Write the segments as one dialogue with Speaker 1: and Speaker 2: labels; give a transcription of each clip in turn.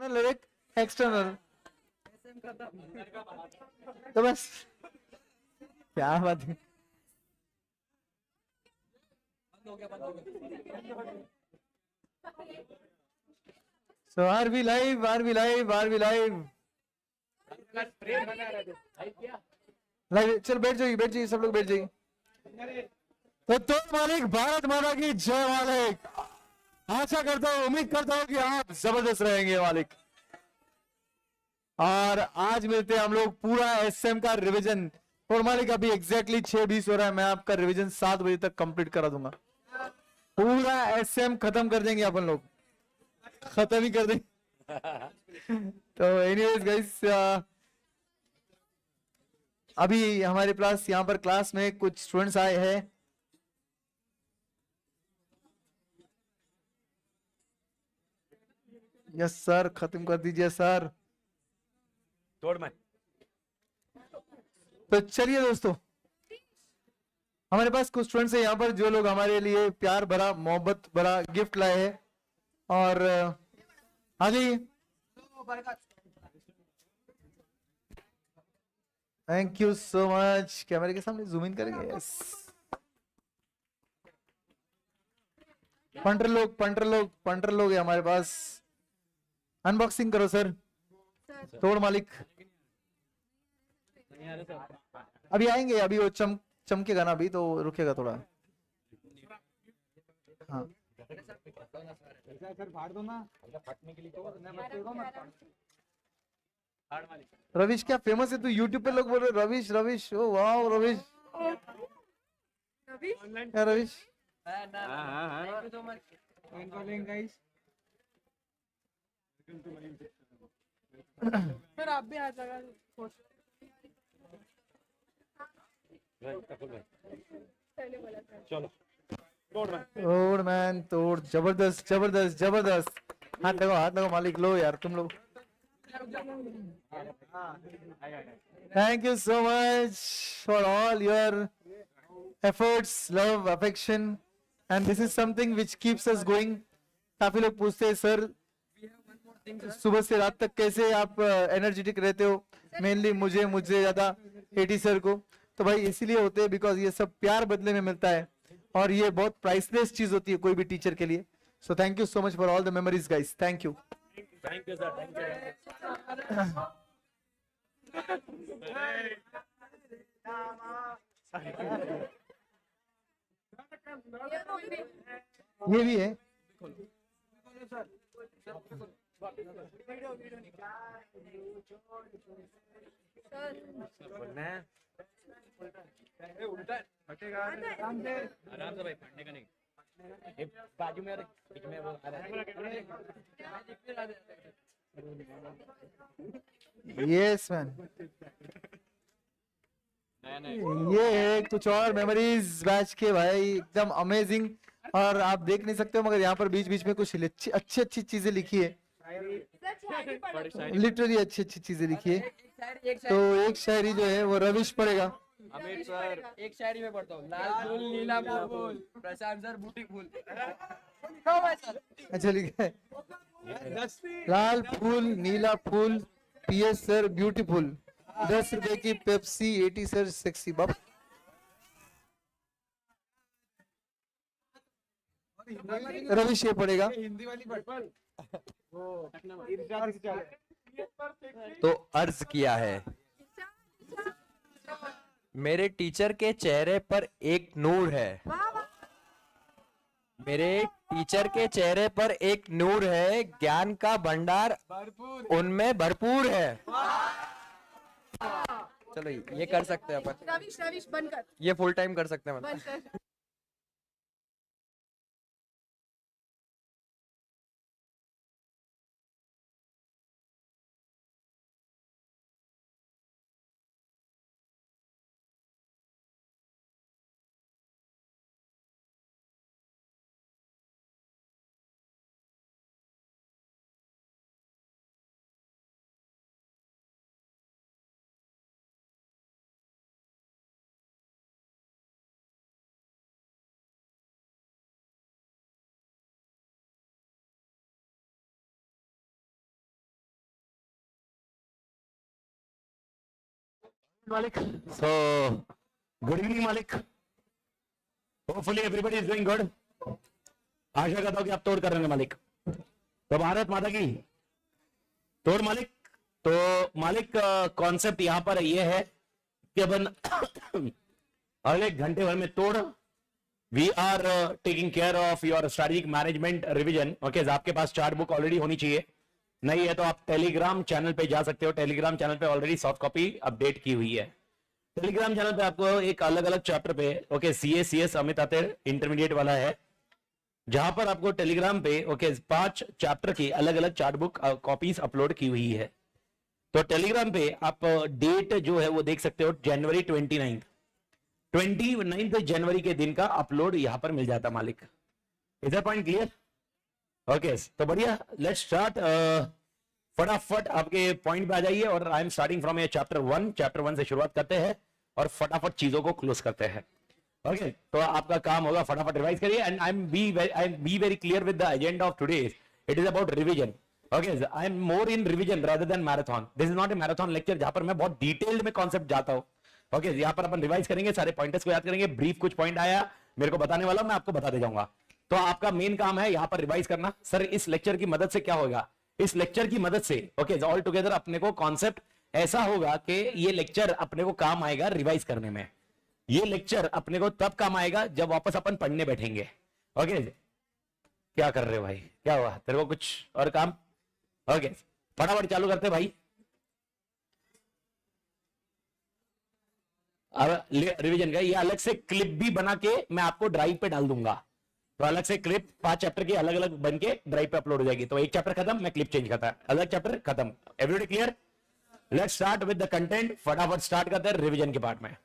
Speaker 1: Lyric external, तो बस क्या बात है। So are we live? Are we live? Are we live? Live, चल बैठ जाइए सब लोग बैठ जाइए। तो मालिक, भारत माता की जय मालिक। आशा करता हूँ, उम्मीद करता हूँ कि आप जबरदस्त रहेंगे मालिक। और आज मिलते हैं हम लोग पूरा एसएम का रिवीजन। और मालिक अभी एग्जैक्टली 6:20 हो रहा है, मैं आपका रिवीजन 7 बजे तक कंप्लीट करा दूंगा। पूरा एसएम खत्म कर देंगे अपन लोग, खत्म ही कर देंगे। तो एनीवेज गाइस, अभी हमारे पास यहाँ पर क्लास में कुछ स्टूडेंट्स आए हैं। यस सर, खत्म कर दीजिए सर।
Speaker 2: तोड़ मत।
Speaker 1: तो चलिए दोस्तों, हमारे पास कुछ स्टूडेंट्स हैं यहाँ पर जो लोग हमारे लिए प्यार भरा, मोहब्बत भरा गिफ्ट लाए हैं। और हाँ जी, थैंक यू सो मच। कैमरे के सामने जूम इन करेंगे। यस, पंटर लोग है हमारे पास। अनबॉक्सिंग करो सर। तोड़ मालिक। अभी आएंगे, अभी वो चमकेगा ना, अभी तो रुकेगा थोड़ा। हाँ रविश, क्या फेमस है तू यूट्यूब पे, लोग बोल रहे रविश रविश। ओ वाह रविश, क्या रविश।
Speaker 3: सर आप भी आ जाएगा।
Speaker 2: चलो
Speaker 1: तोड़ मैन तोड़, जबरदस्त जबरदस्त जबरदस्त। हाथ लगो मालिक, लो यार तुम लोग। Thank you so much for all your efforts, love, affection, and this is something which keeps us going. काफी लोग पूछते हैं सर सुबह से रात तक कैसे आप एनर्जेटिक रहते हो। मेनली मुझे ज्यादा एटी सर को, तो भाई इसीलिए होते हैं बिकॉज ये सब प्यार बदले में मिलता है और ये बहुत प्राइसलेस चीज होती है कोई भी टीचर के लिए। So thank you so much for all the memories guys, thank you.
Speaker 2: Sir, thank you.
Speaker 1: ये भी है।
Speaker 2: आराम से भाई, फटने का नहीं। बाजू में बीच में वो आ रहा है।
Speaker 1: यस मैन, ये है कुछ और मेमोरीज बैच के भाई, एकदम अमेजिंग। और आप देख नहीं सकते हो मगर यहाँ पर बीच बीच में कुछ अच्छी अच्छी अच्छी चीजें लिखी है, लिटरली अच्छी अच्छी चीजें लिखी है। तो एक शायरी जो है वो रविश पढ़ेगा।
Speaker 3: अमित सर, एक शायरी में पढ़ता हूँ। लाल फूल नीला फूल, प्रशांत सर बूटी फूल।
Speaker 1: अच्छा लिखा है, लाल फूल नीला फूल, पीएस सर ब्यूटीफुल, 10 रुपए की पेप्सी, 80 सर सेक्सी। बाप रविश ये पढ़ेगा।
Speaker 3: हिंदी वाली
Speaker 4: तो अर्ज किया है, मेरे टीचर के चेहरे पर एक नूर है, मेरे टीचर के चेहरे पर एक नूर है, ज्ञान का भंडार उनमें भरपूर है। चलो ये कर सकते हैं अपन,
Speaker 3: रविश बंद कर,
Speaker 4: ये फुल टाइम कर सकते हैं
Speaker 3: बंद कर।
Speaker 5: Malik. So, good evening, Malik. Hopefully everybody is doing good. आशा करता हूँ कि आप तोड़ कर रहे हैं मालिक. तो भारत माता की तोड़ मालिक. तो मालिक कॉन्सेप्ट यहाँ पर ये है कि अपन अगले घंटे भर में तोड़ we are taking care of your strategic management revision. Okay, आपके पास चार्ट बुक ऑलरेडी होनी चाहिए. नहीं है तो आप टेलीग्राम चैनल पे जा सकते हो. टेलीग्राम चैनल पे ऑलरेडी सॉफ्ट कॉपी अपडेट की हुई है. टेलीग्राम चैनल पे आपको एक अलग अलग चैप्टर पे ओके CS अमित आते इंटरमीडिएट वाला है, जहां पर आपको टेलीग्राम पे ओके 5 चैप्टर की अलग अलग चार्ट बुक कॉपीज अपलोड की हुई है. तो टेलीग्राम पे आप डेट जो है वो देख सकते हो. जनवरी 29 जनवरी के दिन का अपलोड यहां पर मिल जाता मालिक. Is that point clear? Okay, तो बढ़िया. Let's start. फटाफट आपके पॉइंट पे आ जाइए और I am starting from chapter 1 से शुरुआत करते हैं और फटाफट चीजों को क्लोज करते हैं. ओके, तो आपका काम होगा फटाफट रिवाइज करिए. And I am be very clear with the agenda of today. It is about revision. Okay, I am more in revision rather than marathon. This is not a marathon lecture जहां पर मैं बहुत detailed में concept जाता हूं. Okay, यहाँ पर अपन revise करेंगे, सारे पॉइंटर्स को याद करेंगे. ब्रीफ कुछ पॉइंट आया मेरे को बताने वाला, मैं आपको बता दे जाऊंगा. तो आपका मेन काम है यहाँ पर रिवाइज करना. सर इस लेक्चर की मदद से क्या होगा? इस लेक्चर की मदद से ओके ऑल टुगेदर अपने को कॉन्सेप्ट ऐसा होगा कि ये लेक्चर अपने को काम आएगा रिवाइज करने में. ये लेक्चर अपने को तब काम आएगा जब वापस अपन पढ़ने बैठेंगे. ओके, क्या कर रहे हो भाई? क्या हुआ तेरे को? कुछ और काम? ओके, फटाफट चालू करते भाई. अब रिवीजन का ये अलग से क्लिप भी बना के मैं आपको ड्राइव पे डाल दूंगा. तो अलग से क्लिप 5 चैप्टर की अलग अलग बन के ड्राइव पे अपलोड हो जाएगी. तो एक चैप्टर खत्म, मैं क्लिप चेंज करता, अलग चैप्टर खत्म. Everybody clear? Let's start with the content. फटाफट स्टार्ट करते हैं रिवीजन के पार्ट में.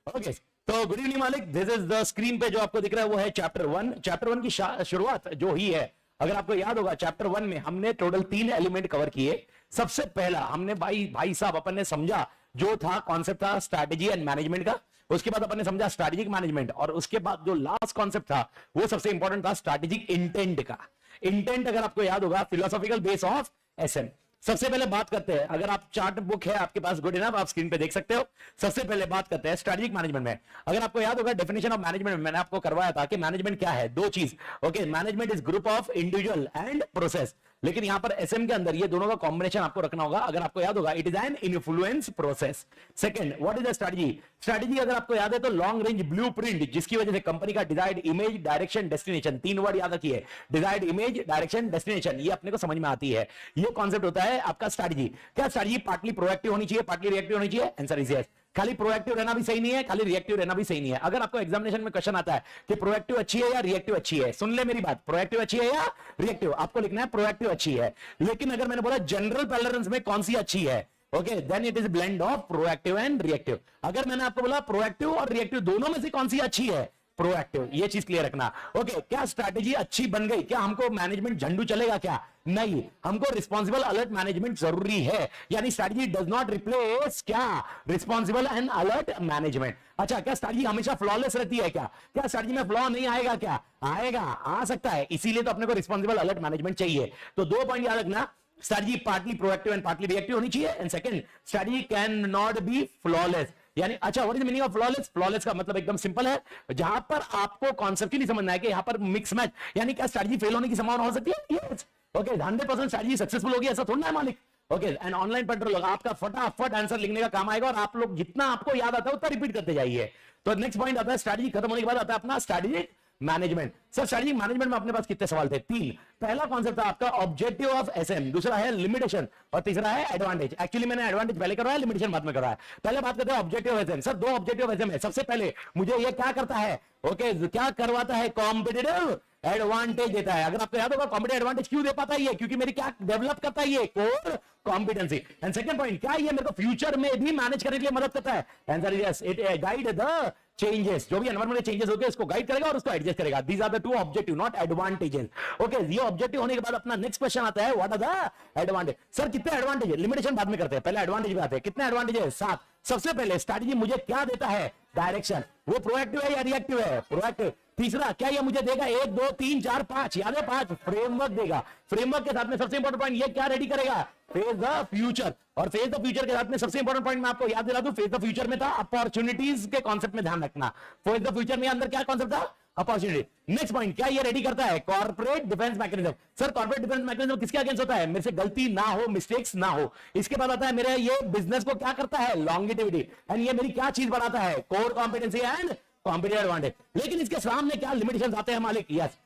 Speaker 5: ओके, तो गुड इवनिंग मालिक. दिस इज द स्क्रीन पे जो आपको दिख रहा है वो है चैप्टर 1. चैप्टर 1 की शुरुआत जो ही है, अगर आपको याद होगा चैप्टर 1 में हमने टोटल 3 एलिमेंट कवर किए. सबसे पहला हमने भाई साहब अपन ने समझा जो था कॉन्सेप्ट था स्ट्रैटेजी एंड मैनेजमेंट का. उसके बाद अपन ने समझा स्ट्रैटेजिक मैनेजमेंट और उसके बाद जो लास्ट कॉन्सेप्ट था वो सबसे इंपॉर्टेंट था स्ट्रैटेजिक इंटेंट का. इंटेंट अगर आपको याद होगा फिलोसॉफिकल बेस ऑफ SM. सबसे पहले बात करते हैं, अगर आप चार्ट बुक है आपके पास गुड इनफ, आप स्क्रीन पे देख सकते हो. सबसे पहले बात करते हैं स्ट्रैटेजिक मैनेजमेंट में. अगर आपको याद होगा डेफिनेशन ऑफ मैनेजमेंट में मैंने आपको करवाया था कि मैनेजमेंट क्या है. 2 चीज. Okay, management is group of individual and process. लेकिन यहां पर SM के अंदर ये दोनों का कॉम्बिनेशन आपको रखना होगा. अगर आपको याद होगा it is an influence process. Second, what is the strategy? Strategy अगर आपको याद है तो लॉन्ग रेंज ब्लूप्रिंट, जिसकी वजह से कंपनी का desired image, direction, destination, 3 word याद रखिए. डिजायर्ड इमेज, डायरेक्शन, डेस्टिनेशन, ये अपने को समझ में आती है. ये कॉन्सेप्ट होता है आपका स्ट्रैटेजी. क्या स्ट्रैटेजी पार्टली प्रोएक्टिव होनी चाहिए, पार्टली रिएक्टिव होनी चाहिए? Answer is yes. खाली प्रोएक्टिव रहना भी सही नहीं है, खाली रिएक्टिव रहना भी सही नहीं है. अगर आपको एग्जामिनेशन में क्वेश्चन आता है कि प्रोएक्टिव अच्छी है या रिएक्टिव अच्छी है, सुन ले मेरी बात, प्रोएक्टिव अच्छी है या रिएक्टिव, आपको लिखना है प्रोएक्टिव अच्छी है. लेकिन अगर मैंने बोला जनरल टॉलरेंस में कौन सी अच्छी है, okay, then it is blend of proactive and reactive. अगर मैंने आपको बोला प्रोएक्टिव और रिएक्टिव दोनों में से कौन सी अच्छी है, प्रोएक्टिव. ये चीज क्लियर रखना. ओके, क्या स्ट्रैटेजी अच्छी बन गई, क्या हमको मैनेजमेंट झंडू चलेगा? क्या नहीं, हमको रिस्पॉन्सिबल अलर्ट मैनेजमेंट जरूरी है. यानी स्ट्रैटेजी डज नॉट रिप्लेस क्या रिस्पॉन्सिबल एंड अलर्ट मैनेजमेंट. अच्छा, क्या स्ट्रैटेजी हमेशा फ्लॉलेस रहती है? क्या स्ट्रैटेजी में फ्लॉ नहीं आएगा? क्या आएगा, आ सकता है. इसीलिए तो अपने को रिस्पॉन्सिबल अलर्ट मैनेजमेंट चाहिए. तो 2 पॉइंट याद रखना. Strategy partly proactive and partly reactive होनी चाहिए. And second, strategy can not be flawless. यानी अच्छा, what is the meaning of flawless? Flawless का मतलब एकदम सिंपल है, जहां पर आपको कॉन्सेप्ट ही नहीं समझना है कि यहां पर मिक्स मैच, यानी क्या स्ट्रैटेजी फेल होने की संभावना हो सकती है? यस. ओके, 100% स्ट्रैटेजी सक्सेसफुल होगी ऐसा थोड़ा है मालिक. ओके, एंड ऑनलाइन पेट्रोल होगा, आपका फटाफट आंसर लिखने का काम आएगा और आप लोग जितना आपको याद आता है उतना रिपीट करते जाइए. तो नेक्स्ट पॉइंट आता है स्ट्रैटेजी खत्म होने के बाद आता है अपना strategic management. Sir strategic management में अपने पास कितने सवाल थे? 3. पहला कॉन्सेप्ट था आपका ऑब्जेक्टिव ऑफ SM, दूसरा है लिमिटेशन और तीसरा है एडवांटेज. एक्चुअली मैंने एडवांटेज पहले करवाया, लिमिटेशन बाद में करवाया. पहले बात करते हैं objective of SM. Sir 2 objective of SM है. सबसे पहले मुझे ये क्या करता है, ओके, क्या करवाता है? कॉम्पिटिटिव एडवांटेज देता है. अगर आपको याद होगा कॉम्पिटिटिव एडवांटेज क्यों दे पाता है ये? क्योंकि मेरी क्या डेवलप करता है ये? Core competency. And second point, क्या ये मेरे को फ्यूचर में भी मैनेज करने के लिए मदद करता है? Answer is yes. It guide the changes, जो भी एनवायरमेंट में चेंजेस होंगे उसको गाइड करेगा और उसको एडजस्ट करेगा. These are the 2 objective, not advantages. Okay, ये ऑब्जेक्टिव होने के बाद अपना नेक्स्ट क्वेश्चन आता है what are the advantage. Sir कितने एडवांटेज है? लिमिटेशन बाद में करते हैं, पहले एडवांटेज में आते हैं. कितने एडवांटेज है? 7. सबसे पहले स्ट्रैटेजी मुझे क्या देता है? डायरेक्शन। वो प्रोएक्टिव है या रिएक्टिव है? प्रोएक्टिव। तीसरा, क्या ये मुझे देगा 1 2 3 4 5, याद है 5? फ्रेमवर्क देगा। फ्रेमवर्क के साथ में सबसे इंपॉर्टेंट पॉइंट ये क्या रेडी करेगा? Face the future. और फेस द फ्यूचर के साथ में सबसे इंपॉर्टेंट पॉइंट मैं आपको याद दिला दूं, फेस द फ्यूचर में था अपॉर्चुनिटीज के कॉन्सेप्ट में ध्यान रखना। फेस द फ्यूचर में अंदर क्या कॉन्सेप्ट था? अपॉर्चुनिटी। नेक्स्ट पॉइंट, क्या ये रेडी करता है? Corporate defence mechanism. Sir corporate defence mechanism किसके अगेंस्ट होता है? मेरे से गलती ना हो, मिस्टेक्स ना हो। इसके बाद आता है मेरे ये बिजनेस को क्या करता है? लॉन्गेटिविटी। एंड ये मेरी क्या चीज बढ़ाता है? Core competency and competitive advantage. लेकिन इसके सामने क्या लिमिटेशंस आते हैं मालिक? यस,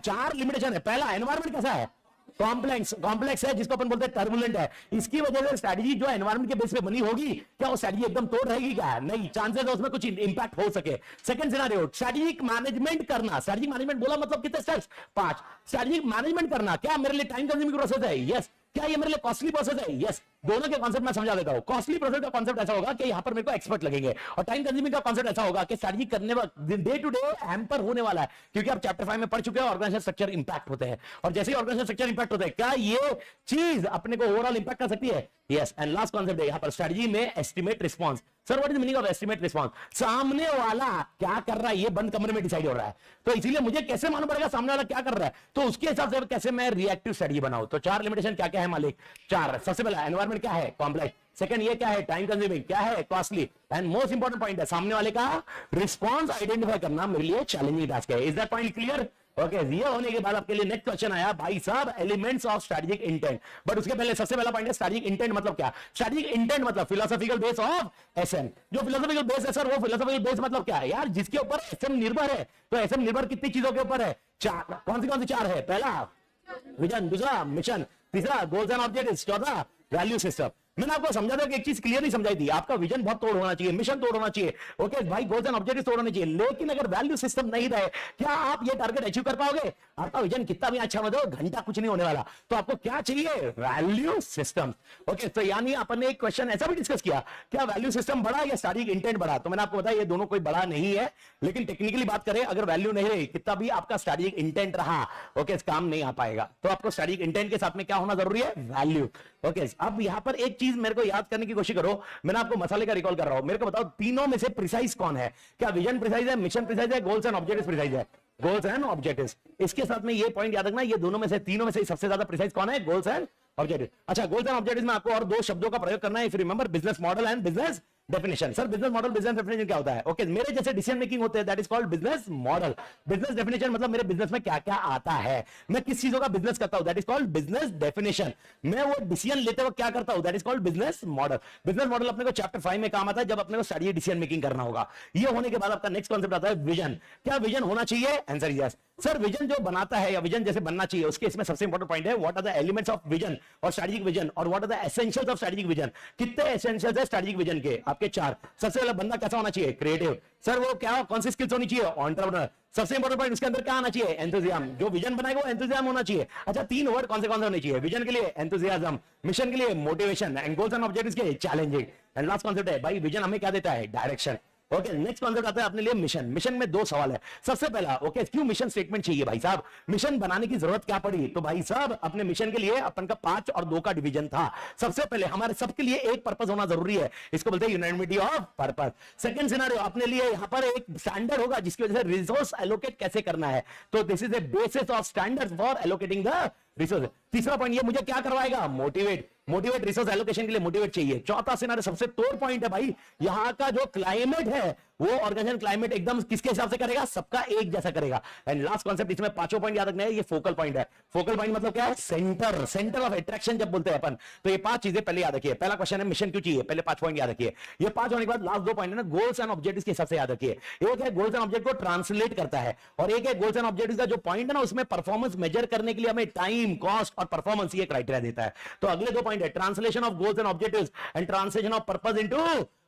Speaker 5: 4 लिमिटेशन है। पहला, एनवायरमेंट कैसा है? कॉम्प्लेक्स है, जिसको अपन बोलते हैं टर्बुलेंट है। इसकी वजह से स्ट्रैटेजी जो एनवायरमेंट के बेस पे बनी होगी, क्या वो स्ट्रैटेजी एकदम तोड़ रहेगी? क्या नहीं, चांसेस है उसमें कुछ इंपैक्ट हो सके। सेकंड सिनेरियो, स्ट्रैटेजिक मैनेजमेंट करना। स्ट्रैटेजिक मैनेजमेंट बोला मतलब कितने स्टेप्स? 5। स्ट्रैटेजिक मैनेजमेंट करना क्या मेरे लिए टाइम कंज्यूमिंग प्रोसेस है? यस। क्या ये मेरे लिए कॉस्टली प्रोसेस है? यस। दोनों के कॉन्सेप्ट मैं समझा देता हूं। कॉस्टली प्रोसेस का कॉन्सेप्ट ऐसा होगा कि यहां पर मेरे को एक्सपर्ट लगेंगे, और टाइम कंज्यूमिंग का कॉन्सेप्ट ऐसा होगा कि स्ट्रैटेजी करने डे टू डे हैम्पर होने वाला है, क्योंकि आप चैप्टर 5 में पढ़ चुके हैं ऑर्गेनाइजेशन स्ट्रक्चर इंपैक्ट होते हैं। और जैसे ही ऑर्गेनाइजेशन स्ट्रक्चर इंपैक्ट होते हैं, क्या ये चीज अपने को ओवरऑल इंपैक्ट कर सकती है? यस। एंड लास्ट कॉन्सेप्ट है यहां पर स्ट्रैटेजी में estimate response. Sir what is the meaning of estimate response? सामने वाला क्या कर रहा है ये बंद कमरे में डिसाइड हो रहा है, तो इसीलिए मुझे कैसे मालूम पड़ेगा सामने वाला क्या कर रहा है? तो उसके हिसाब से कैसे मैं रिएक्टिव स्ट्रैटेजी बनाऊं। तो 4 लिमिटेशन क्या क्या है मालिक? 4। सबसे पहला, एनवायरमेंट क्या है? कॉम्प्लेक्स। सेकंड, ये क्या है? Time consuming. क्या है? Costly. And most important point है, सामने वाले का रिस्पॉन्स आइडेंटिफाई करना मेरे लिए चैलेंजिंग टास्क है। Is that point clear? Okay, ये होने के बाद आपके लिए नेक्स्ट क्वेश्चन आया भाई साहब, elements of strategic intent. But उसके पहले सबसे पहला पॉइंट है स्ट्रैटेजिक इंटेंट मतलब क्या? स्ट्रैटेजिक इंटेंट मतलब फिलोसॉफिकल बेस ऑफ एसएम। जो फिलोसॉफिकल बेस है सर, वो फिलोसॉफिकल बेस मतलब क्या है यार? जिसके ऊपर एसएम निर्भर है। तो एसएम निर्भर कितनी चीजों के ऊपर है? 4। कौन सी 4 है? पहला विजन, दूसरा मिशन, तीसरा गोल्स एंड ऑब्जेक्टिव्स, चौथा वैल्यू सिस्टम। मैंने आपको समझा था कि एक चीज क्लियरली समझाई थी, आपका विजन बहुत तोड़ होना चाहिए, मिशन तोड़ होना चाहिए, ओके भाई, गोल्स एंड ऑब्जेक्टिव्स तोड़ होने चाहिए। लेकिन अगर वैल्यू सिस्टम नहीं रहे, क्या आप ये टारगेट अचीव कर पाओगे? आपका विजन कितना भी अच्छा हो, घंटा कुछ नहीं होने वाला। तो आपको क्या चाहिए? Value system. ओके, तो यानी अपन ने एक क्वेश्चन ऐसा भी डिस्कस किया, क्या वैल्यू सिस्टम बड़ा या स्ट्रैटेजिक इंटेंट बड़ा? तो मैंने आपको बताया ये दोनों कोई बड़ा नहीं है, लेकिन टेक्निकली बात करें, अगर वैल्यू नहीं रही, कितना भी आपका स्ट्रैटेजिक इंटेंट रहा, ओके, काम नहीं आ पाएगा। तो आपको स्ट्रैटेजिक इंटेंट के साथ में क्या होना जरूरी है? वैल्यू। ओके, अब यहां पर एक चीज मेरे को याद करने की कोशिश करो, मैंने आपको मसाले का रिकॉल कर रहा हूं, मेरे को बताओ तीनों में से प्रिसाइज कौन है? क्या विजन प्रिसाइज है, मिशन प्रिसाइज है, गोल्स एंड ऑब्जेक्टिव्स प्रिसाइज है? Goals and objectives. इसके साथ में ये पॉइंट याद रखना, ये दोनों में से, तीनों में से सबसे ज्यादा प्रिसाइज कौन है? Goals and objective. अच्छा, गोल्स एंड ऑब्जेक्टिव्स में आपको और 2 शब्दों का प्रयोग करना है, if you remember, business model and business definition. Sir business model, business definition क्या होता है? ओके, मेरे जैसे डिसीजन मेकिंग होते हैं, that is called business model. Business definition मतलब मेरे बिजनेस में क्या क्या आता है, मैं किस चीजों का बिजनेस करता हूं, that is called business definition. मैं वो डिसीजन लेते वक्त क्या करता हूं, that is called business model. Business model अपने को चैप्टर 5 में काम आता है, जब अपने को स्ट्रैटेजी डिसीजन मेकिंग करना होगा। ये होने के बाद आपका नेक्स्ट कॉन्सेप्ट आता है विजन। क्या विजन होना चाहिए? Answer yes. सर विजन जो बनाता है या विजन जैसे बनना चाहिए, उसके इसमें सबसे इंपॉर्टेंट पॉइंट है, what are the elements of vision और स्ट्रैटेजिक विजन, और what are the essentials of strategic vision. कितने एसेंशियल्स है स्ट्रैटेजिक विजन के? आपके 4। सबसे पहले बंदा कैसा होना चाहिए? क्रिएटिव। सर वो क्या, कौन सी स्किल्स होनी चाहिए? एंटरप्रेन्योर। सबसे इंपॉर्टेंट पॉइंट उसके अंदर क्या आना चाहिए? एंथुसियाज्म। जो विजन बनाएगा वो एंथुसियाज्म होना चाहिए। अच्छा, 3 वर्ड कौन से होने चाहिए? विजन के लिए एंथुसियाज्म, मिशन के लिए motivation, and goals and objectives के लिए चैलेंजिंग। एंड लास्ट कॉन्सेप्ट है भाई, विजन हमें क्या देता है? डायरेक्शन। ओके, नेक्स्ट कॉन्सेप्ट आता है अपने लिए मिशन। मिशन में 2 सवाल है। सबसे पहला, ओके, क्यों मिशन स्टेटमेंट चाहिए भाई साहब? मिशन बनाने की जरूरत क्या पड़ी? तो भाई साहब अपने मिशन के लिए अपन का 5 और 2 का डिवीजन था। सबसे पहले हमारे सबके लिए एक पर्पस होना जरूरी है, इसको बोलते हैं unanimity of purpose. Second scenario, अपने लिए यहां पर एक स्टैंडर्ड होगा जिसकी वजह से रिसोर्स एलोकेट कैसे करना है, तो this is the basis of standards for allocating the resource. तीसरा पॉइंट, ये मुझे क्या करवाएगा? मोटिवेट रिसोर्स एलोकेशन के लिए मोटिवेट चाहिए। चौथा सिनेरियो सबसे तोड़ पॉइंट है भाई, यहां का जो क्लाइमेट है वो ऑर्गेनाइजेशन क्लाइमेट एकदम किसके हिसाब से करेगा? सबका एक जैसा करेगा। एंड लास्ट कॉन्सेप्ट इसमें 5 पॉइंट याद रखना है, ये फोकल पॉइंट है। फोकल पॉइंट मतलब क्या है? सेंटर ऑफ अट्रैक्शन जब बोलते हैं अपन, तो ये 5 चीजें पहले याद रखिए। पहला क्वेश्चन है मिशन क्यों चाहिए, पहले 5 पॉइंट याद रखिए। ये 5 होने के बाद लास्ट 2 पॉइंट है ना, गोल्स एंड ऑब्जेक्टिव्स के हिसाब से याद रखिए। एक है गोल्स एंड ऑब्जेक्ट को ट्रांसलेट करता है, और एक है गोल्स एंड ऑब्जेक्टिव्स का जो पॉइंट है ना, उसमें परफॉर्मेंस मेजर करने के लिए हमें टाइम, कॉस्ट और परफॉर्मेंस ये क्राइटेरिया देता है। तो अगले 2 पॉइंट है translation of goals and objectives and translation of purpose into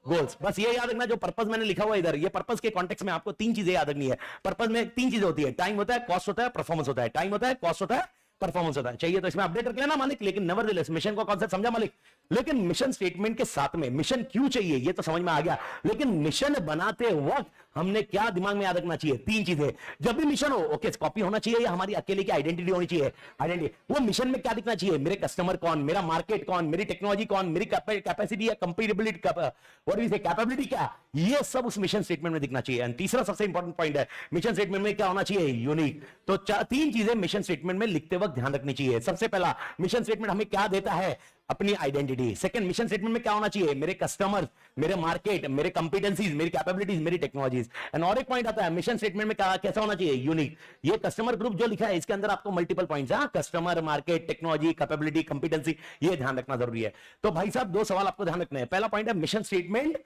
Speaker 5: goals. बस ये याद रखना, जो पर्पस मैंने लिखा हुआ इधर, ये पर्पस के कॉन्टेक्स्ट में आपको 3 चीजें याद रखनी है। पर्पस में 3 चीजें होती है, टाइम होता है, कॉस्ट होता है, परफॉर्मेंस होता है। टाइम होता है, कॉस्ट होता है, परफॉर्मेंस होता है। चाहिए तो इसमें अपडेट रख लेना मालिक, लेकिन नेवरदलेस मिशन का कॉन्सेप्ट समझा मालिक। लेकिन मिशन स्टेटमेंट के साथ में मिशन क्यों चाहिए ये तो समझ में आ गया, लेकिन मिशन बनाते वक्त हमने क्या दिमाग में याद रखना चाहिए? 3 चीजें। जब भी मिशन हो, ओके, कॉपी होना चाहिए या हमारी अकेले की आइडेंटिटी होनी चाहिए? आइडेंटिटी। वो मिशन में क्या दिखना चाहिए? मेरे कस्टमर कौन, मेरा मार्केट कौन, मेरी टेक्नोलॉजी कौन, मेरी कैपेसिटी या कंपेटेबिलिटी, व्हाट वी से कैपेबिलिटी क्या, ये सब उस मिशन स्टेटमेंट में दिखना चाहिए। एंड तीसरा सबसे इंपॉर्टेंट पॉइंट है, मिशन स्टेटमेंट में क्या होना चाहिए? यूनिक। तो 3 चीजें मिशन स्टेटमेंट में लिखते वक्त ध्यान रखनी चाहिए। सबसे पहला, मिशन स्टेटमेंट हमें क्या देता है? अपनी आइडेंटिटी। सेकंड, मिशन स्टेटमेंट में क्या होना चाहिए? मेरे कस्टमर्स, मेरे मार्केट, मेरे कंपिटेंसीज, मेरी कैपेबिलिटीज, मेरी टेक्नोलॉजीज। एंड और एक पॉइंट आता है, मिशन स्टेटमेंट में क्या कैसा होना चाहिए? यूनिक। ये कस्टमर ग्रुप जो लिखा है इसके अंदर आपको मल्टीपल पॉइंट्स है, customer, market, technology, capability, competency, ये ध्यान रखना जरूरी है। तो भाई साहब 2 सवाल आपको ध्यान रखने हैं। पहला पॉइंट है मिशन स्टेटमेंट,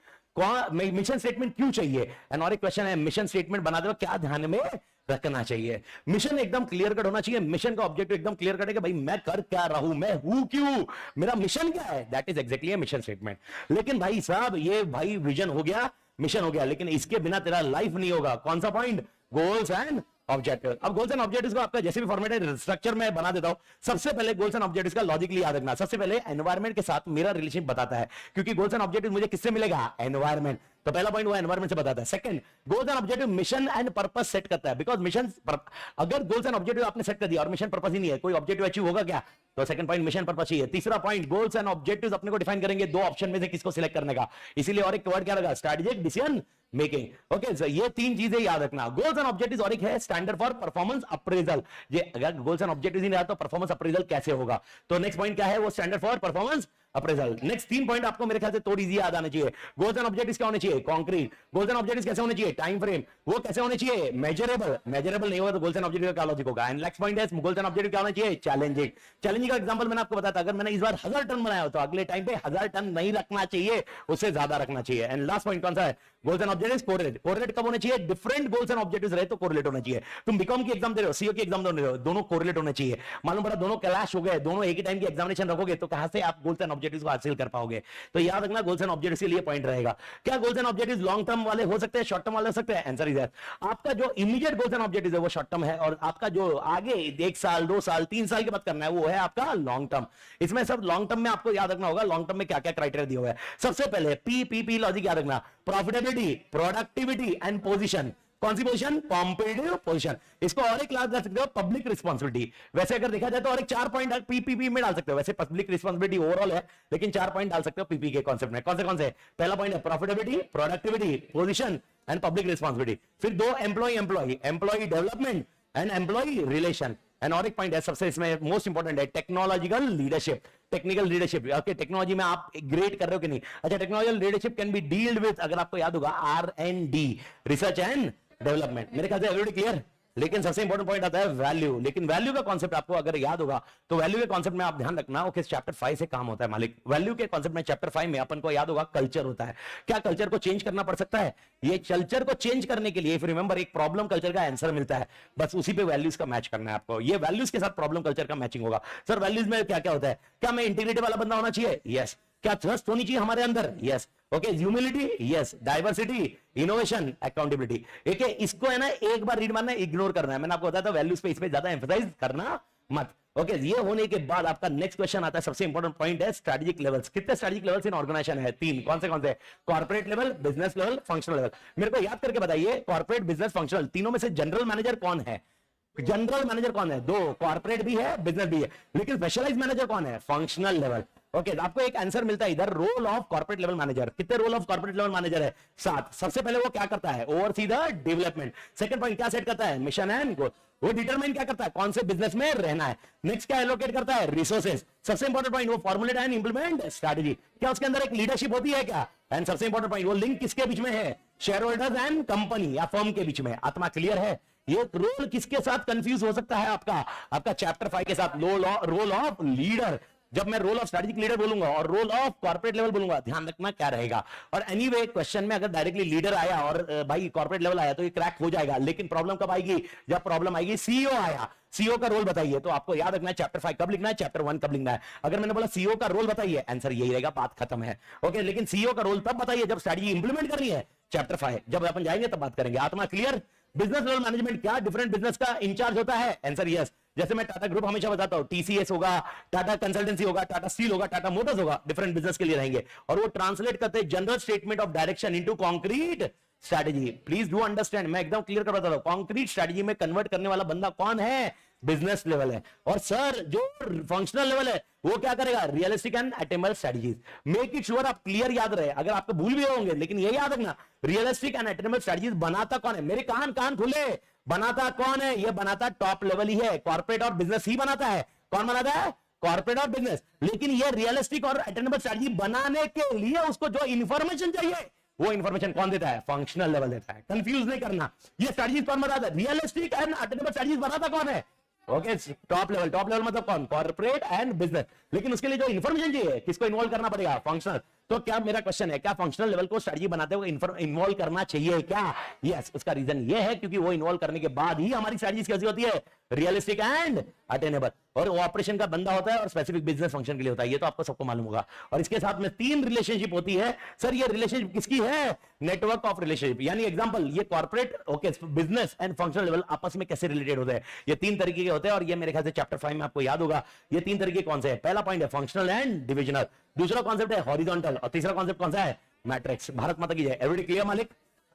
Speaker 5: मिशन स्टेटमेंट क्यों चाहिए, एंड और एक क्वेश्चन है मिशन स्टेटमेंट बनाते वक्त क्या ध्यान में रखना चाहिए। मिशन एकदम क्लियर कट होना चाहिए, मिशन का ऑब्जेक्टिव एकदम क्लियर कट है कि भाई मैं कर क्या रहा हूं, मैं हूं क्यों, मेरा मिशन क्या है, that is exactly mission statement. लेकिन भाई साहब ये भाई विजन हो गया, मिशन हो गया, लेकिन इसके बिना तेरा लाइफ नहीं होगा। कौन सा पॉइंट? Goals and objective. अब गोल्स एंड ऑब्जेक्टिव्स को आपका जैसे भी फॉर्मेट है स्ट्रक्चर में बना देता हूं। सबसे पहले गोल्स एंड ऑब्जेक्टिव्स का लॉजिकली याद रखना, सबसे पहले एनवायरनमेंट के साथ मेरा रिलेशन बताता है, क्योंकि गोल्स एंड ऑब्जेक्टिव मुझे किससे मिलेगा? एनवायरनमेंट। तो पहला पॉइंट वो एनवायरनमेंट से बताता है। Second, goals and objective mission and purpose set करता है, बिकॉज मिशन अगर गोल्स एंड ऑब्जेक्टिव आपने सेट कर दिया और मिशन पर्पस ही नहीं है, कोई ऑब्जेक्टिव अचीव होगा क्या? तो सेकंड पॉइंट मिशन पर्पस चाहिए। तीसरा पॉइंट, गोल्स एंड ऑब्जेक्टिव्स अपने को डिफाइन करेंगे 2 ऑप्शन में से किसको सिलेक्ट करने का, इसीलिए और एक वर्ड क्या लगा? Strategic decision making. Okay sir, ये 3 चीजें याद रखना। गोल्स एंड ऑब्जेक्टिव्स और एक है स्टैंडर्ड फॉर परफॉर्मेंस अप्रेजल। ये अगर गोल्स एंड ऑब्जेक्टिव्स ही नहीं रहा तो परफॉर्मेंस अप्रेजल कैसे होगा? तो नेक्स्ट पॉइंट क्या है? वो standard for performance appraisal. Next 3 point आपको मेरे ख्याल से थोड़ी इजी याद आने चाहिए। गोल्स एंड ऑब्जेक्टिव्स क्या होने चाहिए? कॉन्क्रीट। गोल्स एंड ऑब्जेक्टिव्स कैसे होने चाहिए? Time frame. वो कैसे होने चाहिए? मेजरेबल। मेजरेबल नहीं होगा तो गोल्स एंड ऑब्जेक्टिव का लॉजिक होगा। एंड नेक्स्ट पॉइंट है गोल्स एंड ऑब्जेक्टिव क्या होना चाहिए? चैलेंजिंग। चैलेंजिंग का एग्जांपल मैंने आपको बताया था, अगर मैंने इस बार 1000 टन बनाया हो तो अगले टाइम पे 1000 टन नहीं रखना चाहिए, उससे ज्यादा रखना चाहिए। एंड लास्ट पॉइंट कौन सा है? Goals and objectives correlate. Correlate कब होने चाहिए? डिफरेंट गोल्स एंड ऑब्जेक्टिव्स रहे तो कोरिलेट होना चाहिए। तुम बीकॉम की एग्जाम दे रहे हो, सीओ की एग्जाम दे रहे हो, दोनों कोरिलेट होने चाहिए। मालूम पड़ा दोनों क्लैश हो गए, दोनों एक ही टाइम की एग्जामिनेशन रखोगे तो कहां से आप गोल्स एंड ऑब्जेक्टिव्स को हासिल कर पाओगे? तो याद रखना गोल्स एंड ऑब्जेक्टिव्स के लिए पॉइंट रहेगा। क्या goals and objectives long term वाले हो सकते हैं, शॉर्ट टर्म वाले हो सकते हैं? Answer is yes. आपका जो इमीडिएट गोल्स एंड ऑब्जेक्टिव्स है वो शॉर्ट टर्म है, और आपका जो आगे 1 साल 2 साल 3 साल के बाद करना है वो है आपका लॉन्ग टर्म। इसमें सब लॉन्ग टर्म में आपको याद रखना होगा लॉन्ग टर्म में क्या क्या क्राइटेरिया दिया हुआ है। सबसे पहले पी लॉजिक याद रखना, प्रॉफिटेबिलिटी, प्रोडक्टिविटी एंड पोजीशन। कौन सी पोजीशन? Competitive position. इसको और एक क्लास दे सकते हो, पब्लिक रिस्पांसिबिलिटी। वैसे अगर देखा जाए तो और एक 4 पॉइंट पीपीपी में डाल सकते हो। वैसे पब्लिक रिस्पांसिबिलिटी ओवरऑल है, लेकिन 4 पॉइंट डाल सकते हो पीपी के कॉन्सेप्ट में। कौन से? पहला पॉइंट है profitability, productivity, position and public responsibility. फिर 2 employ development and employ relation. And और एक पॉइंट है सबसे इसमें मोस्ट इंपॉर्टेंट है technological leadership. Technical leadership, okay, technology में आप ग्रेड कर रहे हो कि नहीं? अच्छा, technological leadership can be dealt with, अगर आपको याद होगा, R&D, रिसर्च एंड डेवलपमेंट। मेरे ख्याल से एवरीबॉडी क्लियर। लेकिन सबसे इंपॉर्टेंट पॉइंट आता है वैल्यू। लेकिन वैल्यू का कॉन्सेप्ट आपको अगर याद होगा तो वैल्यू के कॉन्सेप्ट में आप ध्यान रखना, ओके, चैप्टर 5 से काम होता है मालिक। वैल्यू के कॉन्सेप्ट में चैप्टर 5 में अपन को याद होगा कल्चर होता है। क्या कल्चर को चेंज करना पड़ सकता है? ये कल्चर को चेंज करने के लिए इफ रिमेंबर एक प्रॉब्लम कल्चर का आंसर मिलता है, बस उसी पे वैल्यूज का मैच करना है आपको। ये वैल्यूज के साथ प्रॉब्लम कल्चर का मैचिंग होगा। सर वैल्यूज में क्या क्या होता है? क्या मैं इंटीग्रिटी वाला बंदा होना चाहिए? यस। क्या ट्रस्ट होनी चाहिए हमारे अंदर? Yes. Okay, humility, yes. Diversity, innovation, accountability. एक इसको है ना एक बार रीड मारना, इग्नोर करना है। मैंने आपको बताया था वैल्यूज पे इसमें ज्यादा एम्फसाइज करना मत। ओके, ये होने के बाद आपका नेक्स्ट क्वेश्चन आता है, सबसे इंपॉर्टेंट पॉइंट है स्ट्रेटेजिक लेवल्स। कितने स्ट्रेटेजिक लेवल्स इन ऑर्गेनाइजेशन है? 3। कौन से? Corporate level, business level, functional level. मेरे को याद करके बताइए, कॉर्पोरेट, बिजनेस, फंक्शनल, तीनों में से जनरल मैनेजर कौन है? जनरल मैनेजर कौन है? 2। कॉर्पोरेट भी है, बिजनेस भी है, लेकिन स्पेशलाइज मैनेजर कौन है? Functional level. ओके, आपको एक आंसर मिलता है इधर, role of corporate level manager. कितने role of corporate level manager है? 7। सबसे पहले वो क्या करता है? Oversee the development. Second point क्या सेट करता है? Mission and goal. वो डिटरमाइन क्या करता है? कौन से बिजनेस में रहना है। नेक्स्ट क्या एलोकेट करता है? रिसोर्सेज। सबसे इंपॉर्टेंट पॉइंट वो फॉर्मुलेट एंड इंप्लीमेंट स्ट्रेटजी। क्या उसके अंदर एक लीडरशिप होती है क्या? एंड सबसे इंपॉर्टेंट पॉइंट वो लिंक किसके बीच में है? शेयर होल्डर्स एंड कंपनी या फर्म के बीच में। आत्मा क्लियर है? ये रोल किसके साथ कंफ्यूज हो सकता है आपका चैप्टर 5 के साथ? Role of leader. जब मैं रोल ऑफ स्ट्रेटेजिक लीडर बोलूंगा और रोल ऑफ कॉर्पोरेट लेवल बोलूंगा, ध्यान रखना क्या रहेगा। और एनीवे क्वेश्चन में अगर डायरेक्टली लीडर आया और भाई कॉर्पोरेट लेवल आया तो ये क्रैक हो जाएगा। लेकिन प्रॉब्लम कब आएगी? जब प्रॉब्लम आएगी सीईओ आया, सीईओ का रोल बताइए। तो आपको याद रखना है चैप्टर 5 कब लिखना है, चैप्टर 1 कब लिखना है। अगर मैंने बोला सीईओ का रोल बताइए, आंसर यही रहेगा, बात खत्म है। ओके, लेकिन सीईओ का रोल तब बताइए जब स्ट्रेटजी इंप्लीमेंट करनी है, चैप्टर 5। जब अपन जाएंगे तब बात करेंगे। आत्मा क्लियर? बिजनेस लेवल मैनेजमेंट क्या डिफरेंट बिजनेस का इंचार्ज होता है? Answer yes. जैसे मैं टाटा ग्रुप हमेशा बताता हूं, टीसीएस होगा, टाटा कंसल्टेंसी होगा, टाटा स्टील होगा, टाटा मोटर्स होगा, डिफरेंट बिजनेस के लिए रहेंगे और वो ट्रांसलेट करते हैं general statement of direction into concrete strategy. Please do understand, मैं एकदम क्लियर कर बताता हूं, कॉन्क्रीट स्ट्रेटेजी में कन्वर्ट करने वाला बंदा कौन है? बिजनेस लेवल है। और सर जो फंक्शनल लेवल है वो क्या करेगा? Realistic and attainable strategies. Make it sure आप क्लियर याद रहे, अगर आपको भूल भी होंगे लेकिन ये याद रखना, रियलिस्टिक एंड अटेनेबल स्ट्रेटजीज बनाता कौन है? मेरे कान खुले, बनाता कौन है? ये बनाता टॉप लेवल ही है, कॉर्पोरेट और बिजनेस ही बनाता है। कौन बनाता है? कॉर्पोरेट और बिजनेस। लेकिन ये रियलिस्टिक और अटेनेबल स्ट्रेटजी बनाने के लिए उसको जो इंफॉर्मेशन चाहिए वो इंफॉर्मेशन कौन देता है? फंक्शनल लेवल देता है। कंफ्यूज नहीं करना, ये स्ट्रेटजीज कौन बनाता है? रियलिस्टिक एंड अटेनेबल स्ट्रेटजीज बनाता कौन है? ओके, टॉप लेवल मतलब कौन? Corporate and business. लेकिन उसके लिए जो इंफॉर्मेशन चाहिए किसको इन्वॉल्व करना पड़ेगा? फंक्शनल। तो क्या मेरा क्वेश्चन है, क्या फंक्शनल लेवल को स्ट्रेटजी बनाते हुए इन्वॉल्व करना चाहिए क्या? यस, उसका रीजन ये है क्योंकि वो इन्वॉल्व करने के बाद ही हमारी स्ट्रेटजी कैसी होती है? Realistic and attainable. और वो ऑपरेशन का बंदा होता है और स्पेसिफिक बिजनेस फंक्शन के लिए होता है, ये तो आपको सबको मालूम होगा। और इसके साथ में 3 रिलेशनशिप होती है। सर ये रिलेशनशिप किसकी है? Network of relationship. यानी एग्जांपल, ये corporate, okay, business and functional level आपस में कैसे रिलेटेड होते हैं, ये 3 तरीके के होते हैं। और ये मेरे ख्याल से चैप्टर 5 में आपको याद होगा ये 3 तरीके कौन से हैं। पहला पॉइंट है फंक्शनल एंड डिविजनल, दूसरा कॉन्सेप्ट है हॉरिजॉन्टल और तीसरा कॉन्सेप्ट कौन सा है? मैट्रिक्स। भारत माता की जय। एवरीबॉडी क्लियर मालिक?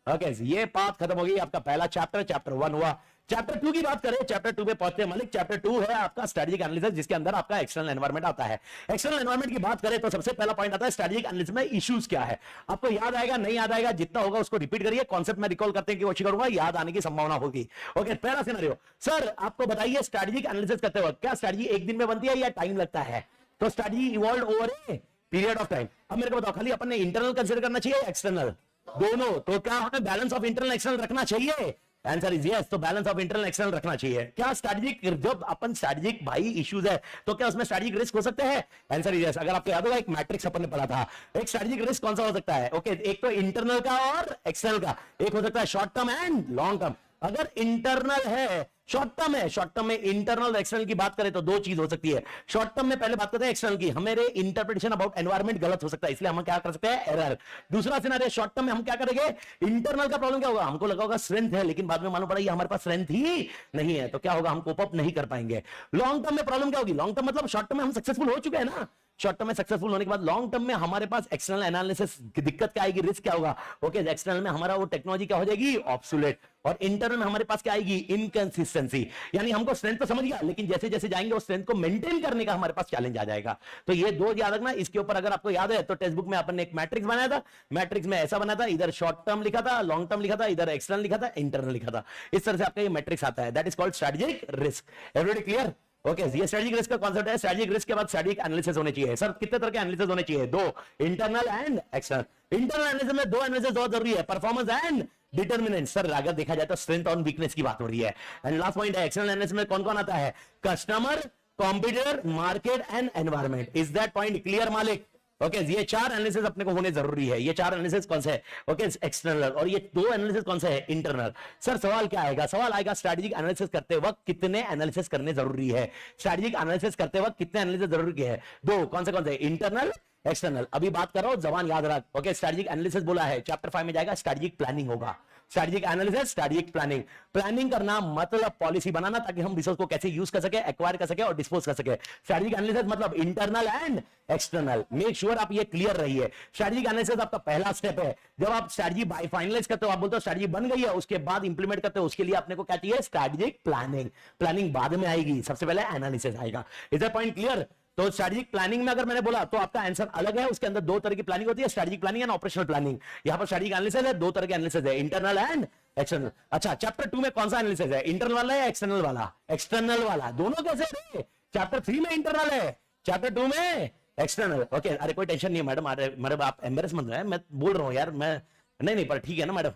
Speaker 5: ओके, ये पार्ट खत्म हो गई, आपका पहला चैप्टर 1 हुआ। चैप्टर 2 की बात करें, चैप्टर 2 पे पहुंचते हैं मालिक। चैप्टर 2 है आपका स्ट्रेटेजिक एनालिसिस, जिसके अंदर आपका एक्सटर्नल एनवायरनमेंट आता है। एक्सटर्नल एनवायरनमेंट की बात करें तो सबसे पहला पॉइंट आता है स्ट्रेटेजिक एनालिसिस में इश्यूज क्या है। आपको याद आएगा, नहीं याद आएगा, जितना होगा उसको रिपीट करिए, कॉन्सेप्ट में रिकॉल करने की कोशिश करूंगा, याद आने की संभावना होगी। ओके, पहला सिनेरियो, सर आपको बताइए स्ट्रेटेजिक एनालिसिस करते वक्त क्या स्ट्रेटेजी एक दिन में बनती है या टाइम लगता है? तो strategy evolve over a period of time. अब मेरे को बताओ, खाली अपन ने इंटरनल कंसीडर करना चाहिए, एक्सटर्नल, दोनों? तो क्या हमें बैलेंस ऑफ इंटरनल एक्सटर्नल रखना चाहिए? Answer is yes. तो बैलेंस ऑफ इंटरनल एक्सटर्नल रखना चाहिए। क्या स्ट्रेटेजिक, जब अपन स्ट्रेटेजिक भाई इश्यूज है तो क्या उसमें स्ट्रेटेजिक रिस्क हो सकते हैं? Answer is yes. अगर आपको याद होगा एक मैट्रिक्स अपन ने पढ़ा था, एक स्ट्रेटेजिक रिस्क कौन सा हो सकता है? ओके, एक तो इंटरनल का और एक्सटर्नल का, एक हो सकता है short term and long term. अगर इंटरनल है, शॉर्ट टर्म है, शॉर्ट टर्म में इंटरनल और एक्सटर्नल की बात करें तो 2 चीज हो सकती है। शॉर्ट टर्म में पहले बात करते हैं एक्सटर्नल की, हमारे इंटरप्रिटेशन अबाउट एनवायरनमेंट गलत हो सकता है, इसलिए हम क्या कर सकते हैं? एरर। दूसरा सिनेरियो, शॉर्ट टर्म में हम क्या करेंगे? इंटरनल का प्रॉब्लम क्या होगा? हमको लगा होगा स्ट्रेंथ है, लेकिन बाद में मालूम पड़ा ये हमारे पास स्ट्रेंथ ही नहीं है, तो क्या होगा? हम कोप अप नहीं कर पाएंगे। लॉन्ग टर्म में प्रॉब्लम क्या होगी? लॉन्ग टर्म मतलब शॉर्ट टर्म में हम सक्सेसफुल हो चुके हैं ना, शॉर्ट टर्म में सक्सेसफुल होने के बाद लॉन्ग टर्म में हमारे पास एक्सटर्नल एनालिसिस की दिक्कत क्या आएगी? रिस्क क्या होगा? ओके, एक्सटर्नल में हमारा वो टेक्नोलॉजी क्या हो जाएगी? ऑब्सोलेट। और इंटरनल में हमारे पास क्या आएगी? इनकंसिस्टेंसी। यानी हमको स्ट्रेंथ तो समझ गया, लेकिन जैसे जैसे जाएंगे उस स्ट्रेंथ को मेंटेन करने का हमारे पास चैलेंज आ जाएगा। तो ये 2 याद रखना। इसके ऊपर अगर आपको याद है तो टेक्स्ट बुक में अपन ने एक मैट्रिक्स बनाया था, मैट्रिक्स में ऐसा बना था, इधर शॉर्ट टर्म लिखा था, लॉन्ग टर्म लिखा था, इधर एक्सटर्नल लिखा था, इंटरनल लिखा था। इस तरह से आपका ये मैट्रिक्स आता है, that is called strategic risk. Everybody clear? Okay, ये स्ट्रेटेजिक रिस्क का कांसेप्ट है। स्ट्रेटेजिक रिस्क के बाद स्ट्रेटेजिक एनालिसिस होने चाहिए। सर कितने तरह के एनालिसिस होने चाहिए? 2, internal and external. Internal analysis में 2 एनालिसिस बहुत जरूरी है, परफॉर्मेंस एंड डिटरमिनेंट। सर अगर देखा जाए तो स्ट्रेंथ और वीकनेस की बात हो रही है। एंड लास्ट पॉइंट है एक्सटर्नल एनालिसिस में कौन कौन आता है? Customer, competitor, market and environment. Is that point clear मालिक? ओके, ये 4 एनालिसिस अपने को होने जरूरी है। ये 4 एनालिसिस कौन से है? Okay, external. और ये 2 एनालिसिस कौन से है? इंटरनल। सर सवाल क्या आएगा? सवाल आएगा स्ट्रेटेजिक एनालिसिस करते वक्त कितने एनालिसिस करने जरूरी है? स्ट्रेटेजिक एनालिसिस करते वक्त कितने एनालिसिस जरूरी है? 2। कौन से? Internal, external. अभी बात कर रहा हूं, जबान याद रख। ओके, स्ट्रेटेजिक एनालिसिस बोला है, चैप्टर 5 में जाएगा स्ट्रेटेजिक प्लानिंग होगा। Strategic analysis, strategic planning. Planning करना मतलब पॉलिसी बनाना, ताकि हम रिसोर्स को कैसे यूज कर सके, एक्वायर कर सके और डिस्पोज कर सके। स्ट्रेटेजिक एनालिसिस मतलब internal and external. Make sure आप ये क्लियर रहिए। स्ट्रेटेजिक एनालिसिस आपका पहला स्टेप है। जब आप स्ट्रेटेजी फाइनलाइज करते हो, आप बोलते हो स्ट्रेटेजी बन गई है, उसके बाद इंप्लीमेंट करते हो, उसके लिए अपने को क्या चाहिए? Strategic planning. प्लानिंग बाद में आएगी, सबसे पहले एनालिसिस आएगा। Is that point clear? तो स्ट्रेटेजिक प्लानिंग में अगर मैंने बोला तो आपका आंसर अलग है, उसके अंदर 2 तरह की प्लानिंग होती है, strategic planning and operational planning. यहां पर स्ट्रेटेजिक एनालिसिस है, 2 तरह के एनालिसिस है, इंटरनल एंड एक्सटर्नल। अच्छा, चैप्टर 2 में कौन सा एनालिसिस है? इंटरनल वाला या एक्सटर्नल वाला? एक्सटर्नल वाला। दोनों कैसे है? चैप्टर 3 में इंटरनल है, चैप्टर 2 में एक्सटर्नल। ओके, अरे कोई टेंशन नहीं है मैडम, मैडम आप एम्बेरस मत रहे, मैं बोल रहा हूं यार, मैं नहीं पर ठीक है ना मैडम?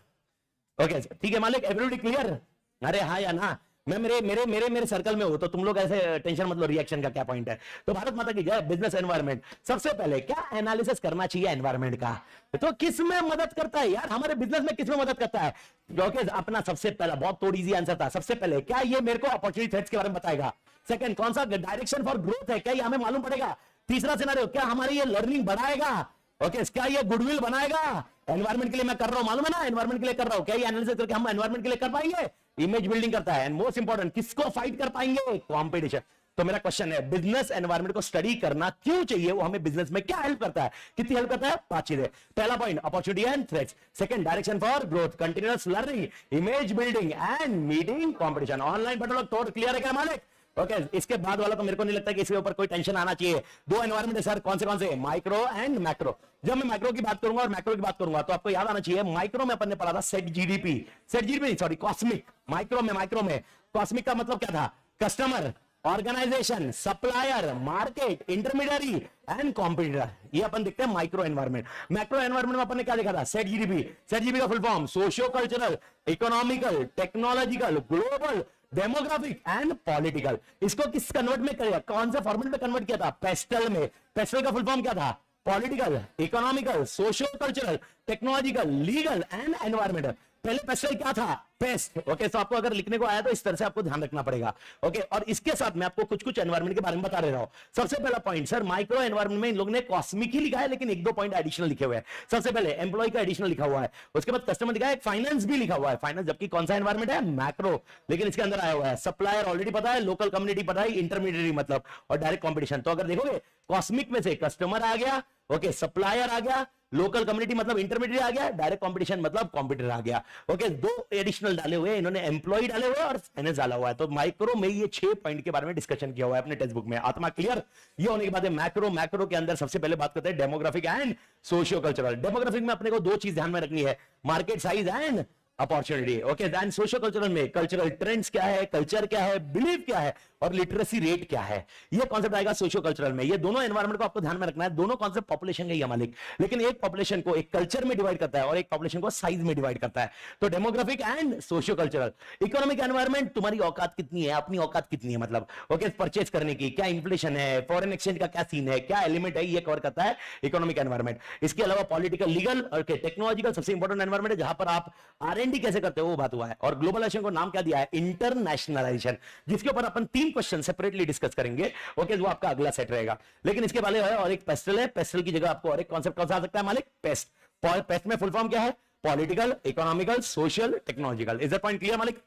Speaker 5: ओके ठीक है मालिक, एवरीबॉडी क्लियर? अरे हाँ या ना? मैं मेरे सर्कल में हो तो तुम लोग ऐसे टेंशन मत लो, रिएक्शन का क्या पॉइंट है। तो भारत माता की जय। बिजनेस एनवायरनमेंट, सबसे पहले क्या एनालिसिस करना चाहिए एनवायरनमेंट का? तो किस में मदद करता है यार हमारे बिजनेस में? किस में मदद करता है? ओके, अपना सबसे पहला बहुत थोड़ी इजी आंसर था। सबसे पहले क्या ये मेरे को अपॉर्चुनिटी थ्रेट्स के बारे में बताएगा? सेकंड, कौन सा डायरेक्शन फॉर ग्रोथ है, क्या ये हमें मालूम पड़ेगा? तीसरा सिनेरियो, क्या हमारी ये लर्निंग बढ़ाएगा? ओके, क्या ये गुडविल बनाएगा? एनवायरनमेंट के लिए मैं कर रहा हूं, मालूम है ना, एनवायरनमेंट के लिए कर रहा हूं, क्या ये एनालिसिस करके हम एनवायरनमेंट के लिए कर पाएंगे? इमेज बिल्डिंग करता है, एंड मोस्ट इंपॉर्टेंट किसको फाइट कर पाएंगे, कॉम्पिटिशन। तो मेरा क्वेश्चन है, बिजनेस एनवायरनमेंट को स्टडी करना क्यों चाहिए, वो हमें बिजनेस में क्या हेल्प करता है, कितनी हेल्प करता है, 5 चीजें। पहला point, opportunity and threats. Second, direction for growth, continuous learning, image building and meeting competition. Online button लोग तो क्लियर है क्या मालिक? ओके इसके बाद वाला तो मेरे को नहीं लगता कि इसके ऊपर कोई टेंशन आना चाहिए। 2 एनवायरनमेंट है सर, कौन से, माइक्रो एंड मैक्रो। जब मैं माइक्रो की बात करूंगा और मैक्रो की बात करूंगा तो आपको याद आना चाहिए, माइक्रो में अपन ने पढ़ा था set GDP sorry cosmic. Micro में कॉस्मिक का मतलब क्या था, customer, organisation, supplier, market, intermediary and competitor. ये अपन देखते हैं माइक्रो एनवायरनमेंट। मैक्रो एनवायरनमेंट में अपन ने क्या देखा था, सेट जीडीपी का full form socio cultural, economical, technological, global, demographic and political. इसको किस कन्वर्ट में करेगा, कौन से फॉर्मेट में कन्वर्ट किया था, पेस्टल में। पेस्टल का फुल फॉर्म क्या था, political, economical, socio cultural, technological, legal and environmental. पहले पेस्टल क्या था, पेस्ट। ओके तो आपको अगर लिखने को आया तो इस तरह से आपको ध्यान रखना पड़ेगा। ओके और इसके साथ मैं आपको कुछ एनवायरमेंट के बारे में बता रहा हूं। सबसे पहला पॉइंट सर, माइक्रो एनवायरमेंट में इन लोगों ने कॉस्मिक ही लिखा है, लेकिन 1-2 पॉइंट एडिशनल लिखे हुए हैं। सबसे पहले एम्प्लॉय का एडिशनल लिखा हुआ है, उसके बाद कस्टमर लिखा है, फाइनेंस भी लिखा हुआ है, फाइनेंस, जबकि कौन सा एनवायरमेंट है, मैक्रो, लेकिन इसके अंदर आया हुआ है सप्लायर ऑलरेडी पता है, लोकल कम्युनिटी पता है, इंटरमीडिएट मतलब, और डायरेक्ट कॉम्पिटिशन। तो अगर देखोगे कॉस्मिक में से कस्टमर आ गया, ओके सप्लायर आ गया, लोकल कम्युनिटी मतलब इंटरमीडिएट आ गया, डायरेक्ट कंपटीशन मतलब कॉम्पिटिटर आ गया। ओके 2 एडिशनल डाले हुए इन्होंने, एम्प्लॉय डाले हुए और फाइनेंस डाला हुआ है। तो माइक्रो में ये 6 पॉइंट के बारे में डिस्कशन किया हुआ है अपने टेक्स्ट बुक में। आत्मा क्लियर? ये होने के बाद मैक्रो के अंदर सबसे पहले बात करते हैं demographic and socio cultural. Demographic में अपने को 2 चीज ध्यान में रखनी है, market size and opportunity. Okay then socio cultural में कल्चरल ट्रेंड्स क्या है, कल्चर क्या है, बिलीव क्या है और लिटरेसी रेट क्या है, ये कॉन्सेप्ट आएगा सोशियो कल्चरल में। ये दोनों एनवायरनमेंट को आपको ध्यान में रखना है। दोनों कॉन्सेप्ट पॉपुलेशन का ही है मालिक, लेकिन एक पॉपुलेशन को एक कल्चर में डिवाइड करता है और एक पॉपुलेशन को साइज में डिवाइड करता है। तो demographic and socio cultural. Economic environment, तुम्हारी औकात कितनी है, अपनी औकात कितनी है, मतलब ओके परचेज करने की, क्या इन्फ्लेशन है, फॉरेन एक्सचेंज का क्या सीन है, क्या एलिमेंट है, ये कवर करता है इकोनॉमिक एनवायरनमेंट। इसके अलावा पॉलिटिकल, लीगल और टेक्नोलॉजिकल सबसे इंपॉर्टेंट एनवायरनमेंट है, जहां पर आप R&D कैसे करते हो वो बात हुआ है। और ग्लोबलाइजेशन को नाम क्या दिया है, इंटरनेशनलाइजेशन, जिसके ऊपर अपन 3 क्वेश्चन सेपरेटली डिस्कस करेंगे। ओके वो आपका अगला सेट रहेगा। लेकिन इसके पहले है और एक पेस्टल है, पेस्टल की जगह आपको और एक कॉन्सेप्ट कौन सा आ सकता है मालिक, पेस्ट। पेस्ट में फुल फॉर्म क्या है, political, economical, social, technological. Is that point clear मालिक?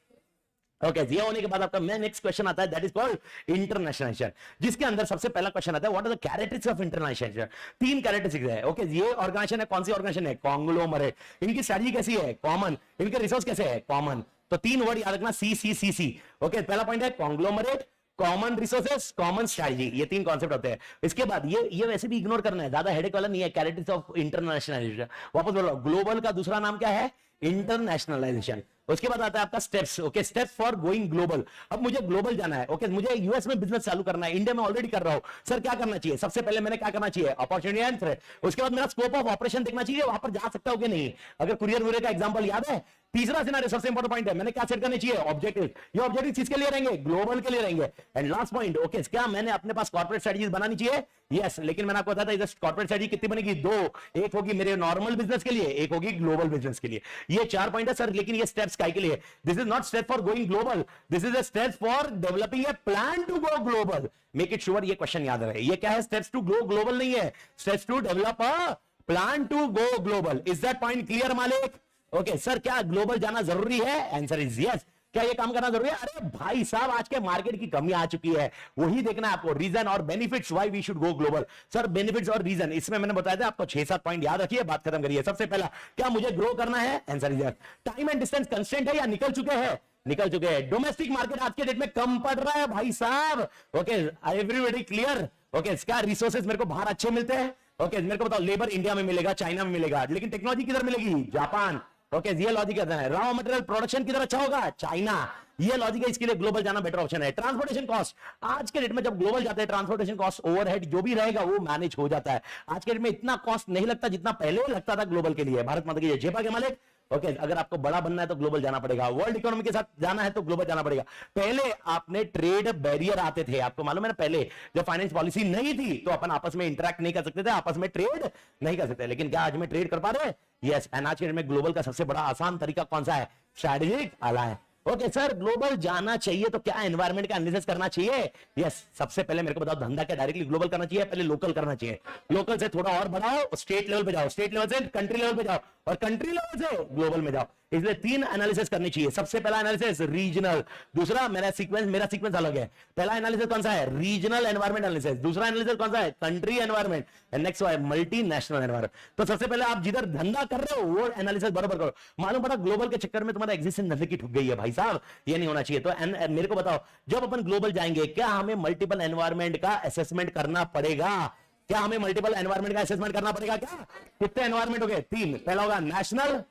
Speaker 5: ओके ये होने के बाद आपका नेक्स्ट क्वेश्चन आता है, दैट इज कॉल्ड इंटरनेशनलाइजेशन, जिसके अंदर सबसे पहला क्वेश्चन आता है, what are the characteristics of internationalisation. 3 characteristics है। ओके ये ऑर्गेनाइजेशन है, कौन सी ऑर्गेनाइजेशन है, कॉन्ग्लोमरेट। इनकी स्ट्रेटजी कैसी है, कॉमन। इनके रिसोर्स कैसे है, कॉमन। तो 3 वर्ड याद रखना, CCCC। ओके पहला पॉइंट है conglomerate, common resources, common strategy, ये 3 कॉन्सेप्ट होते हैं। इसके बाद ये वैसे भी इग्नोर करना है, ज्यादा हेडेक वाला नहीं है। कैरेक्टरिस्टिक्स ऑफ इंटरनेशनलाइजेशन, वापस बोलो, ग्लोबल का दूसरा नाम क्या है, इंटरनेशनलाइजेशन। उसके बाद आता है आपका steps. Okay steps for going global. अब मुझे ग्लोबल जाना है, ओके मुझे यूएस में बिजनेस चालू करना है, इंडिया में ऑलरेडी कर रहा हूं, सर क्या करना चाहिए? सबसे पहले मैंने क्या करना चाहिए, अपॉर्चुनिटी एंड थ्रेट। उसके बाद मेरा स्कोप ऑफ ऑपरेशन देखना चाहिए, वहां पर जा सकता हूं कि नहीं। अगर कुरियर वुरियर का एग्जांपल याद है, तीसरा सिनेरियो सबसे इंपॉर्टेंट पॉइंट है, मैंने क्या सेट करने चाहिए, ऑब्जेक्टिव। ये ऑब्जेक्टिव किसके लिए रहेंगे, ग्लोबल के लिए रहेंगे। एंड लास्ट पॉइंट, ओके क्या मैंने अपने पास कॉर्पोरेट स्ट्रेटजीज बनानी चाहिए, यस। लेकिन मैंने आपको बताया था इधर कॉर्पोरेट स्ट्रेटजी कितनी बनेगी, 2। एक होगी मेरे नॉर्मल बिजनेस के लिए, एक होगी ग्लोबल बिजनेस के लिए। ये 4 पॉइंट है सर, लेकिन ये स्टेप्स काय के लिए, this is not step for going global, this is a step for developing a plan to go global. Make it sure ये क्वेश्चन याद रहे। ये क्या है, स्टेप्स टू गो ग्लोबल नहीं है, steps to develop a plan to go global. Is that point clear मालिक? Okay sir क्या ग्लोबल जाना जरूरी है, आंसर इज यस। क्या ये काम करना जरूरी है? अरे भाई साहब आज के मार्केट की कमी आ चुकी है, वही देखना है आपको। रीजन और benefits why we should go global. Sir benefits और रीजन इसमें मैंने बताया था आपको, 6-7 पॉइंट याद रखिए, बात खत्म करिए। सबसे पहला, क्या मुझे ग्रो करना है, answer is yes. Time and distance constant है या निकल चुके हैं, निकल चुके हैं। डोमेस्टिक मार्केट आज के डेट में कम पड़ रहा है भाई साहब। Okay everybody clear? ओके क्या रिसोर्सेज मेरे को बाहर अच्छे मिलते हैं, ओके मेरे को बताओ, लेबर इंडिया में मिलेगा, चाइना में मिलेगा, लेकिन टेक्नोलॉजी किधर मिलेगी, जापान। ओके ये लॉजिक कहता है। रॉ मटेरियल प्रोडक्शन किधर अच्छा होगा, चाइना। ये लॉजिक है, इसके लिए ग्लोबल जाना बेटर ऑप्शन है। ट्रांसपोर्टेशन कॉस्ट, आज के डेट में जब ग्लोबल जाते हैं, ट्रांसपोर्टेशन कॉस्ट, ओवरहेड जो भी रहेगा वो मैनेज हो जाता है। आज के डेट में इतना कॉस्ट नहीं लगता जितना पहले लगता था ग्लोबल के लिए। भारत माता की जय। जेपा के मालिक, ओके अगर आपको बड़ा बनना है तो ग्लोबल जाना पड़ेगा, वर्ल्ड इकोनॉमी के साथ जाना है तो ग्लोबल जाना पड़ेगा। पहले आपने ट्रेड बैरियर आते थे, आपको मालूम है ना, पहले जब फाइनेंस पॉलिसी नहीं थी तो अपन आपस में इंटरेक्ट नहीं कर सकते थे, आपस में ट्रेड नहीं कर सकते। लेकिन क्या आज में ट्रेड कर पा रहे हैं, यस। एंड आज के डेट में ग्लोबल का सबसे बड़ा आसान तरीका कौन सा है, strategic alliance. Okay sir, global जाना चाहिए तो क्या एनवायरमेंट का एनालिसिस करना चाहिए? यस, सबसे पहले मेरे को बताओ, धंधा क्या डायरेक्टली ग्लोबल करना चाहिए, पहले लोकल करना चाहिए? लोकल से थोड़ा और बढ़ाओ, स्टेट लेवल पे जाओ, स्टेट लेवल से कंट्री लेवल पे जाओ, और कंट्री लेवल से ग्लोबल में जाओ। इसलिए 3 एनालिसिस करनी चाहिए। सबसे पहला एनालिसिस रीजनल, दूसरा मेरा सीक्वेंस अलग है। पहला एनालिसिस कौन सा है? Regional environment analysis. दूसरा एनालिसिस कौन सा है? Country environment. एंड नेक्स्ट है मल्टीनेशनल एनवायरमेंट। तो सबसे पहले आप जिधर धंधा कर रहे हो वो एनालिसिस बराबर करो। मालूम पड़ा ग्लोबल के चक्कर में तुम्हारा एग्जिस्टेंस नजर की ठुक गई है भाई साहब, ये नहीं होना चाहिए। तो मेरे को बताओ, जब अपन ग्लोबल जाएंगे क्या हमें मल्टीपल एनवायरमेंट का असेसमेंट करना पड़ेगा? क्या हमें मल्टीपल एनवायरमेंट का असेसमेंट करना पड़ेगा? क्या कितने एनवायरमेंट हो गए? 3। पहला होगा regional,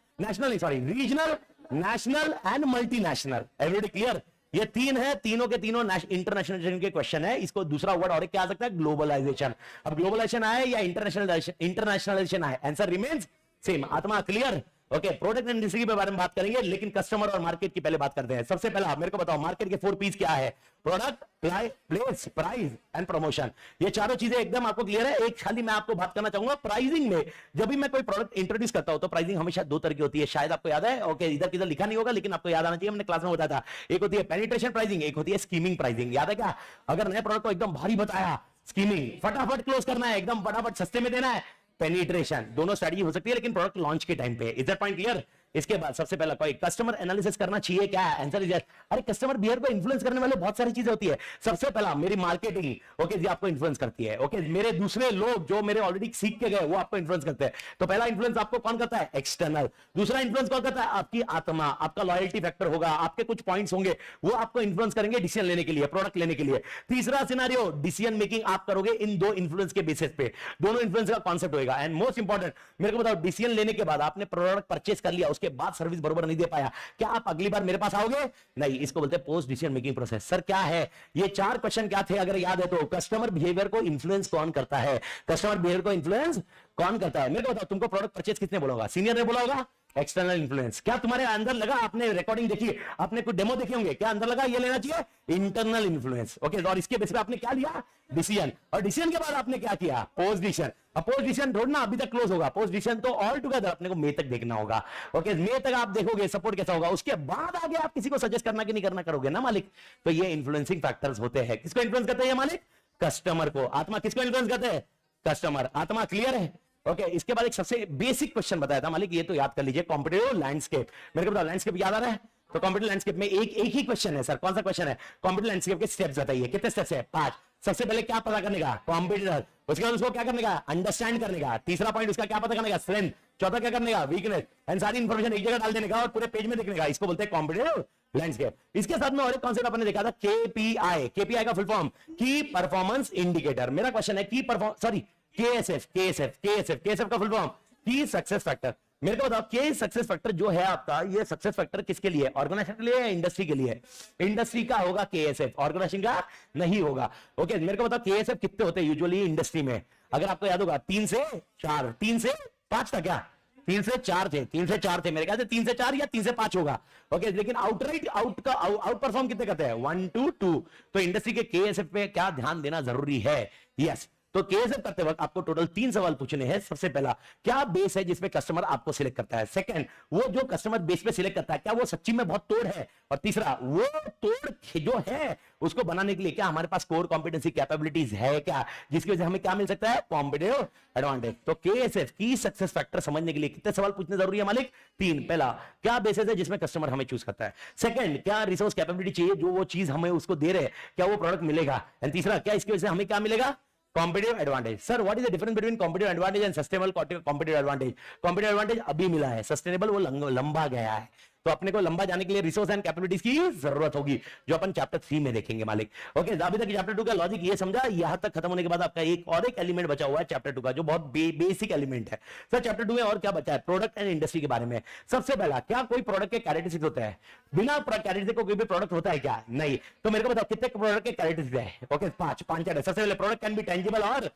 Speaker 5: national and multinational. Everybody clear? ये 3 है, तीनों के तीनों इंटरनेशनलाइजेशन के क्वेश्चन है। इसको दूसरा वर्ड और क्या आ सकता है? ग्लोबलाइजेशन। अब ग्लोबलाइजेशन आए या इंटरनेशनलाइजेशन आए, आंसर रिमेन्स सेम। आत्मा clear? Okay, product and industry के बारे में बात करेंगे, लेकिन कस्टमर और मार्केट की पहले बात करते हैं। सबसे पहला मेरे को बताओ, मार्केट के 4 P's क्या है? Product, place, price and promotion. ये चारों चीजें एकदम आपको क्लियर है? एक खाली मैं आपको बात करना चाहूंगा, प्राइसिंग में जब भी मैं कोई प्रोडक्ट इंट्रोड्यूस करता हूं तो प्राइसिंग हमेशा 2 तरह की होती है, शायद आपको याद है। ओके, इधर किधर लिखा नहीं होगा लेकिन आपको याद आना चाहिए, हमने क्लास में बताया था। एक होती है पेनिट्रेशन प्राइसिंग, एक होती है स्कीमिंग प्राइसिंग। याद है क्या? अगर नए प्रोडक्ट को एकदम भारी बताया, स्कीमिंग, फटाफट क्लोज करना है, एकदम फटाफट सस्ते में देना है, पेनिट्रेशन। दोनों स्ट्रेटजी हो सकती है लेकिन प्रोडक्ट लॉन्च के टाइम पे। Is that point clear? इसके बाद सबसे पहला कोई कस्टमर एनालिसिस करना चाहिए क्या? Answer is yes. अरे कस्टमर बिहेवियर को इन्फ्लुएंस करने वाले बहुत सारी चीजें होती है। सबसे पहला मेरी मार्केटिंग, ओके जी, आपको इन्फ्लुएंस करती है। ओके, मेरे दूसरे लोग जो मेरे ऑलरेडी सीख के गए वो आपको इन्फ्लुएंस करते हैं। तो पहला इन्फ्लुएंस आपको कौन करता है? एक्सटर्नल। दूसरा इन्फ्लुएंस कौन करता है? आपकी आत्मा, आपका लॉयल्टी फैक्टर होगा, आपके कुछ पॉइंट्स होंगे, वो आपको इन्फ्लुएंस करेंगे डिसीजन लेने के लिए, प्रोडक्ट लेने के लिए। तीसरा सिनेरियो, डिसीजन मेकिंग आप करोगे इन 2 इन्फ्लुएंस के बेसिस पे, दोनों इन्फ्लुएंस का कॉन्सेप्ट होगा। एंड मोस्ट इंपॉर्टेंट मेरे को बताओ, डिसीजन लेने के बाद आपने प्रोडक्ट परचेस कर लिया, उसके बाद सर्विस बरोबर नहीं दे पाया, क्या आप अगली बार मेरे पास आओगे? नहीं। इसको बोलते हैं post decision making process. Sir क्या है ये? 4 क्वेश्चन क्या थे अगर याद है तो? कस्टमर बिहेवियर को इन्फ्लुएंस कौन करता है? कस्टमर बिहेवियर को इन्फ्लुएंस कौन करता है? मेरे को बताओ, तुमको प्रोडक्ट परचेस किसने बोला होगा? सीनियर ने बोला होगा? External influence. क्या तुम्हारे अंदर लगा, आपने रिकॉर्डिंग देखी, आपने कुछ डेमो देखे होंगे, क्या अंदर लगा ये लेना चाहिए? Internal influence. ओके, और इसके बेस पे आपने क्या लिया? डिसीजन। और डिसीजन के बाद आपने क्या किया? Post decision. अब पोस्ट डिसीजन ढूंढना अभी तक क्लोज होगा, पोस्ट डिसीजन तो ऑल टुगेदर अपने को मई तक देखना होगा। ओके, मई तक आप देखोगे सपोर्ट कैसा होगा, उसके बाद आगे आप किसी को सजेस्ट करना कि नहीं करना करोगे ना मालिक। तो ये इन्फ्लुएंसिंग फैक्टर्स होते हैं। किसको इन्फ्लुएंस करते हैं मालिक? कस्टमर को। आत्मा किसको इन्फ्लुएंस करते हैं? कस्टमर। आत्मा क्लियर है? ओके, इसके बाद एक सबसे बेसिक क्वेश्चन बताया था मालिक, ये तो याद कर लीजिए, कॉम्पिटिटिव लैंडस्केप। मेरे को बताओ, लैंडस्केप याद आ रहा है? तो कॉम्पिटिटिव लैंडस्केप में एक ही क्वेश्चन है सर। कौन सा क्वेश्चन है? कॉम्पिटिटिव लैंडस्केप के स्टेप्स बताइए। कितने स्टेप्स है? 5। सबसे पहले क्या पता करने का? कॉम्पिटिटर। उसके बाद उसको क्या करने का? अंडरस्टैंड करने का। तीसरा पॉइंट उसका क्या पता करने का? स्ट्रेंथ। चौथा क्या करने का? वीकनेस। एंड सारी इंफॉर्मेशन एक जगह डाल देने का और पूरे पेज में देखने का। इसको बोलते हैं कॉम्पिटिटिव लैंडस्केप। इसके साथ में और एक कॉन्सेप्ट अपने देखा था, केपीआई। केपीआई का फुल फॉर्म की परफॉर्मेंस इंडिकेटर। मेरा क्वेश्चन है की परफॉर्मेंस, सॉरी केएसएफ का फुल फॉर्म की सक्सेस फैक्टर। मेरे को बताओ, के सक्सेस फैक्टर जो है आपका, ये सक्सेस फैक्टर किसके लिए? ऑर्गेनाइजेशन के लिए या इंडस्ट्री के लिए? इंडस्ट्री का होगा केएसएफ, ऑर्गेनाइजेशन का नहीं होगा। ओके, मेरे को बताओ केएसएफ कितने होते हैं यूजुअली इंडस्ट्री में? अगर आपको याद होगा 3 से 4, 3 से 5 था क्या? 3 से 4 थे, 3 से 4 थे मेरे ख्याल से, 3 से 4 या 3 से 5 होगा। ओके, लेकिन आउटराइट आउट परफॉर्म कितने करते हैं? 1 to 2। तो इंडस्ट्री के केएसएफ पे क्या ध्यान देना जरूरी है? यस। तो केएसएफ करते वक्त आपको टोटल 3 सवाल पूछने हैं। सबसे पहला, क्या बेस है जिसपे कस्टमर आपको सिलेक्ट करता है? सेकंड, वो जो कस्टमर बेस पे सिलेक्ट करता है क्या वो सच्ची में बहुत तोड़ है? और तीसरा, वो तोड़ जो है उसको बनाने के लिए क्या हमारे पास कोर कॉम्पिटेंसी कैपेबिलिटीज है क्या, जिसकी वजह से हमें क्या मिल सकता है? Competitive advantage. तो केएसएफ की सक्सेस फैक्टर समझने के लिए कितने सवाल पूछने जरूरी है मालिक? 3। पहला, क्या बेसिस है जिसमें कस्टमर हमें चूज करता है? सेकंड, क्या रिसोर्स कैपेबिलिटी चाहिए, जो वो चीज हमें उसको दे रहे हैं क्या वो प्रोडक्ट मिलेगा? एंड तीसरा, क्या इसकी वजह से हमें क्या मिलेगा? Competitive advantage. Sir what is the difference between competitive advantage and sustainable competitive advantage? Competitive advantage अभी मिला है, सस्टेनेबल वो लंबा गया है। तो अपने को लंबा जाने के लिए रिसोर्स एंड कैपेबिलिटीज की जरूरत होगी, जो अपन चैप्टर 3 में देखेंगे मालिक। ओके, अभी तक चैप्टर 2 का लॉजिक ये समझा। यहां तक खत्म होने के बाद आपका एक एलिमेंट बचा हुआ है चैप्टर 2 का, जो बहुत बेसिक एलिमेंट है। सर चैप्टर 2 में और क्या बचा है? प्रोडक्ट एंड इंडस्ट्री के बारे में। सबसे पहला, क्या कोई प्रोडक्ट के कैरेक्टरिस्टिक्स होता है? बिना कैरेक्टरिस्टिक को कोई भी प्रोडक्ट होता है क्या? नहीं। तो मेरे को बताओ कितने प्रोडक्ट के कैरेक्टरिस्टिक्स है? ओके, 5 है। सबसे पहले, प्रोडक्ट कैन बी टेंजिबल, और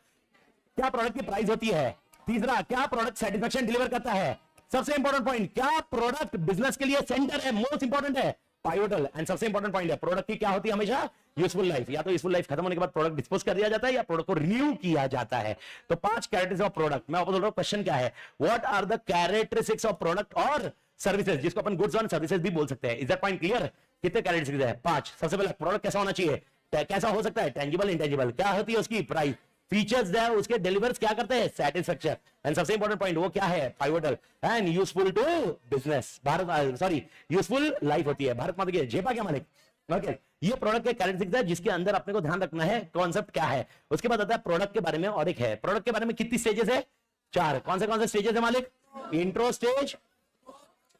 Speaker 5: क्या प्रोडक्ट की प्राइस होती है? तीसरा, क्या प्रोडक्ट सेटिस्फेक्शन डिलीवर करता है? सबसे इंपॉर्टेंट पॉइंट, क्या प्रोडक्ट बिजनेस के लिए सेंटर है? मोस्ट इंपॉर्टेंट है, पाइवोटल। एंड सबसे इंपॉर्टेंट पॉइंट है, प्रोडक्ट की क्या होती है हमेशा? Useful life. या तो यूजफुल लाइफ खत्म होने के बाद प्रोडक्ट डिस्पोज कर दिया जाता है या प्रोडक्ट को रिन्यू किया जाता है। तो 5 कैरेक्टरिस्टिक्स ऑफ प्रोडक्ट। मैं आपको बोल रहा हूं क्वेश्चन क्या है, what are the characteristics of product और सर्विसेज, जिसको अपन गुड्स ऑन सर्विसेज भी बोल सकते हैं। Is that point clear? कितने कैरेक्टरिस्टिक्स है? 5। सबसे पहले प्रोडक्ट कैसा होना चाहिए, कैसा हो सकता है, टेंजिबल इंटेंजिबल, क्या होती है उसकी प्राइस, फीचर्स है उसके, डिलीवर्स क्या करते हैं, सेटिस्फैक्शन, एंड सबसे इंपॉर्टेंट पॉइंट वो क्या है, pivotal and useful to business. भारत सॉरी यूजफुल लाइफ होती है। भारत माता की जेपा क्या मालिक। ओके, ये प्रोडक्ट के कैरेक्टरिस्टिक्स है जिसके अंदर अपने को ध्यान रखना है कॉन्सेप्ट क्या है। उसके बाद आता है प्रोडक्ट के बारे में, और एक है प्रोडक्ट के बारे में कितनी स्टेजेस है, 4। कौन से स्टेजेस है मालिक, intro stage,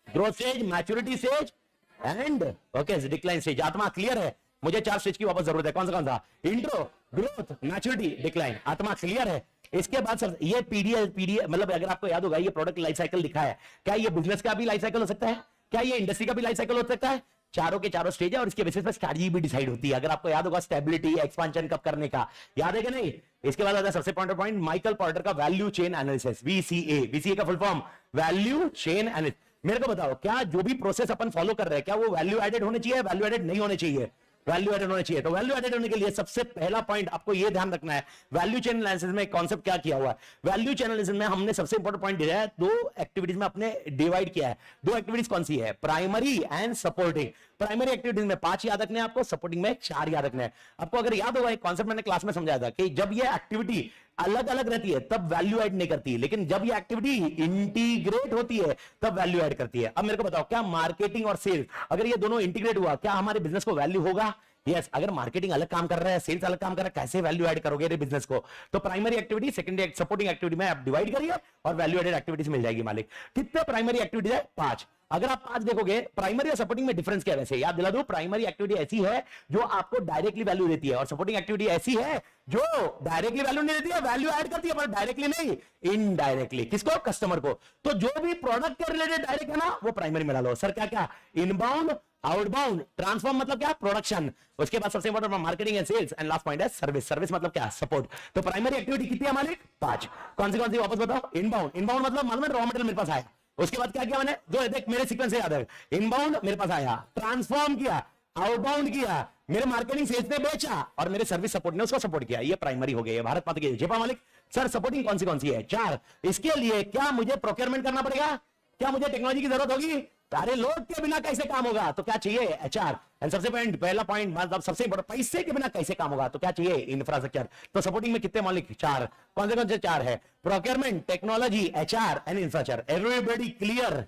Speaker 5: growth stage, maturity stage and okay decline stage. आत्मा क्लियर है? मुझे 4 स्टेज की वापस जरूरत है। कौन सा, इंट्रो, ग्रोथ, मैच्योरिटी, डिक्लाइन। आत्मा क्लियर है? इसके बाद सर ये पीडीएल मतलब अगर आपको याद होगा ये प्रोडक्ट लाइफ साइकिल लिखा है, क्या ये बिजनेस का भी लाइफ साइकिल हो सकता है, क्या ये इंडस्ट्री का भी लाइफ साइकिल हो सकता है? चारों के चारों स्टेज है और इसके बेसिस पर स्ट्रैटेजी भी डिसाइड होती है। अगर आपको याद होगा स्टेबिलिटी, एक्सपेंशन कब करने का, याद है कि नहीं? इसके बाद आता है सबसे पॉइंट माइकल पोर्टर का वैल्यू चेन एनालिसिस, वीसीए का full form value chain analysis. मेरे को बताओ क्या जो भी प्रोसेस अपन फॉलो कर रहे हैं क्या वो वैल्यू एडेड होने चाहिए, वैल्यू एडेड नहीं होने चाहिए? वैल्यू एडेड होने चाहिए। तो वैल्यू एडेड होने के लिए सबसे पहला पॉइंट आपको यह ध्यान रखना है, वैल्यू चेन एनालिसिस में कॉन्सेप्ट क्या किया हुआ है। वैल्यू चेन एनालिसिस में हमने सबसे इंपॉर्टेंट पॉइंट दिया है, 2 एक्टिविटीज में अपने डिवाइड किया है। 2 एक्टिविटीज कौन सी है, primary and supporting. Primary activities में 5 याद रखने हैं आपको, सपोर्टिंग में 4 याद रखने हैं आपको। अगर याद होगा एक कॉन्सेप्ट मैंने क्लास में समझाया था कि जब ये एक्टिविटी अलग अलग रहती है तब वैल्यू ऐड नहीं करती, लेकिन जब ये एक्टिविटी इंटीग्रेट होती है तब वैल्यू ऐड करती है। अब मेरे को बताओ क्या मार्केटिंग और सेल्स अगर ये दोनों इंटीग्रेट हुआ क्या हमारे बिजनेस को वैल्यू होगा? यस। अगर मार्केटिंग अलग काम कर रहा है, सेल्स अलग काम कर रहा है, कैसे वैल्यू ऐड करोगे रे बिजनेस को? तो primary activity, secondary supporting activity में आप डिवाइड करिए और वैल्यू एडेड एक्टिविटीज मिल जाएगी मालिक। कितने प्राइमरी एक्टिविटीज है? 5। अगर आप 5 देखोगे, प्राइमरी और सपोर्टिंग में डिफरेंस क्या है? वैसे याद दिला दो, प्राइमरी एक्टिविटी ऐसी है जो आपको डायरेक्टली वैल्यू देती है और सपोर्टिंग एक्टिविटी ऐसी है जो डायरेक्टली वैल्यू नहीं देती है, वैल्यू ऐड करती है पर डायरेक्टली नहीं, इनडायरेक्टली। किसको? कस्टमर को। तो जो भी प्रोडक्ट के रिलेटेड डायरेक्ट है ना वो प्राइमरी में डालो। सर क्या क्या? इनबाउंड, आउटबाउंड, ट्रांसफॉर्म मतलब क्या? प्रोडक्शन। उसके बाद सबसे important marketing and sales and last point है सर्विस। सर्विस मतलब क्या? सपोर्ट। तो प्राइमरी एक्टिविटी कितनी है मालिक? 5। कौन सी वापस बताओ? इनबाउंड। इनबाउंड मतलब रॉ मटेरियल मेरे पास आया, उसके बाद क्या किया मैंने, जो देख मेरे सीक्वेंस से याद है, इनबाउंड मेरे पास आया, ट्रांसफॉर्म किया, आउटबाउंड किया, मेरे मार्केटिंग सेल्स ने बेचा और मेरे सर्विस सपोर्ट ने उसको सपोर्ट किया। ये प्राइमरी हो गई। भारत माता की जेपा मालिक। सर सपोर्टिंग कौन सी है? 4। इसके लिए क्या मुझे प्रोक्योरमेंट करना पड़ेगा? क्या मुझे टेक्नोलॉजी की जरूरत होगी? सारे लोग के बिना कैसे काम होगा? तो क्या चाहिए? एचआर। एंड सबसे पहला पॉइंट मतलब सबसे इंपॉर्टेंट, पैसे के बिना कैसे काम होगा? तो क्या चाहिए? इंफ्रास्ट्रक्चर। तो सपोर्टिंग में कितने मालिक? 4। कौन से 4 है? Procurement, technology, HR and infrastructure. Everybody clear?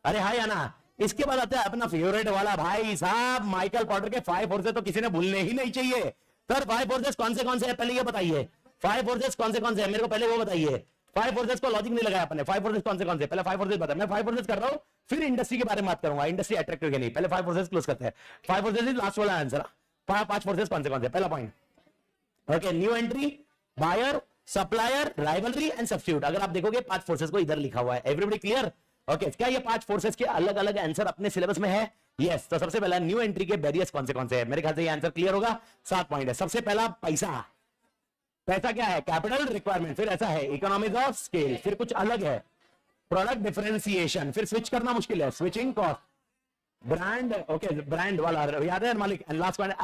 Speaker 5: अरे हाय आना। इसके बाद आता है अपना फेवरेट वाला भाई साहब माइकल पोर्टर के 5 फोर्सेस, तो किसी ने भूलने ही नहीं चाहिए। सर 5 फोर्सेस कौन से है? पहले ये बताइए 5 फोर्सेस कौन से है, मेरे को पहले वो बताइए। 5 फोर्सेस को लॉजिक नहीं लगाया अपने। 5 फोर्सेस कौन से? पहले 5 फोर्सेस बता। मैं 5 फोर्सेस कर रहा हूं, फिर इंडस्ट्री के बारे में बात करूंगा, इंडस्ट्री अट्रैक्टिव के नहीं। पहले 5 फोर्सेस क्लोज करते हैं। 5 फोर्सेस इज लास्ट वाला आंसर। 5 फोर्सेस कौन से? पहला point okay, new entry, buyer, supplier, rivalry and substitute. अगर आप देखोगे 5 फोर्सेस को इधर लिखा हुआ है। Everybody clear? ओके, क्या ये 5 फोर्सेस के अलग अलग आंसर अपने सिलेबस में है? यस। तो सबसे पहला न्यू एंट्री के बैरियर्स कौन से है? मेरे ख्याल से ये आंसर क्लियर होगा। 7 पॉइंट है। सबसे पहला पैसा। पैसा क्या है? Capital requirement. फिर ऐसा है इकोनॉमीज ऑफ स्केल, फिर कुछ अलग है प्रोडक्ट डिफरेंशिएशन, फिर स्विच करना मुश्किल है, switching cost, brand. Okay, brand वाला याद है मालिक। And last point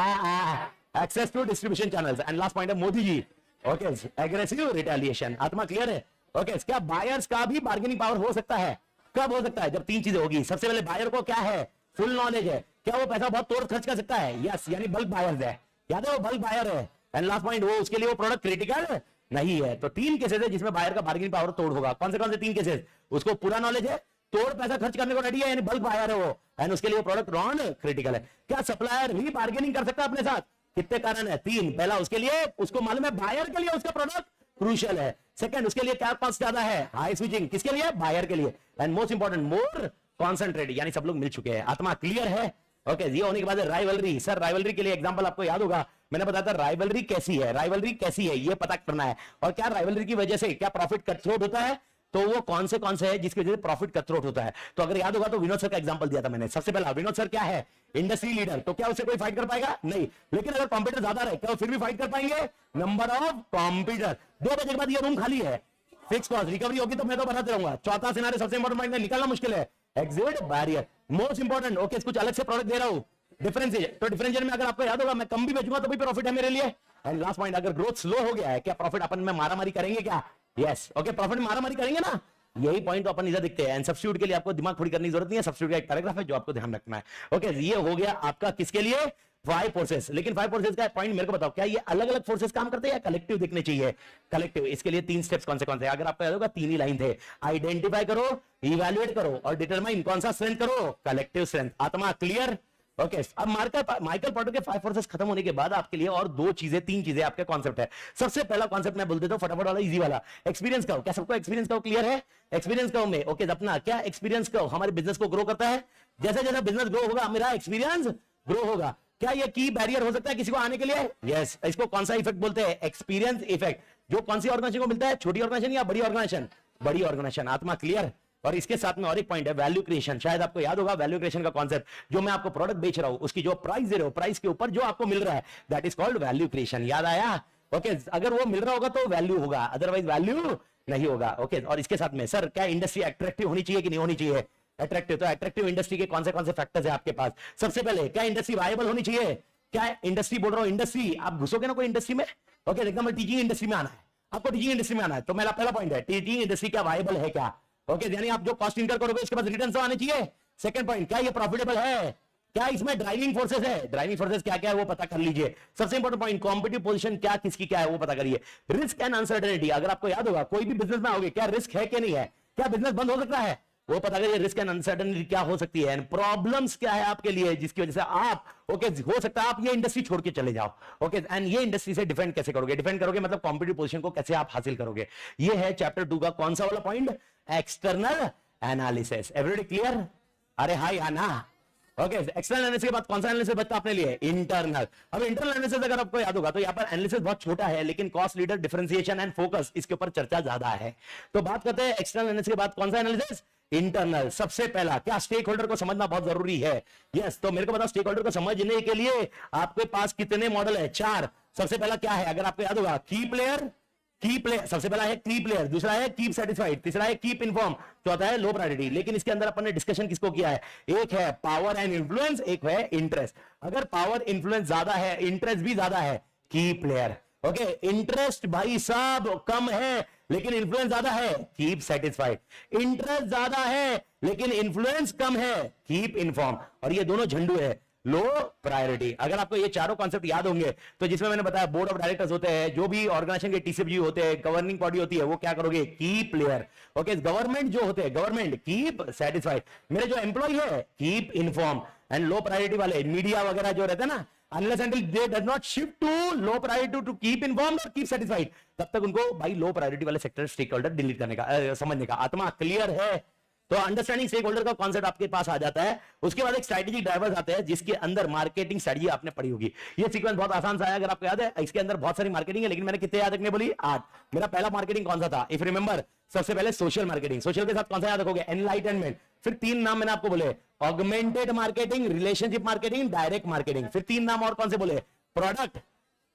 Speaker 5: access to distribution channels and last point है Modi ji. Okay, aggressive retaliation. आत्मा क्लियर है? ओके, क्या बायर्स का भी बार्गेनिंग पावर हो सकता है? कब हो सकता है? जब 3 चीजें होगी। सबसे पहले बायर को क्या है? फुल नॉलेज है। क्या वो पैसा बहुत तोड़ खर्च कर सकता है? यस, यानी बल्क बायर्स है। याद है वो बल्क बायर है। एंड लास्ट पॉइंट वो उसके लिए वो प्रोडक्ट क्रिटिकल नहीं है। तो 3 केसेस है जिसमें बायर का बार्गेनिंग पावर तोड़ होगा। कौन से 3 केसेस? उसको पूरा नॉलेज है, तोड़ पैसा खर्च करने को रेडी है, यानी बल्क बायर है वो, एंड उसके लिए वो प्रोडक्ट नॉन क्रिटिकल है। क्या सप्लायर भी बार्गेनिंग कर सकता है अपने साथ? कितने कारण है? 3। पहला उसके लिए उसको मालूम है बायर के लिए उसका प्रोडक्ट क्रूशियल है। सेकंड, उसके लिए क्या कॉस्ट ज्यादा है? High switching. किसके लिए? बायर के लिए। And most important more concentrate, यानी सब लोग मिल चुके हैं। आत्मा क्लियर है? ओके, ये होने के बाद राइवलरी। सर राइवलरी के लिए एग्जांपल आपको याद होगा, मैंने बताया था राइवलरी कैसी है। राइवलरी कैसी है ये पता करना है। और क्या राइवलरी की वजह से क्या प्रॉफिट कट थ्रोट होता है? तो वो कौन से है जिसकी वजह से प्रॉफिट कट थ्रोट होता है? तो अगर याद होगा तो विनोद सर का एग्जांपल दिया था मैंने। सबसे पहला विनोद सर क्या है? Industry leader. तो क्या उससे कोई फाइट कर पाएगा? नहीं। लेकिन अगर कॉम्पिटिटर ज्यादा रहे क्या फिर भी फाइट कर पाएंगे? Number of competitor. 2 बजे के बाद ये रूम खाली है, फिक्स कॉस्ट, रिकवरी होगी तो मैं तो बनाते रहूंगा। चौथा सिनारियो सबसे इंपॉर्टेंट पॉइंट, निकालना मुश्किल है, exit barrier. Most important. Okay, कुछ अलग से प्रोडक्ट दे रहा हूं, डिफरेंशिएट। तो डिफरेंशिएट में अगर आपको याद होगा मैं कम भी बेचूंगा तो भी प्रॉफिट है मेरे लिए। एंड लास्ट पॉइंट, अगर ग्रोथ स्लो हो गया है क्या प्रॉफिट अपन में मारामारी करेंगे क्या? यस। ओके, प्रॉफिट में मारामारी करेंगे ना? यही पॉइंट तो अपन इधर दिखते हैं। एंड सब्स्टिट्यूट के लिए आपको दिमाग थोड़ी करने की जरूरत नहीं है, सब्स्टिट्यूट का एक पैराग्राफ है जो आपको ध्यान रखना है। ओके, ये हो गया आपका किसके लिए, 5 फोर्सेस। लेकिन 5 फोर्सेस का पॉइंट मेरे को बताओ, क्या ये अलग अलग फोर्सेस काम करते हैं या कलेक्टिव दिखने चाहिए? कलेक्टिव। इसके लिए 3 स्टेप्स कौन से थे? अगर आपको याद होगा 3 ही लाइन थे, आइडेंटिफाई करो, इवैल्यूएट करो और डिटरमाइन। कौन सा स्ट्रेंथ करो? Collective strength. आत्मा क्लियर? ओके, अब माइकल पोर्टर के 5 फोर्सेस खत्म होने के बाद आपके लिए और 3 चीजें आपके कॉन्सेप्ट है। सबसे पहला कॉन्सेप्ट मैं बोल देता हूं फटाफट वाला, इजी वाला, एक्सपीरियंस कर्व। क्या सबको एक्सपीरियंस कर्व क्लियर है? एक्सपीरियंस कर्व में ओके, अपना क्या एक्सपीरियंस कर्व हमारे बिजनेस को ग्रो करता है? जैसे जैसे बिजनेस ग्रो होगा मेरा एक्सपीरियंस ग्रो होगा। क्या ये की बैरियर हो सकता है किसी को आने के लिए? यस। इसको कौन सा इफेक्ट बोलते हैं? Experience effect. जो कौन सी ऑर्गेनाइजेशन को मिलता है? छोटी ऑर्गेनाइजेशन या बड़ी ऑर्गेनाइजेशन? बड़ी ऑर्गेनाइजेशन। आत्मा क्लियर? और इसके साथ में और एक पॉइंट है, वैल्यू क्रिएशन। शायद आपको याद होगा वैल्यू क्रिएशन का कॉन्सेप्ट, जो मैं आपको प्रोडक्ट बेच रहा हूं उसकी जो प्राइस दे रहे हो, प्राइस के ऊपर जो आपको मिल रहा है, that is called value creation. याद आया? ओके, अगर वो मिल रहा होगा तो वैल्यू होगा, अदरवाइज वैल्यू नहीं होगा। ओके, और इसके साथ में सर क्या इंडस्ट्री अट्रैक्टिव होनी चाहिए कि नहीं होनी चाहिए? अट्रैक्टिव। तो अट्रैक्टिव इंडस्ट्री के कौन से फैक्टर्स है आपके पास? सबसे पहले क्या इंडस्ट्री वायबल होनी चाहिए? क्या इंडस्ट्री बोल रहा हूं, इंडस्ट्री आप घुसोगे ना कोई इंडस्ट्री में, ओके, एग्जांपल टीचिंग इंडस्ट्री में आना है, आपको टीचिंग इंडस्ट्री में आना है, तो मेरा पहला पॉइंट है टीचिंग इंडस्ट्री क्या वायबल है क्या? ओके, यानी आप जो कॉस्ट इनकर करोगे उसके बाद रिटर्न आने चाहिए। सेकंड पॉइंट, क्या ये प्रॉफिटेबल है? क्या इसमें ड्राइविंग फोर्सेस है? ड्राइविंग फोर्सेस क्या क्या है वो पता कर लीजिए। सबसे इंपॉर्टेंट पॉइंट, कॉम्पिटिटिव पोजीशन क्या किसकी क्या है वो पता करिए। रिस्क एंड अनसर्टेनिटी, अगर आपको याद होगा कोई भी बिजनेस में आओगे, क्या रिस्क है कि नहीं है? क्या बिजनेस बंद हो सकता है? वो पता करिए। रिस्क एंड अनसर्टेनिटी क्या हो सकती है, प्रॉब्लम्स क्या है आपके लिए जिसकी वजह से आप ओके हो सकता है आप ये इंडस्ट्री छोड़ के चले जाओ। ओके, एंड ये इंडस्ट्री से डिफेंड कैसे करोगे? डिफेंड करोगे मतलब कॉम्पिटिटिव पोजीशन को कैसे आप हासिल करोगे? ये है चैप्टर 2 का कौन सा वाला point? External analysis. Everybody clear? अरे हाय आना। ओके, एक्सटर्नल एनालिसिस के बाद कौन सा एनालिसिस बचता है अपने लिए? इंटरनल। अब इंटरनल एनालिसिस अगर आपको याद होगा तो यहाँ पर एनालिसिस बहुत छोटा है, लेकिन cost leader, differentiation and focus इसके ऊपर चर्चा ज्यादा है। तो बात करते हैं एक्सटर्नल एनालिसिस के बाद कौन सा एनालिसिस? इंटरनल। सबसे पहला क्या स्टेक होल्डर को समझना बहुत जरूरी है। यस, तो मेरे को बताओ स्टेक होल्डर को समझने के लिए आपके पास कितने मॉडल है? 4। सबसे पहला क्या है अगर आपको याद होगा? की प्लेयर सबसे पहला है की प्लेयर, दूसरा है कीप सेटिस्फाइड, तीसरा है कीप इन्फॉर्म, चौथा है लो प्रायोरिटी। लेकिन इसके अंदर अपन ने डिस्कशन किसको किया है? एक है पावर एंड इन्फ्लुएंस, एक है इंटरेस्ट। अगर पावर इन्फ्लुएंस ज्यादा है, इंटरेस्ट भी ज्यादा है, की प्लेयर। ओके, इंटरेस्ट भाई साहब कम है लेकिन इन्फ्लुएंस ज्यादा है, कीप सेटिस्फाइड। इंटरेस्ट ज्यादा है लेकिन इन्फ्लुएंस कम है, कीप इन्फॉर्म। और ये दोनों झंडू है, लो प्रायोरिटी। अगर आपको ये चारों कॉन्सेप्ट याद होंगे तो जिसमें मैंने बताया बोर्ड ऑफ डायरेक्टर्स होते हैं, जो भी ऑर्गेनाइजेशन के टीसीएफजी होते हैं, गवर्निंग बॉडी होती है, वो क्या करोगे? की प्लेयर। ओके, गवर्नमेंट जो होते हैं, गवर्नमेंट कीप सेटिस्फाइड, मेरे जो एम्प्लॉय है keep inform. And low priority वाले मीडिया वगैरह जो रहते हैं ना, unless until they does not shift to low priority to keep informed or keep satisfied, तब तक उनको भाई लो प्रायोरिटी वाले सेक्टर स्टेक होल्डर डिलीट करने का समझने का। आत्मा क्लियर है? तो अंडरस्टैंडिंग स्टेक होल्डर का कॉन्सेप्ट आपके पास आ जाता है। उसके बाद एक स्ट्रेटेजिक ड्राइवर्स आते हैं जिसके अंदर मार्केटिंग स्ट्रेटजी आपने पढ़ी होगी। ये सीक्वेंस बहुत आसान सा है, अगर आपको याद है। इसके अंदर बहुत सारी मार्केटिंग है, लेकिन मैंने कितने याद रखने बोली? 8। मेरा पहला मार्केटिंग कौन सा था? इफ रिमेंबर, सबसे पहले सोशल मार्केटिंग। सोशल के साथ कौन सा याद रखोगे? एनलाइटनमेंट। फिर 3 नाम मैंने आपको बोले, augmented marketing, relationship marketing, direct marketing. फिर 3 नाम और कौन से बोले? Product,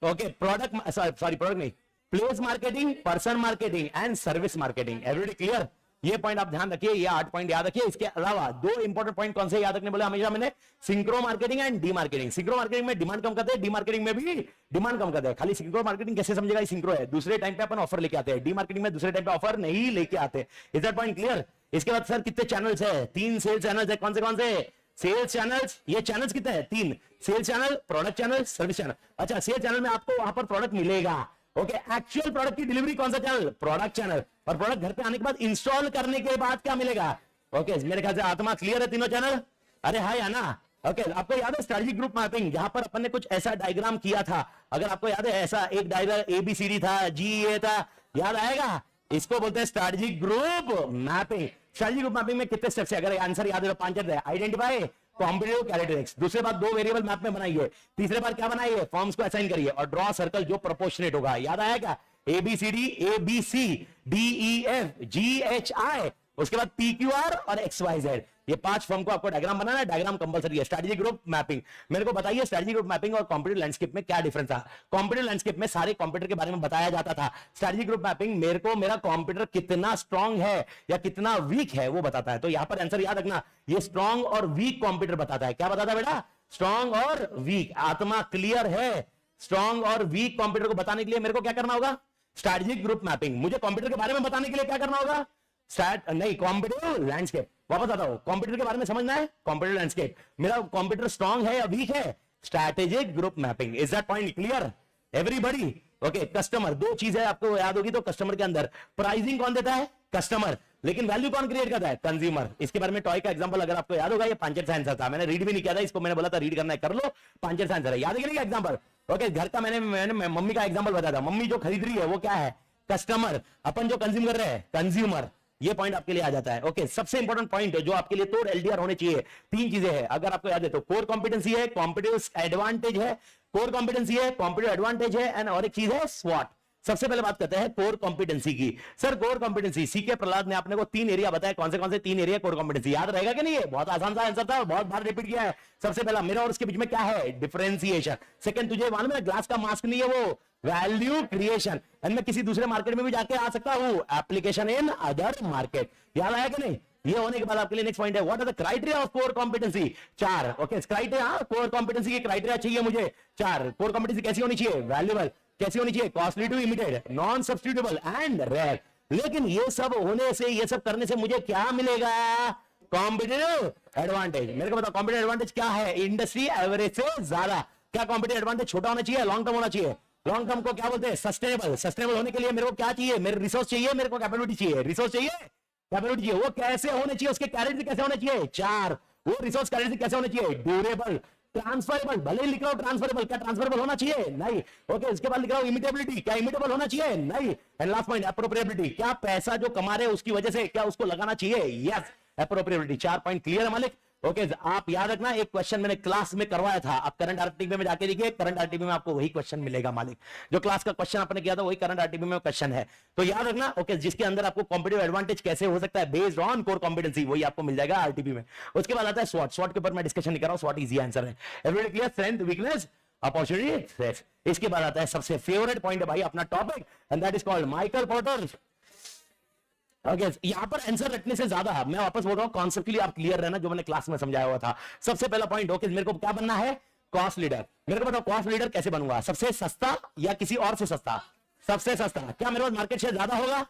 Speaker 5: okay, product sorry product नहीं, place marketing, person marketing and service marketing. Everybody clear? ये पॉइंट आप ध्यान रखिए, ये 8 पॉइंट याद रखिए। इसके अलावा 2 इंपॉर्टेंट पॉइंट कौन से याद रखने बोले हमेशा मैंने? Synchro marketing and D marketing. Synchro marketing में डिमांड कम करते हैं, डी मार्केटिंग में भी डिमांड कम करते हैं। खाली सिंक्रो मार्केटिंग कैसे समझेगा? सिंक्रो है, दूसरे टाइम पे अपन ऑफर लेके आते हैं, डी मार्केटिंग में दूसरे टाइम पे ऑफर नहीं लेके आते। Is that point clear? इसके बाद सर कितने चैनल्स है? 3 सेल्स चैनल्स है। कौन से? Sales channels. ये चैनल्स कितने हैं? 3। Sales channel, product channel, service channel. अच्छा, सेल्स चैनल में आपको वहां पर प्रोडक्ट मिलेगा। ओके, एक्चुअल प्रोडक्ट की डिलीवरी कौन सा चैनल? Product channel. और प्रोडक्ट घर पे आने के बाद इंस्टॉल करने के बाद क्या मिलेगा? ओके, मेरे ख्याल से आत्मा क्लियर है तीनों चैनल? अरे हाय आना। ओके, आपको याद है स्ट्रेटेजिक ग्रुप मैपिंग, जहां पर अपन ने कुछ ऐसा डायग्राम किया था, अगर आपको याद है ऐसा एक डायग्राम ABCD था, GE था, याद आएगा? इसको बोलते हैं strategic group mapping. Strategic group mapping में कितने स्टेप्स है? अगर आंसर याद है तो 5 है। आइडेंटिफाई कॉम्पिटिटिव कैरेक्टरिस्टिक्स, दूसरे बार 2 वेरिएबल मैप में बनाइए, तीसरे बार क्या बनाइए? फॉर्म्स को असाइन करिए और ड्रॉ सर्कल जो प्रोपोर्शनेट होगा। याद आएगा? ABCD, ABC, DEF, GHI, उसके बाद PQR और XYZ, ये 5 फॉर्म को आपको डायग्राम बनाना है। डायग्राम कंपलसरी है। स्ट्रेटेजिक ग्रुप मैपिंग, मेरे को बताइए स्ट्रेटेजिक ग्रुप मैपिंग और कॉम्पिटिटिव लैंडस्केप में क्या डिफरेंस था? कॉम्पिटिटिव लैंडस्केप में सारे कॉम्पिटिटर के बारे में बताया जाता था। स्ट्रेटेजिक ग्रुप मैपिंग मेरे को मेरा कॉम्पिटिटर कितना स्ट्रांग है या कितना वीक है वो बताता है। तो यहां पर आंसर याद रखना, ये स्ट्रांग और वीक कॉम्पिटिटर बताता है। क्या बताता है बेटा? स्ट्रांग और वीक। आत्मा क्लियर है? स्ट्रांग और वीक कॉम्पिटिटर को बताने के लिए मेरे को क्या करना होगा? Strategic group mapping. मुझे कॉम्पिटिटर के बारे में बताने के लिए क्या करना होगा? स्टैट नहीं, कॉम्पिटिटिव लैंडस्केप। वापस आता हूं, कॉम्प्यूटर के बारे में समझना है, कॉम्पिटिटिव लैंडस्केप। मेरा कॉम्प्यूटर स्ट्रांग है या वीक है? Strategic group mapping. Is that point clear everybody? Okay, customer, दो चीजें आपको याद होगी तो कस्टमर के अंदर प्राइसिंग कौन देता है? कस्टमर। लेकिन वैल्यू कौन क्रिएट करता है? कंज्यूमर। इसके बारे में टॉय का एग्जांपल अगर आपको याद होगा, ये पांचेट आंसर था, मैंने रीड भी नहीं किया था इसको, मैंने बोला था रीड करना है कर लो, पांचेट आंसर है, याद है कि नहीं एग्जांपल? ओके, घर का मैंने मम्मी का एग्जांपल बताया था, मम्मी जो खरीद रही है वो क्या है? कस्टमर। अपन जो कंज्यूम कर रहे हैं कंज्यूमर। ये पॉइंट आपके लिए आ जाता है। ओके, सबसे इंपॉर्टेंट पॉइंट जो आपके लिए तो एलडीआर होने चाहिए, तीन चीजें हैं अगर आपको याद है तो, कोर कॉम्पिटेंसी है, कॉम्पिटिटिव एडवांटेज है, कोर कॉम्पिटेंसी है, कॉम्पिटिटिव एडवांटेज है, एंड और एक चीज है स्वॉट। सबसे पहले बात करते हैं कोर कॉम्पिटेंसी की। Sir core competency, CK Prahalad ने आपने को 3 एरिया बताया, कौन से 3 एरिया कोर कॉम्पिटेंसी? याद रहेगा कि नहीं? है बहुत आसान सा आंसर था, बहुत बार रिपीट किया है। सबसे पहला मेरा और उसके बीच में क्या है? डिफरेंशिएशन। सेकंड, तुझे मालूम है ग्लास का मास्क नहीं है वो वैल्यू क्रिएशन, एंड मैं किसी दूसरे मार्केट में भी जाके आ सकता हूं, एप्लीकेशन इन अदर मार्केट। याद आया कि नहीं? ये होने के बाद आपके लिए नेक्स्ट पॉइंट है, what are the criteria of core competency? 4। Okay, criteria, core competency के क्राइटेरिया चाहिए मुझे 4। कोर कॉम्पिटेंसी कैसी होनी चाहिए? वैल्यूएबल। कैसी होनी चाहिए? Costly to imitate, non substitutable and rare. लेकिन ये सब होने से, ये सब करने से मुझे क्या मिलेगा? Competitive advantage. मेरे को बताओ कॉम्पिटिटिव एडवांटेज क्या है? इंडस्ट्री एवरेज से ज्यादा। क्या कॉम्पिटिटिव एडवांटेज छोटा होना चाहिए? लॉन्ग टर्म होना चाहिए। लॉन्ग टर्म को क्या बोलते हैं? सस्टेनेबल। सस्टेनेबल होने के लिए मेरे को क्या चाहिए? मेरे रिसोर्स चाहिए, मेरे को कैपेबिलिटी चाहिए। रिसोर्स चाहिए, कैपेबिलिटी चाहिए। वो कैसे होने चाहिए? उसके कैरेक्टर कैसे होने चाहिए? 4। वो रिसोर्स कैरेक्टर कैसे होने चाहिए? Durable, transferable. भले ही लिख रहा हूं ट्रांसफरेबल, क्या ट्रांसफरेबल होना चाहिए? नहीं। ओके, इसके बाद लिख रहा हूं इमिटेबिलिटी, क्या इमिटेबल होना चाहिए? नहीं। एंड लास्ट पॉइंट एप्रोप्रिएबिलिटी, क्या पैसा जो कमा रहे हैं उसकी वजह से क्या उसको लगाना चाहिए? यस, एप्रोप्रिएबिलिटी। 4 पॉइंट क्लियर है मालिक? ओके, आप याद रखना, एक क्वेश्चन मैंने क्लास में करवाया था, आप करंट आरटीपी में जाके देखिए, करंट आरटीपी में आपको वही क्वेश्चन मिलेगा मालिक, जो क्लास का क्वेश्चन आपने किया था वही करंट आरटीपी में क्वेश्चन है। तो याद रखना, ओके, जिसके अंदर आपको कॉम्पिटिटिव एडवांटेज कैसे हो सकता है बेस्ड ऑन कोर कॉम्पिटेंसी, वही आपको मिल जाएगा आरटीपी में। उसके बाद आता है स्वॉट। स्वॉट के ऊपर मैं डिस्कशन नहीं कर रहा हूं, स्वॉट इजी आंसर है। Everybody clear? Strength, weakness, opportunity, threats. इसके बाद आता है सबसे फेवरेट पॉइंट है भाई अपना topic, and that is called Michael porter. Okay, यहां पर आंसर रटने से ज्यादा मैं वापस बोल रहा हूं, कॉन्सेप्टली आप क्लियर रहना जो मैंने क्लास में समझाया हुआ था। सबसे पहला पॉइंट, ओके, मेरे को क्या बनना है? Cost leader. मेरे को बताओ कॉस्ट लीडर कैसे बनूंगा? सबसे सस्ता या किसी और से सस्ता? सबसे सस्ता। क्या मेरे पास मार्केट शेयर ज्यादा होगा?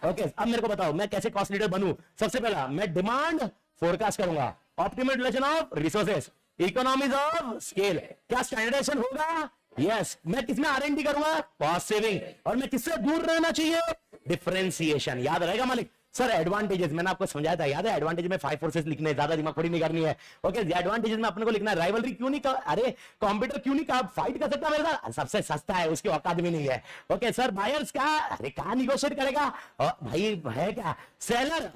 Speaker 5: ओके, अब मेरे को बताओ मैं कैसे कॉस्ट लीडर बनूं? सबसे पहला मैं डिमांड फोरकास्ट करूंगा, optimal utilisation of resources, economies of scale. क्या स्टैंडर्डाइजेशन होगा? यस। मैं किसमें R&D करूंगा? Cost saving. और मैं किससे दूर रहना चाहिए? डिफरेंशिएशन। याद रहेगा मालिक? सर एडवांटेजेस मैंने आपको समझाया था, याद है? एडवांटेज में 5 फोर्सेस लिखने हैं, ज्यादा दिमाग खड़ी नहीं करनी है। ओके, एडवांटेजेस में अपने को लिखना है राइवलरी क्यों नहीं कर, अरे कंप्यूटर क्यों नहीं कर, फाइट कर सकता मेरे साथ? सबसे सस्ता है, उसकी औकात भी नहीं है। ओके सर, बायर्स का, अरे कहां निगोशिएट करेगा भाई? है क्या सेलर?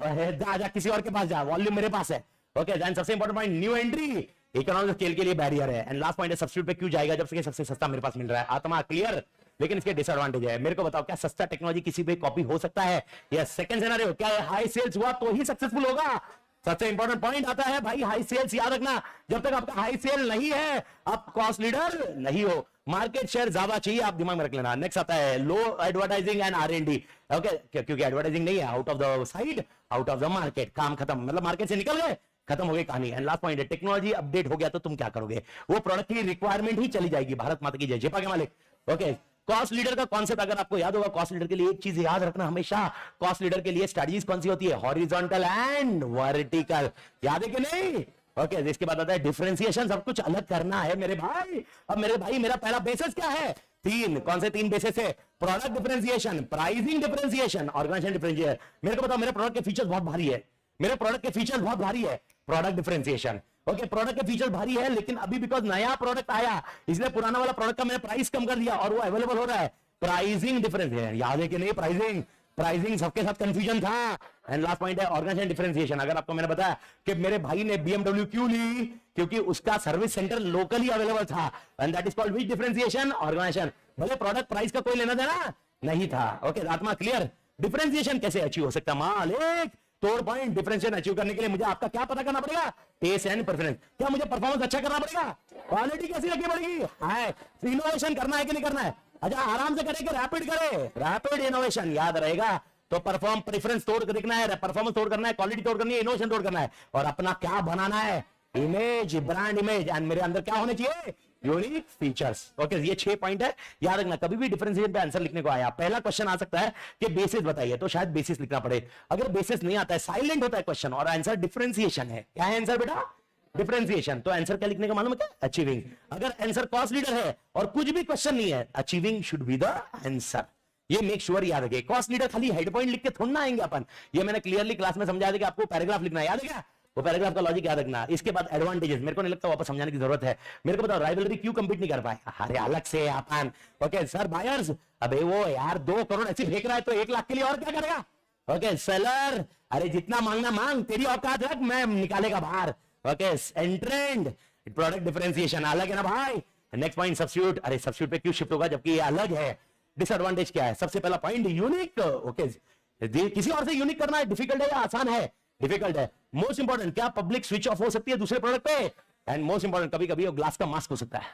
Speaker 5: जा किसी और के पास जा, वॉल्यूम मेरे पास है। ओके, देन सबसे important point, new entry, economic scale के लिए बैरियर है। एंड लास्ट पॉइंट है सब्स्टिट्यूट पे क्यों जाएगा जब सबसे सस्ता मेरे पास मिल रहा है? आत्मा क्लियर? लेकिन इसके डिसएडवांटेज है। मेरे को बताओ क्या सस्ता टेक्नोलॉजी किसी भी कॉपी हो सकता है? यस। सेकंड सिनेरियो, क्या हाई सेल्स हुआ तो ही सक्सेसफुल होगा? सबसे इंपॉर्टेंट पॉइंट आता है भाई हाई सेल्स। याद रखना, जब तक आपका हाई सेल नहीं है आप कॉस्ट लीडर नहीं हो। मार्केट शेयर ज्यादा चाहिए, आप दिमाग में रख लेना। नेक्स्ट आता है लो एडवर्टाइजिंग एंड R&D। ओके, क्योंकि एडवर्टाइजिंग नहीं है, out of the side, out of the market, काम खत्म, मतलब मार्केट से निकल गए, खत्म हो गई कहानी। एंड लास्ट पॉइंट है टेक्नोलॉजी अपडेट हो गया तो तुम क्या करोगे? वो प्रोडक्ट की रिक्वायरमेंट ही चली जाएगी। भारत माता की जय। जेपा के मालिक। ओके, कॉस्ट लीडर का कॉन्सेप्ट अगर आपको याद होगा, कॉस्ट लीडर के लिए एक चीज याद रखना हमेशा, कॉस्ट लीडर के लिए स्ट्रेटजीज कौन सी होती है? Horizontal and vertical. याद है कि नहीं? ओके, इसके बाद आता है डिफरेंशिएशन। सब कुछ अलग करना है मेरे भाई। अब मेरे भाई मेरा पहला बेसिस क्या है? 3। कौन से 3 बेसिस है? Product differentiation, pricing differentiation, organisation differentiation. मेरे को बताओ मेरे प्रोडक्ट के फीचर्स बहुत भारी है, मेरे प्रोडक्ट के फीचर्स बहुत भारी है। Product differentiation. ओके, प्रोडक्ट के फीचर भारी है, लेकिन अभी बिकॉज नया प्रोडक्ट आया इसलिए पुराना वाला प्रोडक्ट का मैंने प्राइस कम कर दिया और वो अवेलेबल हो रहा है। Pricing differentiation. याद है कि नहीं? प्राइसिंग सबके साथ कंफ्यूजन था। एंड लास्ट पॉइंट है ऑर्गेनाइजेशन डिफरेंशिएशन। अगर आपको मैंने बताया कि मेरे भाई ने BMW क्यों ली, क्योंकि उसका सर्विस सेंटर लोकली अवेलेबल था, and that is called which differentiation? Organisation. भले प्रोडक्ट प्राइस का कोई लेना देना नहीं था। ओके, आत्मा क्लियर? डिफरेंशिएशन कैसे अचीव हो सकता? मालिक तोड़ पॉइंट डिफरेंशिएशन अचीव करने के लिए मुझे आपका क्या पता करना पड़ेगा? Taste and preference. क्या मुझे परफॉर्मेंस अच्छा करना पड़ेगा? क्वालिटी कैसी रखनी पड़ेगी? इनोवेशन करना है कि नहीं करना है? अच्छा, आराम से करे कि रैपिड करे? Rapid innovation. याद रहेगा? तो परफॉर्म प्रेफरेंस तोड़ कर देखना है, परफॉर्मेंस तोड़ करना है, क्वालिटी तोड़ करनी है, इनोवेशन तोड़ करना है, और अपना क्या बनाना है? Image, brand image. एंड मेरे अंदर क्या होने चाहिए? Unique features. ओके, ये 6 पॉइंट है, याद रखना। कभी भी डिफरेंशिएशन पे आंसर लिखने को आया, पहला क्वेश्चन आ सकता है कि बेसिस बताइए, तो शायद बेसिस लिखना पड़े। अगर बेसिस नहीं आता है, साइलेंट होता है क्वेश्चन और आंसर डिफरेंशिएशन है, क्या है आंसर बेटा? डिफरेंशिएशन। तो आंसर क्या लिखने का मालूम है क्या? अचीविंग। अगर आंसर कॉस्ट लीडर है और कुछ भी क्वेश्चन नहीं है, achieving should be the answer. ये मेक श्योर याद रखिए। कॉस्ट लीडर खाली हेड पॉइंट लिख के थोड़ा ना आएंगे अपन, ये मैंने क्लियरली क्लास में समझाया था कि आपको पैराग्राफ लिखना है, याद है क्या? वो पैराग्राफ का लॉजिक याद रखना। इसके बाद एडवांटेजेस, मेरे को नहीं लगता वापस समझाने की जरूरत है। मेरे को बताओ राइवलरी क्यों कंपीट नहीं कर पाए? अरे अलग से अपन। ओके सर, बायर्स, अबे वो यार 2 करोड़ ऐसे फेंक रहा है तो 1 लाख के लिए और क्या करेगा? ओके सेलर, अरे जितना मांगना मांग, तेरी औकात रख, मैं निकालेगा बाहर। ओके एंट्रेंड, प्रोडक्ट डिफरेंशिएशन अलग है ना भाई। Next point substitute. अरे सब्स्टिट्यूट पे क्यों शिफ्ट होगा जबकि ये अलग है? डिसएडवांटेज क्या है? सबसे पहला पॉइंट यूनिक। ओके, किसी और से यूनिक करना डिफिकल्ट है या आसान है? डिफिकल्ट है। मोस्ट इंपॉर्टेंट, क्या पब्लिक स्विच ऑफ हो सकती है दूसरे प्रोडक्ट पे? एंड मोस्ट इंपॉर्टेंट, कभी कभी ग्लास का मास्क हो सकता है।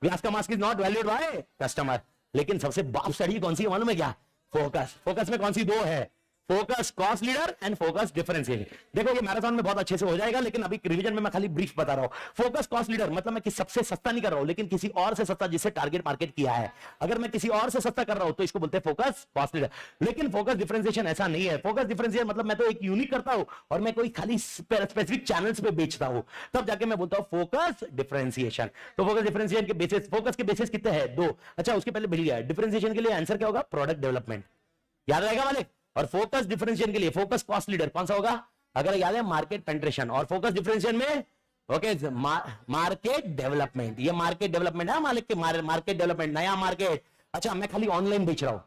Speaker 5: ग्लास का mask is not valued by customer. लेकिन सबसे बाप स्टडी कौन सी है मालूम है क्या? फोकस। फोकस में कौन सी 2 है? Focus cost leader and focus differentiation. देखो ये मैराथन में बहुत अच्छे से हो जाएगा, लेकिन अभी रिवीजन में मैं खाली ब्रीफ बता रहा हूं। फोकस कॉस्ट लीडर मतलब मैं सबसे सस्ता नहीं कर रहा हूं, लेकिन किसी और से सस्ता जिससे टारगेट मार्केट किया है। अगर मैं किसी और से सस्ता कर रहा हूं तो इसको बोलते हैं फोकस कॉस्ट लीडर। लेकिन फोकस डिफरेंशिएशन ऐसा नहीं है। फोकस डिफरेंशिएशन मतलब मैं तो एक यूनिक करता हूं और मैं कोई खाली स्पेसिफिक चैनल्स पे बेचता हूं, तब जाके मैं बोलता हूं फोकस डिफरेंशिएशन। तो फोकस डिफरेंशिएशन के बेसिस, फोकस के बेसिस कितने हैं? 2। अच्छा, उसके पहले भूल गया, डिफरेंशिएशन के लिए आंसर क्या होगा? Product development. याद रहेगा मालिक? और फोकस डिफरेंशिएशन के लिए फोकस कॉस्ट लीडर कौन सा होगा? अगर याद है, मार्केट पेनिट्रेशन। और फोकस डिफरेंशिएशन में ओके मार्केट डेवलपमेंट। ये मार्केट डेवलपमेंट है मालिक के, मार्केट डेवलपमेंट, नया मार्केट। अच्छा, मैं खाली ऑनलाइन बेच रहा हूं,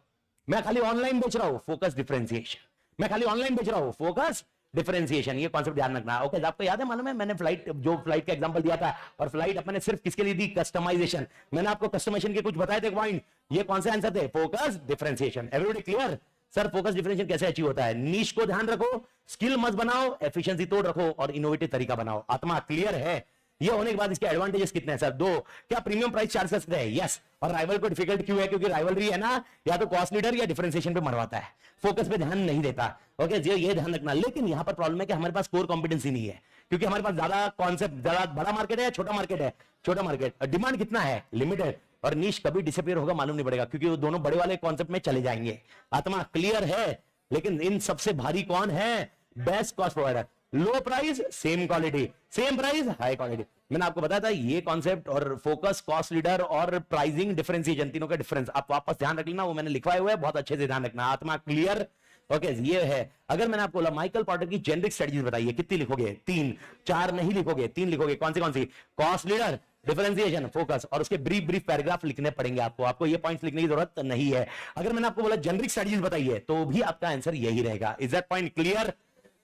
Speaker 5: मैं खाली ऑनलाइन बेच रहा हूं, फोकस डिफरेंशिएशन। मैं खाली ऑनलाइन बेच रहा हूं, फोकस डिफरेंशिएशन। ये कॉन्सेप्ट ध्यान रखना। ओके, आपको याद है मालूम है, मैंने फ्लाइट का एग्जांपल दिया था, और फ्लाइट अपने सिर्फ किसके लिए दी? कस्टमाइजेशन। मैंने आपको कस्टमाइजेशन के कुछ बताए थे पॉइंट, ये कौन से आंसर थे? Focus differentiation. Everybody clear? Sir focus differentiation कैसे अचीव होता है? नीश को ध्यान रखो, स्किल मत बनाओ, एफिशिएंसी तोड़ रखो और इनोवेटिव तरीका बनाओ। आत्मा क्लियर है? ये होने के बाद इसके एडवांटेजेस कितने हैं सर? 2। क्या प्रीमियम प्राइस चार्ज कर सकते हैं? यस। और राइवल को डिफिकल्ट क्यों है? क्योंकि राइवलरी है ना, या तो कॉस्ट लीडर या डिफरेंशिएशन पे मरवाता है, फोकस पे ध्यान नहीं देता। ओके जी, ये ध्यान रखना। लेकिन यहां पर प्रॉब्लम है कि हमारे पास कोर कॉम्पिटेंसी नहीं है, क्योंकि हमारे पास ज्यादा कॉन्सेप्ट, ज्यादा बड़ा मार्केट है या छोटा मार्केट है? छोटा मार्केट। डिमांड कितना है? लिमिटेड। और नीश कभी डिसअपीयर होगा मालूम नहीं पड़ेगा, क्योंकि वो दोनों बड़े वाले कॉन्सेप्ट में चले जाएंगे। आत्मा क्लियर है? लेकिन इन सबसे भारी कौन है? Best cost provider. लो price same quality, same price high quality. मैंने आपको बताया था ये कॉन्सेप्ट, और फोकस कॉस्ट लीडर और प्राइसिंग डिफरेंशिएशन, तीनों का डिफरेंस आप वापस ध्यान रख लेना, वो मैंने लिखवाए हुए, बहुत अच्छे से ध्यान रखना। आत्मा क्लियर? ओके, ये है। अगर मैंने आपको बोला माइकल पोर्टर की जेनरिक स्ट्रेटजीज बताइए, कितनी लिखोगे? 3। 4 नहीं लिखोगे, 3 लिखोगे। कौन सी? कॉस्ट लीडर, डिफरेंशिएशन, फोकस, और उसके ब्रीफ पैराग्राफ लिखने पड़ेंगे आपको ये पॉइंट्स लिखने की जरूरत नहीं है। अगर मैंने आपको बोला जेनरिक स्ट्रेटजीज बताइए, तो भी आपका आंसर यही रहेगा। Is that point clear?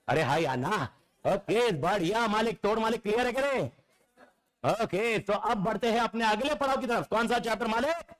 Speaker 5: अरे हाय आना। ओके, बढ़िया मालिक, तोड़ मालिक, क्लियर है करे? ओके, तो अब बढ़ते हैं अपने अगले पड़ाव की तरफ। कौन सा चैप्टर मालिक?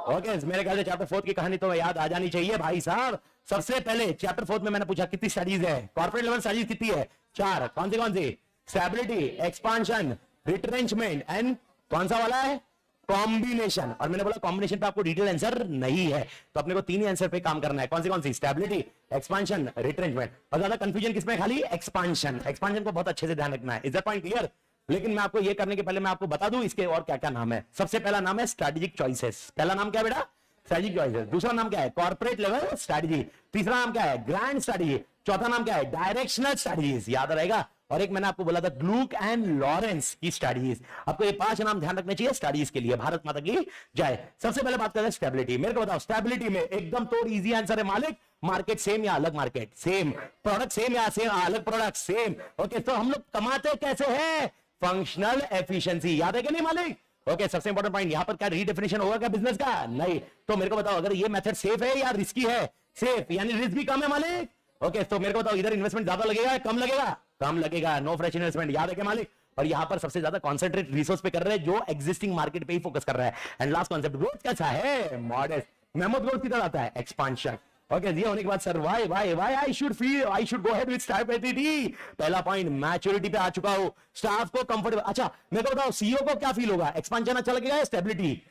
Speaker 5: ओके, मेरे ख्याल से चैप्टर 4 की कहानी तो याद आ जानी चाहिए भाई साहब। सबसे पहले चैप्टर 4 में मैंने पूछा कितनी स्टडीज है? कॉर्पोरेट लेवल स्टडीज कितनी है? 4। कौन सी? स्टेबिलिटी, एक्सपांशन, रिट्रेंचमेंट एंड कौन सा वाला है? कॉम्बिनेशन। और मैंने बोला कॉम्बिनेशन पे आपको डिटेल आंसर नहीं है, तो अपने को 3 ही आंसर पे काम करना है। कौन सी? Stability, expansion, retrenchment. और ज्यादा कंफ्यूजन किसमें? खाली एक्सपांशन। एक्सपांशन को बहुत अच्छे से ध्यान रखना है। Is that point clear? लेकिन मैं आपको ये करने के पहले मैं आपको बता दूं इसके और क्या क्या नाम है। सबसे पहला नाम है स्ट्रेटेजिक चॉइसेस। पहला नाम क्या है बेटा? Strategic choices. दूसरा नाम क्या है? Corporate level strategy. तीसरा नाम क्या है? Grand strategy. चौथा नाम क्या है? Directional strategies. याद रहेगा? और एक मैंने आपको बोला था ग्लूक एंड लॉरेंस की स्ट्रेटेजीज। आपको ये 5 नाम ध्यान रखने चाहिए स्ट्रेटेजीज के लिए। भारत माता की जय। सबसे पहले बात करते हैं स्टेबिलिटी। मेरे को बताओ स्टेबिलिटी में एकदम तो इजी आंसर है मालिक। मार्केट सेम या अलग मार्केट? सेम। प्रोडक्ट सेम या सेम अलग प्रोडक्ट? सेम। ओके, तो हम लोग कमाते कैसे हैं? Functional efficiency. याद है कि नहीं मालिक? ओके, सबसे इंपॉर्टेंट पॉइंट, यहां पर क्या रीडेफिनेशन होगा क्या बिजनेस का? नहीं। तो मेरे को बताओ अगर ये मेथड सेफ है या रिस्की है? सेफ, यानी रिस्क भी कम है मालिक। ओके, तो मेरे को बताओ इधर इन्वेस्टमेंट ज्यादा लगेगा या कम लगेगा? कम लगेगा। No fresh investment. याद है क्या मालिक? और यहां पर सबसे ज्यादा कॉन्सेंट्रेट रिसोर्स पे कर रहे हैं जो एग्जिस्टिंग मार्केट पे ही फोकस कर रहा है। एंड लास्ट कॉन्सेप्ट ग्रोथ कैसा है? मॉडेस्ट। मेमोथ ग्रोथ किधर आता है? एक्सपांशन। ओके, ये होने के बाद sir why I should go ahead with stability. पहला पॉइंट, मैच्योरिटी पे आ चुका हूं, स्टाफ को कंफर्टेबल। अच्छा, मेरे को बताओ सीईओ को क्या फील होगा? एक्सपांशन अच्छा लगेगा या स्टेबिलिटी?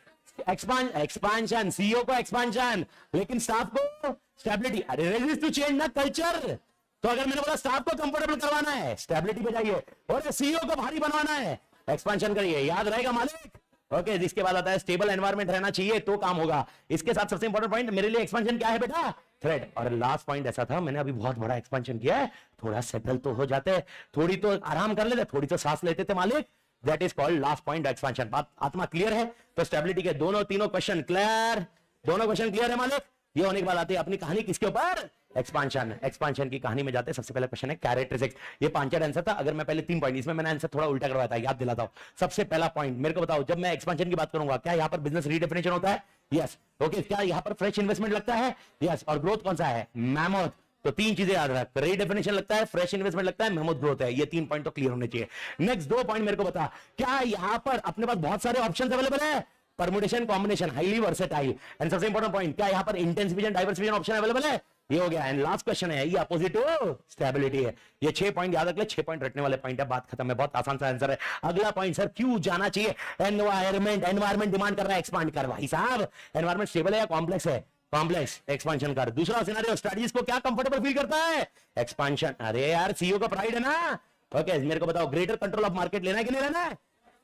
Speaker 5: एक्सपांशन। सीईओ को एक्सपांशन, लेकिन स्टाफ को स्टेबिलिटी। अरे रेजिस्ट टू चेंज ना कल्चर। तो अगर मैंने बोला स्टाफ को कंफर्टेबल करवाना है, स्टेबिलिटी पे जाइए, और सीईओ को भारी बनवाना है, एक्सपांशन करिए। याद रहेगा मालिक? ओके जिसके बाद आता है स्टेबल एनवायरमेंट रहना चाहिए तो काम होगा। इसके साथ सबसे इंपॉर्टेंट पॉइंट मेरे लिए एक्सपेंशन क्या है बेटा, थ्रेड। और लास्ट पॉइंट ऐसा था, मैंने अभी बहुत बड़ा एक्सपेंशन किया है, थोड़ा सेटल तो हो जाते, थोड़ी तो आराम कर लेते, थोड़ी तो सांस लेते थे मालिक, that is called last point expansion. बात आत्मा क्लियर है? तो स्टेबिलिटी के दोनों तीनों क्वेश्चन क्लियर, दोनों क्वेश्चन क्लियर है मालिक। ये होने के बाद आती है अपनी कहानी किसके ऊपर, एक्सपांशन। एक्सपांशन की कहानी में जाते हैं। सबसे पहला क्वेश्चन है कैरेक्टरिस्टिक्स। ये 5 आंसर था, अगर मैं पहले 3 पॉइंट, इसमें मैंने आंसर थोड़ा उल्टा करवाया था, याद दिलाता हूं। सबसे पहला पॉइंट मेरे को बताओ, जब मैं एक्सपांशन की बात करूंगा क्या यहां पर बिजनेस रीडेफिनेशन होता है? यस। ओके, क्या यहां पर फ्रेश इन्वेस्टमेंट लगता है? यस। और ग्रोथ कौन सा है? मैमोथ। तो 3 चीजें याद रख, रीडेफिनेशन लगता है, फ्रेश इन्वेस्टमेंट लगता है, मैमोथ ग्रोथ है। ये 3 पॉइंट तो क्लियर होने चाहिए। नेक्स्ट 2 पॉइंट मेरे को बता, क्या यहां पर अपने पास बहुत सारे ऑप्शंस अवेलेबल है? Permutation, combination, highly versatile. And सबसे इंपॉर्टेंट पॉइंट, क्या यहां पर इंटेंसिफिकेशन, डाइवर्सिफिकेशन ऑप्शन अवेलेबल है? ये हो गया। एंड लास्ट क्वेश्चन है, ये अपोजिट टू स्टेबिलिटी है। ये 6 पॉइंट याद रख ले, 6 पॉइंट रखने वाले पॉइंट है, बात खत्म है। बहुत आसान सा आंसर है। अगला पॉइंट सर, क्यों जाना चाहिए एनवायरमेंट? एनवायरमेंट डिमांड कर रहा है एक्सपांड कर। भाई साहब एनवायरमेंट स्टेबल है या कॉम्प्लेक्स है? कॉम्प्लेक्स, एक्सपांशन कर। दूसरा सिनेरियो, स्ट्रेटजीज को क्या कंफर्टेबल फील करता है? एक्सपांशन। अरे यार सीईओ का प्राइड है ना। ओके मेरे को बताओ, ग्रेटर कंट्रोल ऑफ मार्केट लेना है कि नहीं लेना है?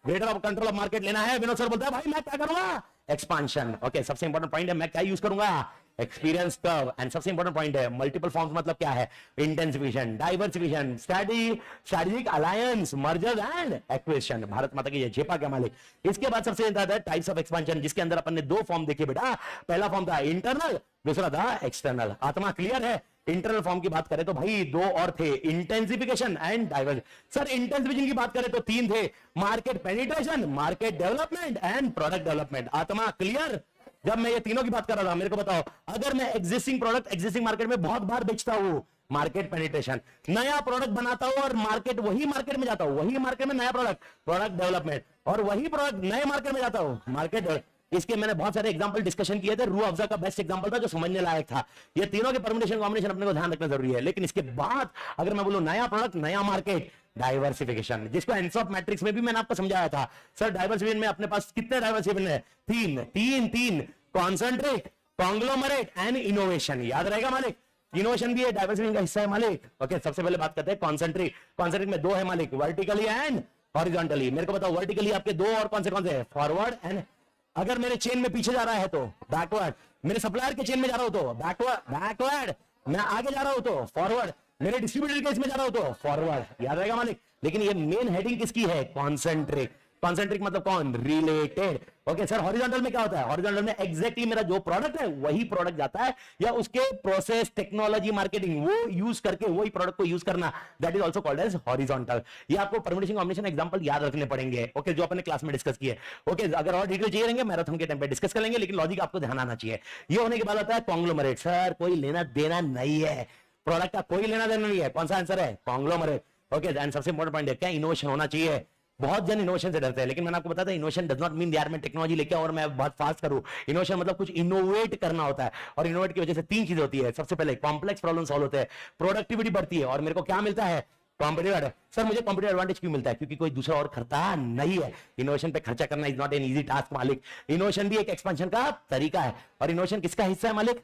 Speaker 5: Greater of control of market लेना है। विनोद सर बोलता है भाई मैं क्या करूंगा? एक्सपांशन। ओके सबसे इंपॉर्टेंट पॉइंट है, मैं क्या यूज करूंगा? Experience curve. एंड सबसे इंपॉर्टेंट पॉइंट है, मल्टीपल फॉर्म्स मतलब क्या है? Intensification, diversification, strategic alliance, merger and acquisition. Bharat माता की जय, झेपा क्या मालिक। इसके बाद सबसे ज्यादा है टाइप्स ऑफ एक्सपेंशन, जिसके अंदर अपन ने 2 फॉर्म देखे बेटा। पहला फॉर्म था इंटरनल, दूसरा था एक्सटर्नल। आत्मा क्लियर है? इंटरनल फॉर्म की बात करें तो भाई 2 और थे, intensification and diverse. Sir intensification की बात करें तो 3 थे, market penetration, market development and product development. आत्मा क्लियर? जब मैं ये तीनों की बात कर रहा था, मेरे को बताओ, अगर मैं एग्जिस्टिंग प्रोडक्ट एग्जिस्टिंग मार्केट में बहुत बार बेचता हूं, मार्केट पेनिट्रेशन, नया प्रोडक्ट बनाता हूं और मार्केट वही मार्केट में जाता हूं, वही मार्केट में नया प्रोडक्ट, प्रोडक्ट डेवलपमेंट, और वही प्रोडक्ट नए मार्केट में जाता हूं, मार्केट। इसके मैंने बहुत सारे एग्जांपल डिस्कशन किए थे, रूह अफ़ज़ा का बेस्ट एग्जांपल था जो समझने लायक था। ये तीनों के परम्यूटेशन कॉम्बिनेशन अपने को ध्यान रखना जरूरी है। लेकिन इसके बाद अगर मैं बोलूं नया प्रोडक्ट नया मार्केट, डाइवर्सिफिकेशन, जिसको एंसॉफ मैट्रिक्स में भी मैंने आपको समझाया था। सर डाइवर्सिफिकेशन में अपने पास कितने डाइवर्सिफिकेशन है? 3 कॉन्सेंट्रेट, कॉन्ग्लोमरेट एंड इनोवेशन। याद रहेगा मालिक? इनोवेशन भी है डाइवर्सिफिकेशन का हिस्सा है मालिक। ओके सबसे पहले बात करते हैं कॉन्सेंट्रेट। कॉन्सेंट्रेट में 2 है मालिक, वर्टिकली एंड हॉरिजॉन्टली। मेरे को बताओ वर्टिकली आपके 2 और कौन से? फॉरवर्ड एंड, अगर मेरे चेन में पीछे जा रहा है तो बैकवर्ड, मेरे सप्लायर के चेन में जा रहा हूं तो बैकवर्ड, मैं आगे जा रहा हूं तो फॉरवर्ड, मेरे डिस्ट्रीब्यूटर के इसमें जा रहा हूं तो फॉरवर्ड। याद रहेगा मालिक? लेकिन ये मेन हेडिंग किसकी है? कॉन्सेंट्रिक। कॉन्सेंट्रिक मतलब कौन? रिलेटेड। ओके सर हॉरिजॉन्टल में क्या होता है? हॉरिजॉन्टल में एग्जैक्टली मेरा जो प्रोडक्ट है वही प्रोडक्ट जाता है, या उसके प्रोसेस, टेक्नोलॉजी, मार्केटिंग वो यूज करके वही प्रोडक्ट को यूज करना, that is also called as horizontal. ये आपको परम्यूटेशन कॉम्बिनेशन एग्जांपल याद रखने पड़ेंगे। ओके जो अपने क्लास में डिस्कस किए। ओके अगर और डिटेल चाहिए रहेंगे मैराथन के टाइम पे डिस्कस कर लेंगे, लेकिन लॉजिक आपको ध्यान आना चाहिए। ये होने के बाद आता है कॉन्ग्लोमरेट। सर कोई लेना देना नहीं है, प्रोडक्ट का कोई लेना देना नहीं है, कौन सा आंसर है? कॉन्ग्लोमरेट। ओके एंड सबसे इंपॉर्टेंट पॉइंट है, क्या इनोवेशन होना चाहिए? बहुत जन इनोवेशन से डरते हैं, लेकिन मैंने आपको बताया था इनोवेशन डज नॉट मीन यार मैं टेक्नोलॉजी लेके और मैं बहुत फास्ट करूं। इनोवेशन मतलब कुछ इनोवेट करना होता है, और इनोवेट की वजह से 3 चीजें होती है। सबसे पहले कॉम्प्लेक्स प्रॉब्लम सॉल्व होते हैं, प्रोडक्टिविटी बढ़ती है, और मेरे को क्या मिलता है? कॉम्पिटिटिव। सर मुझे कॉम्पिटिटिव एडवांटेज क्यों मिलता है? क्योंकि कोई दूसरा और करता नहीं है। इनोवेशन पे खर्चा करना is not an easy task मालिक। इनोवेशन भी एक एक्सपेंशन का तरीका है, और इनोवेशन किसका हिस्सा है मालिक?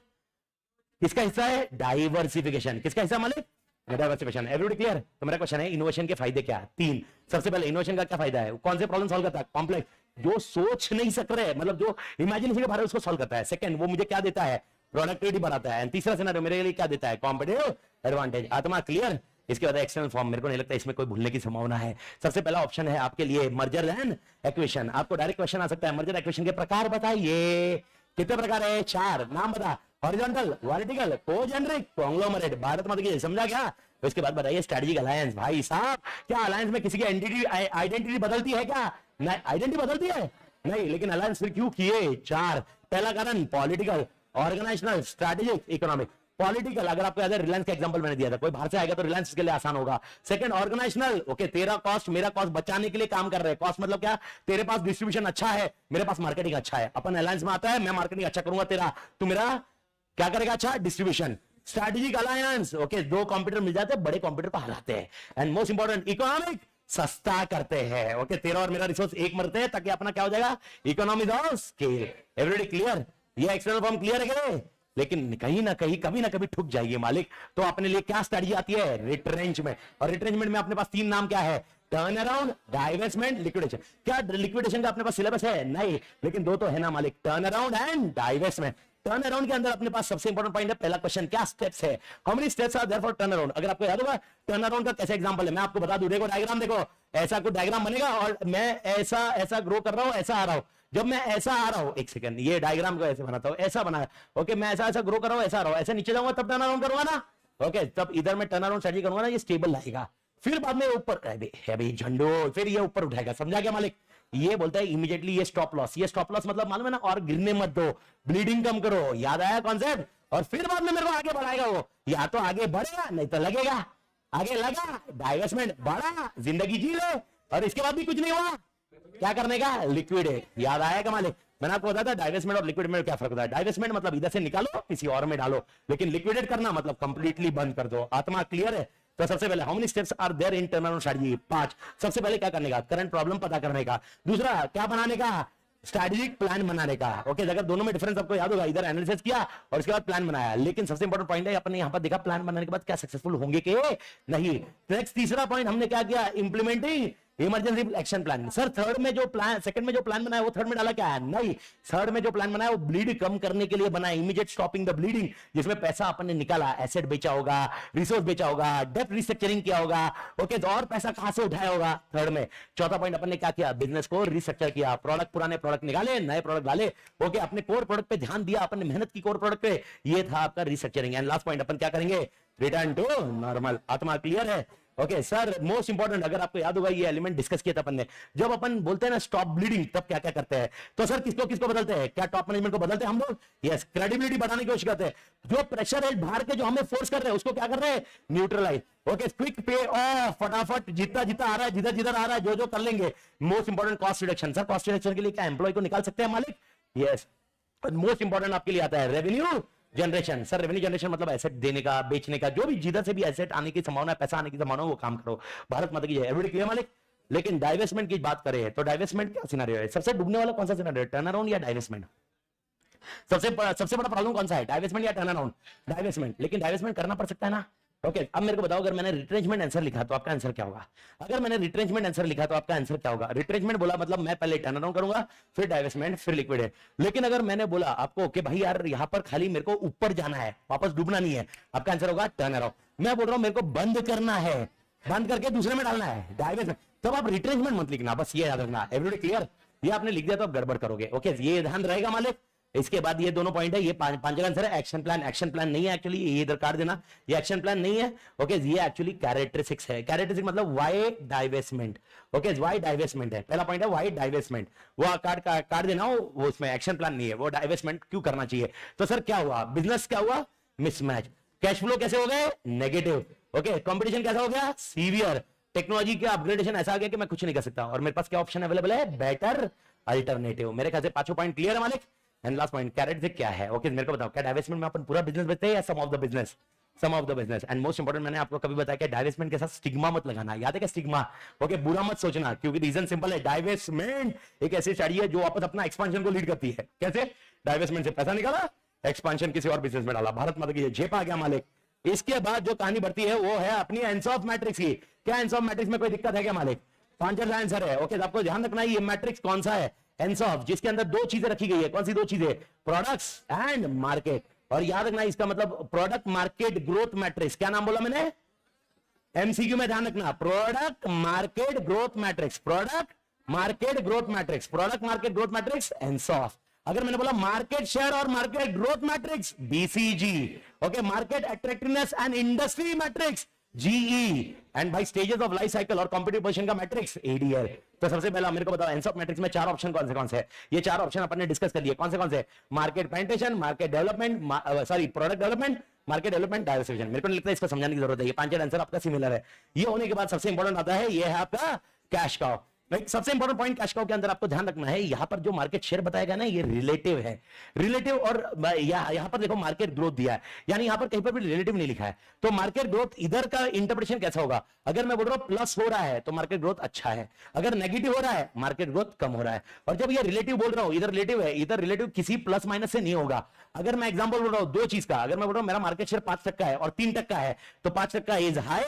Speaker 5: किसका हिस्सा है? डाइवर्सिफिकेशन। किसका हिस्सा मालिक? डाइवर्सिफिकेशन। Everybody clear? तो मेरा क्वेश्चन है इनोवेशन के फायदे क्या? 3। सबसे पहले इनोवेशन का क्या फायदा है? कौन से प्रॉब्लम सॉल्व करता है? कॉम्प्लेक्स, जो सोच नहीं सक रहे, मतलब जो इमेजिनेशन के बारे में उसको सॉल्व करता है। सेकंड, वो मुझे क्या देता है? प्रोडक्टिविटी बढ़ाता है। एंड तीसरा सिनेरियो मेरे लिए क्या देता है? Competitive advantage. आत्मा क्लियर? इसके बाद एक्सटर्नल फॉर्म, मेरे को नहीं लगता इसमें कोई भूलने की संभावना है। सबसे पहला ऑप्शन है आपके लिए मर्जर एंड एक्विजिशन। आपको डायरेक्ट क्वेश्चन आ सकता है, मर्जर एक्विजिशन के प्रकार बताइए। कितने प्रकार है? 4। नाम बता। Horizontal, vertical, congeneric, conglomerate. Bharat माता की समझा क्या? तो इसके बाद बताइए स्ट्रेटेजिक अलायंस। भाई साहब क्या अलायंस में किसी की आइडेंटिटी बदलती है क्या? नहीं, आइडेंटिटी बदलती है नहीं, लेकिन अलायंस फिर क्यों किए? 4। पहला कारण political, organisational, strategic, economic. Political, अगर आपको याद है रिलायंस का एग्जांपल मैंने दिया था, कोई बाहर से आएगा तो रिलायंस के लिए आसान होगा। सेकंड ऑर्गेनाइजेशनल, ओके तेरा कॉस्ट मेरा कॉस्ट बचाने के लिए काम कर रहे हैं। कॉस्ट मतलब क्या? तेरे पास डिस्ट्रीब्यूशन अच्छा है, मेरे पास मार्केटिंग अच्छा है, अपन अलायंस में आता है, मैं मार्केटिंग अच्छा करूंगा तेरा, तू मेरा क्या करेगा? अच्छा distribution. Strategic alliance, okay 2 computer मिल जाते हैं, बड़े कंप्यूटर को हराते हैं। एंड मोस्ट इंपॉर्टेंट इकोनॉमिक, सस्ता करते हैं। ओके तेरा और मेरा रिसोर्स एक मरते हैं, ताकि अपना क्या हो जाएगा? Economy of scale. Everybody clear? ये एक्सटर्नल फॉर्म क्लियर है क्या? लेकिन कहीं ना कहीं कभी ना कभी ठुक जाइए मालिक, तो अपने लिए क्या स्ट्रेटजी आती है? रिट्रेंचमेंट। और रिट्रेंचमेंट में अपने पास 3 नाम क्या है? Turn around, divestment, liquidation. क्या लिक्विडेशन का अपने पास सिलेबस है? नहीं, लेकिन दो तो है ना मालिक, turn around and divestment. Turn around के अंदर अपने पास सबसे इंपॉर्टेंट पॉइंट है, पहला क्वेश्चन क्या स्टेप्स है, how many steps are there for turnaround. अगर आपको याद होगा टर्न अराउंड का कैसे एग्जांपल है, मैं आपको बता दूं, देखो डायग्राम देखो, ऐसा कुछ डायग्राम बनेगा और मैं ऐसा ग्रो कर रहा हूं, ऐसा आ रहा हूं। जब मैं ऐसा आ रहा हूं, एक सेकंड, ये डायग्राम को ऐसे बनाता हूं, ऐसा बनाया, ओके, मैं ऐसा ग्रो कर रहा हूं, ऐसा आ रहा हूं, ऐसे नीचे जाऊंगा तब टर्न अराउंड करूंगा ना, ओके, तब इधर मैं टर्न अराउंड स्ट्रेटजी करूंगा ना, ये स्टेबल लाएगा, फिर बाद में ऊपर अभी झंडो, फिर ये ऊपर उठाएगा। समझा क्या मालिक? ये बोलता है इमीडिएटली ये स्टॉप लॉस। ये स्टॉप लॉस मतलब मालूम है ना, और गिरने मत दो, ब्लीडिंग कम करो। याद आया कॉन्सेप्ट? और फिर बाद में मेरे को आगे बढ़ाएगा वो, या तो आगे बढ़ेगा नहीं तो लगेगा, आगे लगा, डाइवेस्टमेंट बढ़ा, जिंदगी जी ले, और इसके बाद भी कुछ नहीं हुआ, क्या करने का? लिक्विडेट। याद आया मालिक? मैंने आपको बताया था डाइवेस्टमेंट और लिक्विड में क्या फर्क होता है। डाइवेस्टमेंट मतलब इधर से निकालो किसी और में डालो, लेकिन लिक्विडेट करना मतलब कंप्लीटली बंद कर दो। आत्मा क्लियर है? तो सबसे पहले how many steps are there in turnaround strategy? 5। सबसे पहले क्या करने का? करंट प्रॉब्लम पता करने का। दूसरा क्या बनाने का? स्ट्रैटेजिक प्लान बनाने का। ओके, अगर दोनों में डिफरेंस आपको याद होगा, इधर एनालिसिस किया और इसके बाद प्लान बनाया, लेकिन सबसे इंपॉर्टेंट पॉइंट है अपने यहां पर देखा प्लान बनाने के बाद क्या सक्सेसफुल होंगे के नहीं। नेक्स्ट तीसरा पॉइंट हमने क्या किया? Implementing emergency action plan. Sir third में जो प्लान, सेकंड में जो प्लान बनाया वो थर्ड में डाला क्या है? नहीं, थर्ड में जो प्लान बनाया वो ब्लीड कम करने के लिए बनाया, इमीडिएट स्टॉपिंग द ब्लीडिंग, जिसमें पैसा अपन ने निकाला, एसेट बेचा होगा, रिसोर्स बेचा होगा, डेट रिस्ट्रक्चरिंग किया होगा, ओके, तो और पैसा कहां से उठाया होगा? थर्ड में। चौथा पॉइंट अपन ने क्या किया? बिजनेस को रिस्ट्रक्चर किया, प्रोडक्ट, पुराने प्रोडक्ट निकाले, नए प्रोडक्ट डाले, ओके, अपने कोर प्रोडक्ट पे ध्यान दिया, अपन ने मेहनत की कोर प्रोडक्ट पे, ये था आपका रिस्ट्रक्चरिंग। एंड लास्ट पॉइंट अपन क्या करेंगे? Return to normal. आत्मा क्लियर है? ओके सर, मोस्ट इंपॉर्टेंट, अगर आपको याद होगा ये एलिमेंट डिस्कस किया था अपन ने, जब अपन बोलते हैं ना स्टॉप ब्लीडिंग, तब क्या क्या करते हैं? तो सर किसको किसको बदलते हैं? क्या टॉप मैनेजमेंट को बदलते हैं हम लोग? यस, क्रेडिबिलिटी बढ़ाने की कोशिश करते हैं। जो प्रेशर है बाहर के जो हमें फोर्स कर रहे हैं उसको क्या कर रहे हैं? न्यूट्रलाइज। ओके, क्विक पे ऑफ, फटाफट जितना जितना आ रहा है, जिधर जिधर आ रहा है, जो कर लेंगे। Most important cost reduction. Sir cost reduction के लिए क्या एम्प्लॉय को निकाल सकते हैं मालिक? यस। मोस्ट इंपॉर्टेंट आपके लिए आता है revenue generation. Sir revenue generation मतलब एसेट देने का, बेचने का, जो भी जिधर से भी एसेट आने की संभावना है, पैसा आने की संभावना है, वो काम करो। भारत माता की जय। एवरीबॉडी क्लियर मालिक? लेकिन डाइवेस्टमेंट की बात करें तो डाइवेस्टमेंट क्या सिनेरियो है? सबसे डूबने वाला कौन सा सिनेरियो है? टर्न अराउंड या डाइवेस्टमेंट? सबसे बड़ा प्रॉब्लम कौन सा है? डाइवेस्टमेंट या टर्न अराउंड? डाइवेस्टमेंट। लेकिन डाइवेस्टमेंट करना पड़ सकता है ना। ओके, अब मेरे को बताओ, अगर मैंने रिट्रेंचमेंट आंसर लिखा तो आपका आंसर क्या होगा? अगर मैंने रिट्रेंचमेंट आंसर लिखा तो आपका आंसर क्या होगा? रिट्रेंचमेंट बोला मतलब मैं पहले टर्न अराउंड करूंगा, फिर डाइवेस्टमेंट, फिर लिक्विडेट। लेकिन अगर मैंने बोला आपको कि भाई यार यहां पर खाली मेरे को ऊपर जाना है, वापस डूबना नहीं है, आपका आंसर होगा टर्न अराउंड। मैं बोल रहा हूं मेरे को बंद करना है, बंद करके दूसरे में डालना है, डाइवेस्टमेंट, तब आप रिट्रेंचमेंट मत लिखना, बस ये याद रखना। Everybody clear? ये आपने लिख दिया तो आप गड़बड़ करोगे। ओके, ये ध्यान रहेगा मालिक? इसके बाद ये दोनों पॉइंट है, ये पांच जगह आंसर है। एक्शन प्लान, एक्शन प्लान नहीं है एक्चुअली, ये इधर काट देना, ये एक्शन प्लान नहीं है। ओके, ये एक्चुअली कैरेक्टरिस्टिक्स है। कैरेक्टरिस्टिक मतलब why divestment. Okay, why divestment है, पहला पॉइंट है व्हाई डाइवेस्टमेंट, वो काट देना, वो उसमें एक्शन प्लान नहीं है, वो डाइवेस्टमेंट क्यों करना चाहिए। तो सर क्या हुआ? बिजनेस क्या हुआ? मिसमैच। कैश फ्लो कैसे हो गए? नेगेटिव। ओके, कंपटीशन कैसा हो गया? सीवियर। टेक्नोलॉजी का अपग्रेडेशन ऐसा आ गया कि मैं कुछ नहीं कर सकता, और मेरे पास क्या ऑप्शन अवेलेबल है? Better alternative. मेरे ख्याल से पांचों पॉइंट क्लियर है मालिक? एंड लास्ट पॉइंट, कैरेक्टरिस्टिक क्या है? ओके, मेरे को बताओ, क्या डाइवेस्टमेंट में अपन पूरा बिजनेस बेचते हैं या sum of the business? Sum of the business. And most important, मैंने आपको कभी बताया कि डाइवेस्टमेंट के साथ स्टिग्मा मत लगाना। याद है क्या स्टिग्मा? ओके, बुरा मत सोचना, क्योंकि रीजन सिंपल है, डाइवेस्टमेंट एक ऐसी स्ट्रेटजी है जो वापस अपना एक्सपेंशन को लीड करती है। कैसे? डाइवेस्टमेंट से पैसा निकाला, एक्सपेंशन किसी और बिजनेस में डाला। भारत माता की जेब आ गया मालिक। इसके बाद जो कहानी बढ़ती है वो है अपनी एंसॉफ मैट्रिक्स की। क्या एंसॉफ मैट्रिक्स में कोई दिक्कत है क्या मालिक? 5 आंसर है। ओके, आपको ध्यान रखना है ये मैट्रिक्स कौन सा है? एंसॉफ, जिसके अंदर दो चीजें रखी गई है। कौन सी दो चीजें? Products and market. और याद रखना इसका मतलब प्रोडक्ट मार्केट ग्रोथ मैट्रिक्स। क्या नाम बोला मैंने? एमसीक्यू में ध्यान रखना, product market growth matrix, product market growth matrix, product market growth matrix Ansoff. अगर मैंने बोला मार्केट शेयर और market growth matrix, BCG. Okay, market attractiveness and industry matrix, GE. And भाई स्टेजेस ऑफ लाइफ साइकिल और competitive position का matrix, ADL. तो सबसे पहला मेरे को बताओ एंसॉफ मैट्रिक्स में 4 ऑप्शन कौन से हैं? ये 4 ऑप्शन अपन ने डिस्कस कर लिए। कौन से? Market penetration, market development, sorry product development, market development, diversification. मेरे को नहीं लगता इसको समझाने की जरूरत है, ये 5 आंसर आपका सिमिलर है। ये होने के बाद सबसे इंपॉर्टेंट आता है, ये है आपका कैश काउ। सबसे इंपॉर्टेंट पॉइंट कैश काउ के अंदर आपको ध्यान रखना है, यहां पर जो मार्केट शेयर बताया गया ना, ये रिलेटिव है। रिलेटिव, और यहां पर देखो मार्केट ग्रोथ दिया है, यानी यहां पर कहीं पर भी रिलेटिव नहीं लिखा है। तो मार्केट ग्रोथ इधर का इंटरप्रिटेशन कैसा होगा? अगर मैं बोल रहा हूं प्लस हो रहा है तो मार्केट ग्रोथ अच्छा है, अगर नेगेटिव हो रहा है मार्केट ग्रोथ कम हो रहा है। और जब ये रिलेटिव बोल रहा हूं, इधर रिलेटिव है, इधर रिलेटिव किसी प्लस माइनस से नहीं होगा। अगर मैं एग्जांपल बोल रहा हूं दो चीज का, अगर मैं बोल रहा हूं मेरा मार्केट शेयर 5% है और 3% है, तो 5% is high,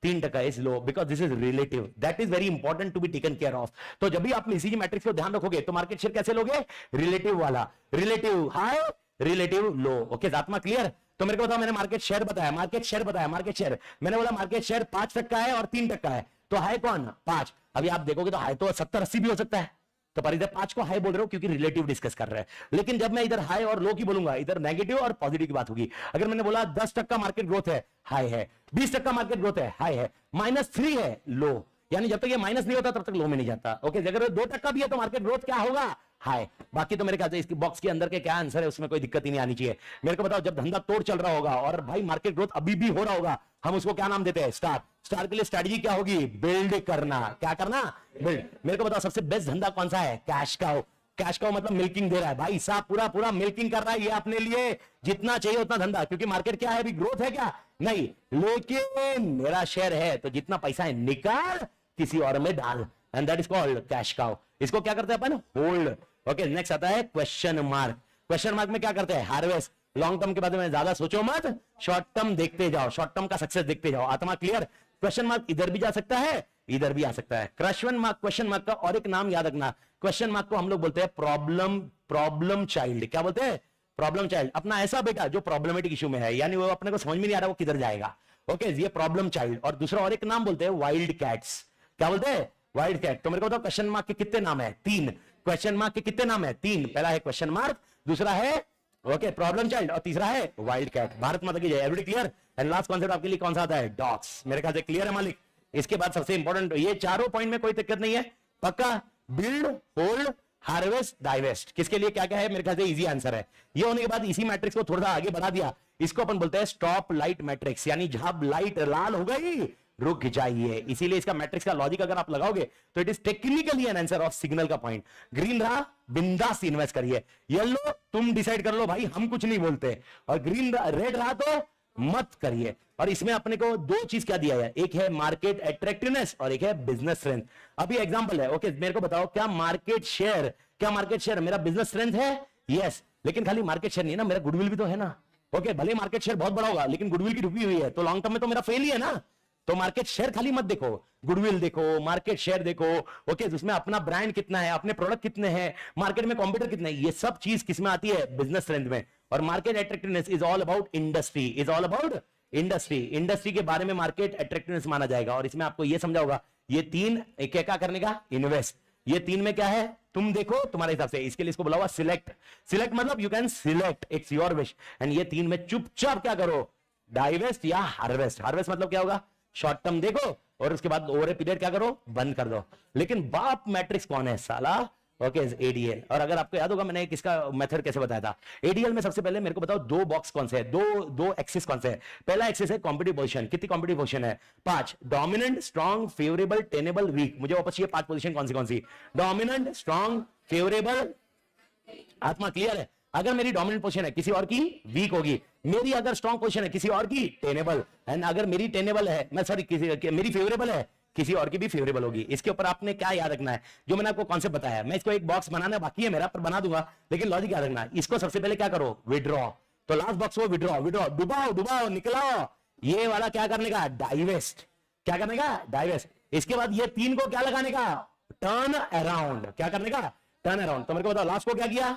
Speaker 5: 3% is low because this is relative, that is very important to be taken care of. तो जब भी आप ईसीजी मैट्रिक्स को ध्यान रखोगे तो मार्केट शेयर कैसे लोगे, रिलेटिव वाला, रिलेटिव हाई रिलेटिव लो। ओके आत्मा क्लियर। तो मेरे को बताओ, मैंने मार्केट शेयर बताया, मार्केट शेयर बताया, मार्केट शेयर मैंने बोला मार्केट शेयर 5% है और 3% है, तो हाई कौन 5। अभी आप देखोगे तो हाई तो 70-80 भी हो सकता है, तो पर इधर 5 को हाई बोल रहे हो क्योंकि रिलेटिव डिस्कस कर रहे हैं। लेकिन जब मैं इधर हाई और लो की बोलूंगा, इधर नेगेटिव और पॉजिटिव की बात होगी। अगर मैंने बोला 10% मार्केट ग्रोथ है, हाई है, 20% मार्केट ग्रोथ है, हाई है, -3 है, लो, यानी जब तक ये माइनस नहीं होता तब तक लो में नहीं जाता। ओके, अगर 2% भी है तो मार्केट ग्रोथ क्या होगा, हाई। बाकी तो मेरे ख्याल से इसकी बॉक्स के अंदर के क्या आंसर है उसमें कोई दिक्कत ही नहीं आनी चाहिए। मेरे को बताओ, जब धंधा तोड़ चल रहा होगा और भाई मार्केट ग्रोथ अभी भी हो रहा होगा, हम उसको क्या नाम देते हैं, स्टार। स्टार के लिए स्ट्रेटजी क्या होगी, बिल्ड करना। क्या करना, बिल्ड। मेरे को बताओ सबसे बेस्ट धंधा कौन सा है, कैश काउ। कैश काउ मतलब मिल्किंग दे रहा है भाई साहब, पूरा पूरा मिल्किंग कर रहा है ये अपने लिए, जितना चाहिए उतना धंधा, क्योंकि मार्केट क्या है अभी, ग्रोथ है क्या, नहीं, लेकिन मेरा शेयर है तो जितना पैसा है निकाल किसी और में डाल, and that is called cash cow. इसको क्या करते हैं अपन, होल्ड। ओके, नेक्स्ट आता है क्वेश्चन मार्क। क्वेश्चन मार्क में क्या करते हैं, हार्वेस्ट। लॉन्ग टर्म के बारे में ज्यादा सोचो मत, शॉर्ट टर्म देखते जाओ, शॉर्ट टर्म का सक्सेस देखते जाओ। आत्मा क्लियर। क्वेश्चन मार्क इधर भी जा सकता है, इधर भी आ सकता है। क्वेश्चन मार्क का और एक नाम याद रखना, क्वेश्चन मार्क को हम लोग बोलते हैं प्रॉब्लम चाइल्ड। क्या बोलते हैं, प्रॉब्लम चाइल्ड। अपना ऐसा बेटा जो प्रॉब्लमेटिक इशू में है, यानी वो अपने को समझ में नहीं आ रहा वो किधर जाएगा। ओके, ये प्रॉब्लम चाइल्ड। और दूसरा और एक नाम बोलते हैं वाइल्ड कैट्स। क्या बोलते हैं, वाइल्ड कैट। तो मेरे को बताओ क्वेश्चन मार्क के कितने नाम है, 3। क्वेश्चन मार्क के कितने नाम है, 3। पहला है क्वेश्चन मार्क, दूसरा है ओके प्रॉब्लम चाइल्ड, और तीसरा है वाइल्ड कैट। भारत माता की जय। Everybody clear. And last concept आपके लिए कौन सा आता है, डॉग्स। मेरे ख्याल से क्लियर है मालिक। इसके बाद सबसे इंपॉर्टेंट, ये चारों पॉइंट में कोई दिक्कत नहीं है, पक्का। बिल्ड, होल्ड, हार्वेस्ट, डाइवेस्ट, किसके लिए क्या क्या है, मेरे ख्याल से इजी आंसर है। ये होने के बाद इसी मैट्रिक्स को थोड़ा आगे बढ़ा दिया, इसको अपन बोलते हैं स्टॉप लाइट मैट्रिक्स, यानी जहां लाइट लाल हो गई रुक जाइए। इसीलिए इसका मैट्रिक्स का लॉजिक अगर आप लगाओगे तो it is technically an answer of signal का पॉइंट। ग्रीन रहा बिंदास इन्वेस्ट करिए, येलो तुम डिसाइड कर लो भाई, हम कुछ नहीं बोलते, और ग्रीन रेड रहा तो मत करिए। और इसमें अपने को 2 चीज क्या दिया है, एक है मार्केट अट्रैक्टिवनेस और एक है बिजनेस स्ट्रेंथ। अभी एग्जांपल है, ओके मेरे को बताओ क्या मार्केट शेयर मेरा बिजनेस स्ट्रेंथ है, यस, लेकिन खाली मार्केट शेयर नहीं है ना, मेरा गुडविल भी तो है ना। ओके, भले मार्केट शेयर बहुत बड़ा होगा लेकिन गुडविल की डूबी हुई है, तो लॉन्ग टर्म में तो मेरा फेल ही है ना। तो मार्केट शेयर खाली मत देखो, गुडविल देखो, मार्केट शेयर देखो। ओके, उसमें अपना ब्रांड कितना है, अपने प्रोडक्ट कितने हैं, मार्केट में कॉम्पिटिटर कितने हैं, ये सब चीज किसमें आती है, बिजनेस स्ट्रेंथ में। और market attractiveness is all about industry, is all about industry. Industry के बारे में मार्केट अट्रैक्टिवनेस माना जाएगा। और इसमें आपको ये समझा होगा, ये 3 क्या करने का, इन्वेस्ट। ये 3 में क्या है, तुम देखो तुम्हारे हिसाब से, इसके लिए इसको बोला हुआ सिलेक्ट। सिलेक्ट मतलब you can select, it's your wish. And ये 3 में चुपचाप क्या करो, डाइवेस्ट या हार्वेस्ट। हार्वेस्ट मतलब क्या होगा, शॉर्ट टर्म देखो और उसके बाद ओवर ए पीरियड क्या करो, बंद कर दो। लेकिन बाप मैट्रिक्स कौन है साला, ओके एडीएल। और अगर आपको याद होगा मैंने किसका मेथड कैसे बताया था, एडीएल में सबसे पहले मेरे को बताओ 2 बॉक्स कौन से है, दो एक्सिस कौन से है। पहला एक्सिस है कॉम्पिटिटिव पोजीशन, कितनी कॉम्पिटिटिव पोजीशन है, 5। Dominant, strong, favourable, tenable, weak. मुझे वापस ये 5 पोजीशन कौन सी, डोमिनेंट, स्ट्रॉन्ग, फेवरेबल। आत्मा क्लियर है। अगर मेरी डोमिनेंट पोजीशन है किसी और की वीक होगी, मेरी अगर स्ट्रॉन्ग पोजीशन है किसी और की टेनेबल, एंड अगर मेरी टेनेबल है, मैं सॉरी मेरी फेवरेबल है किसी और की भी फेवरेबल होगी। इसके ऊपर आपने क्या याद रखना है, जो मैंने आपको कॉन्सेप्ट बताया, मैं इसको एक बॉक्स बनाना बाकी है मेरा, पर बना दूंगा, लेकिन लॉजिक याद रखना है। इसको सबसे पहले क्या करो, विड्रॉ। तो लास्ट बॉक्स को विड्रॉ, डुबाओ, निकलाओ। ये वाला क्या करने का, डाइवेस्ट। क्या करने का, डाइवेस्ट। इसके बाद ये 3 को क्या लगाने का, टर्न अराउंड। क्या करने का, टर्न अराउंड। तो मेरे को बताओ लास्ट को क्या किया,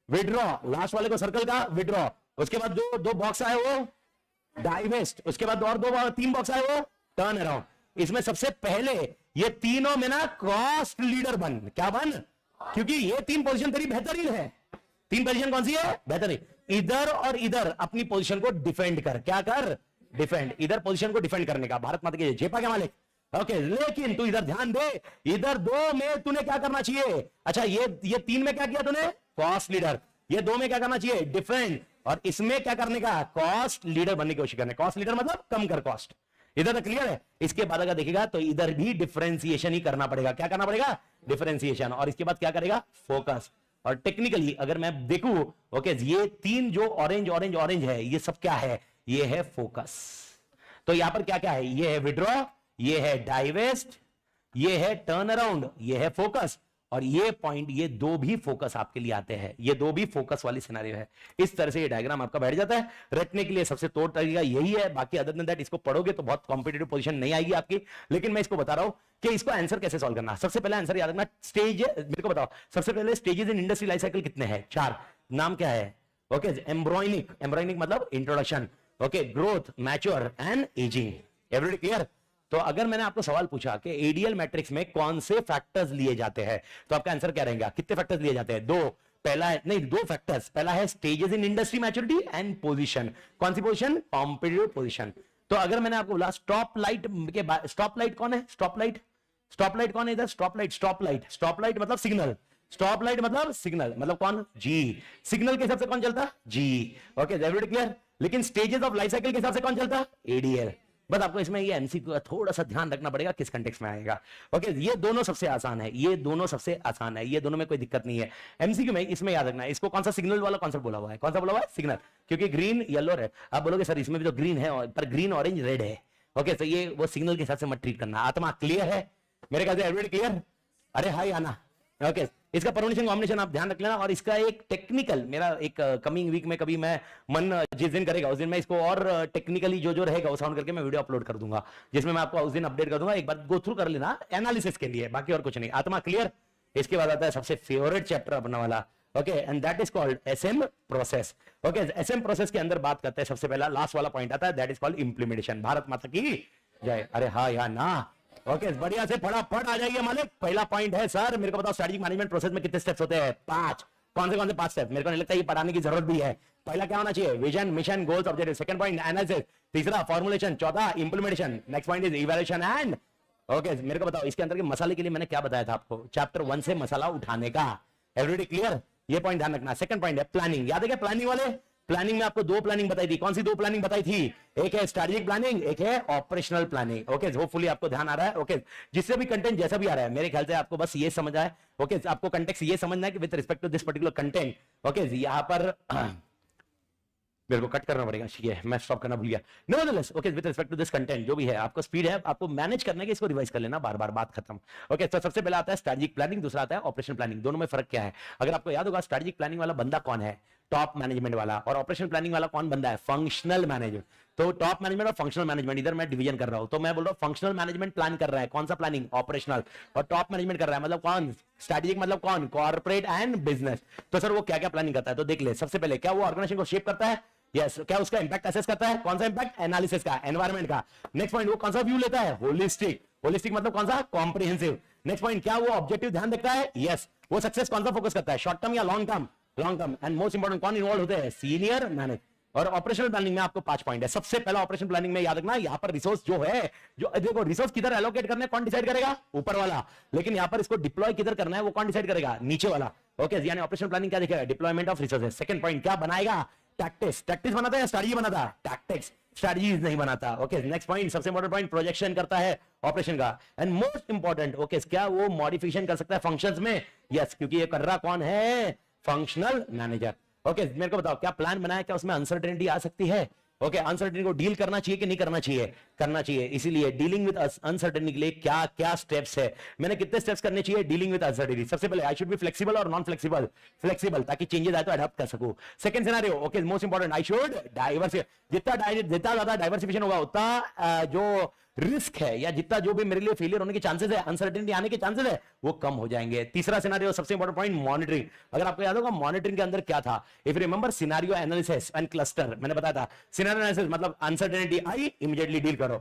Speaker 5: विड्रॉ। लास्ट वाले को सर्कल का विड्रॉ। उसके बाद जो 2 बॉक्स आए वो डाइवेस्ट, उसके बाद और 3 बॉक्स आए वो टर्न अराउंड। इसमें सबसे पहले ये तीनों में ना कॉस्ट लीडर बन। क्या बन, क्योंकि ये 3 पोजीशन तेरी बेहतरीन है। 3 पोजीशन कौन सी है, बेहतरीन। इधर और इधर अपनी पोजीशन को डिफेंड कर। क्या कर, डिफेंड। इधर पोजीशन को डिफेंड करने का, भारत माता की जेपा क्या मालिक। ओके, लेकिन तू इधर ध्यान दे, इधर 2 में तूने क्या करना चाहिए, अच्छा ये 3 में क्या किया तूने, कॉस्ट लीडर। ये 2 में क्या करना चाहिए, डिफेंड। और इसमें क्या करने का, कॉस्ट लीडर बनने की कोशिश करने। कॉस्ट लीडर मतलब कम कर कॉस्ट। इधर तक क्लियर है। इसके बाद अगर देखिएगा तो इधर भी डिफरेंशिएशन ही करना पड़ेगा। क्या करना पड़ेगा, डिफरेंशिएशन। और इसके बाद क्या करेगा, फोकस। और टेक्निकली अगर मैं देखूं, ओके ये 3 जो ऑरेंज है, ये सब क्या है, ये है फोकस। तो यहां पर क्या क्या है, ये है विड्रॉ, ये है डाइवेस्ट, ये है टर्न अराउंड, ये है फोकस। और ये पॉइंट, ये दो भी फोकस आपके लिए आते हैं, ये दो भी फोकस वाली सिनेरियो है। इस तरह से ये डायग्राम आपका बैठ जाता है। रटने के लिए सबसे तोड़ तरीका यही है, बाकी अदर देन दैट इसको पढ़ोगे तो बहुत कॉम्पिटिटिव पोजीशन नहीं आएगी आपकी, लेकिन मैं इसको बता रहा हूं कि इसको आंसर कैसे सॉल्व करना। सबसे पहले आंसर याद रखना, स्टेज, मेरे को बताओ सबसे पहले stages in industry life cycle कितने हैं? 4। नाम क्या है? ओके, एम्ब्रॉयनिक, एम्ब्रॉयनिक मतलब introduction, okay, growth, mature and ageing. Everybody clear? तो अगर मैंने आपको सवाल पूछा कि एडीएल मैट्रिक्स में कौन से फैक्टर्स लिए जाते हैं, तो आपका आंसर क्या रहेगा? कितने फैक्टर्स लिए जाते हैं? 2। पहला है, नहीं, 2 फैक्टर्स। पहला है stages in industry maturity and position. कौन सी पोजीशन? Competitive position. तो अगर मैंने आपको बोला स्टॉप लाइट के, स्टॉप लाइट कौन है? स्टॉप लाइट, स्टॉप लाइट कौन है इधर? Stop light, stop light, stop light मतलब सिग्नल, स्टॉप लाइट मतलब सिग्नल, मतलब कौन? जी। सिग्नल के हिसाब से कौन चलता? जी। Okay, everybody clear? लेकिन स्टेजेस ऑफ लाइफ साइकिल के हिसाब से कौन चलता? एडीएल। बस आपको इसमें ये एमसीक्यू का थोड़ा सा ध्यान रखना पड़ेगा किस कंटेक्स्ट में आएगा। ओके, ये दोनों सबसे आसान है, ये दोनों सबसे आसान है, ये दोनों में कोई दिक्कत नहीं है। एमसीक्यू में इसमें याद रखना है, इसको कौन सा सिग्नल वाला कॉन्सेप्ट बोला हुआ है? कौन सा बोला हुआ है? सिग्नल। क्योंकि ग्रीन, येलो, रेड। आप बोलोगे सर इसमें भी तो ग्रीन है, पर ग्रीन, ऑरेंज, रेड है। ओके, तो ये वो सिग्नल के हिसाब से मत ट्रीट करना। आत्मा क्लियर है? मेरे ख्याल से एवरीबॉडी क्लियर? अरे हाय आना। ओके, इसका प्रोनाउंसिएशन कॉम्बिनेशन आप ध्यान रख लेना, और इसका एक टेक्निकल, मेरा एक कमिंग वीक में कभी मैं मन जिस दिन करेगा उस दिन मैं इसको और टेक्निकली जो रहेगा वो साउंड करके मैं वीडियो अपलोड कर दूंगा, जिसमें मैं आपको उस दिन अपडेट कर दूंगा। एक बार गो थ्रू कर लेना एनालिसिस के लिए, बाकी और कुछ नहीं। आत्मा क्लियर? इसके बाद आता है सबसे फेवरेट चैप्टर अपना वाला, okay, and that is called SM process. Okay, SM process के अंदर बात करते हैं, सबसे पहला लास्ट वाला पॉइंट आता है, that is called implementation. Bharat माता की जय। अरे हाँ या ना? ओके, बढ़िया से फटाफट आ जाइए मालिक। पहला पॉइंट है, सर मेरे को बताओ स्ट्रेटेजिक मैनेजमेंट प्रोसेस में कितने स्टेप्स होते हैं? 5। कौन से 5 स्टेप? मेरे को नहीं लगता ये पढ़ाने की जरूरत भी है। पहला क्या होना चाहिए? Vision, mission, goals, objective. Second point analysis. तीसरा फॉर्मुलेशन। चौथा implementation. Next point is evaluation and okay, मेरे को बताओ इसके अंदर के मसाले के लिए मैंने क्या बताया था आपको? चैप्टर 1 से मसाला उठाने का। Everybody clear? ये पॉइंट ध्यान रखना। सेकंड पॉइंट है प्लानिंग। याद है क्या प्लानिंग वाले? प्लानिंग में आपको 2 प्लानिंग बताई थी। कौन सी 2 प्लानिंग बताई थी? एक है स्ट्रेटेजिक प्लानिंग, एक है ऑपरेशनल प्लानिंग। ओके, होपफुली आपको ध्यान आ रहा है। ओके, जिससे भी कंटेंट जैसा भी आ रहा है, मेरे ख्याल से आपको बस ये समझ आए। ओके, आपको कंटेक्स्ट ये समझना है कि with respect to this particular content, okay, यहां पर मेरे को कट करना पड़ेगा, ठीक है, मैं स्टॉप करना भूल गया। Nevertheless, okay, with respect to this content जो भी है, आपको स्पीड है, आपको मैनेज करने के, इसको रिवाइज कर लेना बार बार, बात खत्म। ओके, तो सबसे पहला आता है स्ट्रेटेजिक प्लानिंग, दूसरा आता है ऑपरेशनल प्लानिंग। दोनों में फर्क क्या है? अगर आपको याद होगा, स्ट्रेटेजिक प्लानिंग वाला बंदा कौन है? टॉप मैनेजमेंट वाला। और ऑपरेशनल प्लानिंग वाला कौन बंदा है? Functional manager. तो टॉप मैनेजमेंट और फंक्शनल मैनेजमेंट, इधर मैं डिवीजन कर रहा हूं, तो मैं बोल रहा हूं फंक्शनल मैनेजमेंट प्लान कर रहा है, कौन सा प्लानिंग? ऑपरेशनल। और टॉप मैनेजमेंट कर रहा है, मतलब कौन? स्ट्रेटेजिक मतलब कौन? Corporate and business. तो सर वो क्या क्या प्लानिंग करता है? तो देख ले, सबसे पहले क्या वो ऑर्गेनाइजेशन को शेप करता है? यस। क्या उसका इंपैक्ट असेस करता है? कौन सा इंपैक्ट? एनालिसिस का, एनवायरमेंट का। नेक्स्ट पॉइंट, वो कौन सा व्यू लेता है? होलिस्टिक। होलिस्टिक मतलब कौन सा? कॉम्प्रिहेंसिव। नेक्स्ट पॉइंट, क्या वो ऑब्जेक्टिव ध्यान देखता है? यस। वो सक्सेस कौन सा फोकस करता है? शॉर्ट टर्म या long term? Long term. And most important कौन इन्वॉल्व होते हैं? Senior manager. और ऑपरेशनल प्लानिंग में आपको 5 पॉइंट है। सबसे पहला ऑपरेशन प्लानिंग में याद रखना, यहाँ पर रिसोर्स जो है, जो देखो रिसोर्स किधर एलोकेट करना है, कौन डिसाइड करेगा? ऊपर वाला। लेकिन यहाँ पर इसको डिप्लॉय किधर करना है, वो कौन डिसाइड करेगा? नीचे वाला। ओके, यानी ऑपरेशन प्लानिंग क्या दिखेगा? Deployment of resources. Second point, क्या बनाएगा? टैक्टिक्स। टैक्टिक्स बनाता है या स्ट्रेटजी बनाता? टैक्टिक्स। स्ट्रेटजीज नहीं बनाता। ओके, नेक्स्ट पॉइंट, सबसे इंपॉर्टेंट पॉइंट, प्रोजेक्शन करता है ऑपरेशन का। एंड मोस्ट इंपॉर्टेंट, ओके, क्या वो मॉडिफिकेशन कर सकता है फंक्शंस में? यस, क्योंकि ये कर रहा कौन है? Functional manager. ओके, मेरे को बताओ क्या प्लान बनाया, क्या उसमें अनसर्टेनिटी आ सकती है? ओके, अनसर्टेनिटी को डील करना चाहिए कि नहीं करना चाहिए? करना चाहिए। इसीलिए डीलिंग विद अनसर्टेनिटी के लिए क्या क्या स्टेप्स है, मैंने कितने स्टेप्स करने चाहिए डीलिंग विद अनसर्टेनिटी? सबसे पहले आई शुड बी फ्लेक्सिबल और नॉन फ्लेक्सिबल। फ्लेक्सिबल, ताकि चेंजेस आए तो अडॉप्ट कर सकूं। Second scenario, okay, most important, I should diversify. जितना ज्यादा डाइवर्सिफिकेशन होगा उतना जो रिस्क है या जितना जो भी मेरे लिए फेलियर होने के चांसेस है, अनसर्टेनिटी आने के चांसेस है, वो कम हो जाएंगे। तीसरा सिनेरियो, सबसे इंपॉर्टेंट पॉइंट, मॉनिटरिंग। अगर आपको याद होगा मॉनिटरिंग के अंदर क्या था? If you remember, scenario analysis and cluster, मैंने बताया था। सिनेरियो एनालिसिस मतलब अनसर्टेनिटी आई, इमीडिएटली डील करो।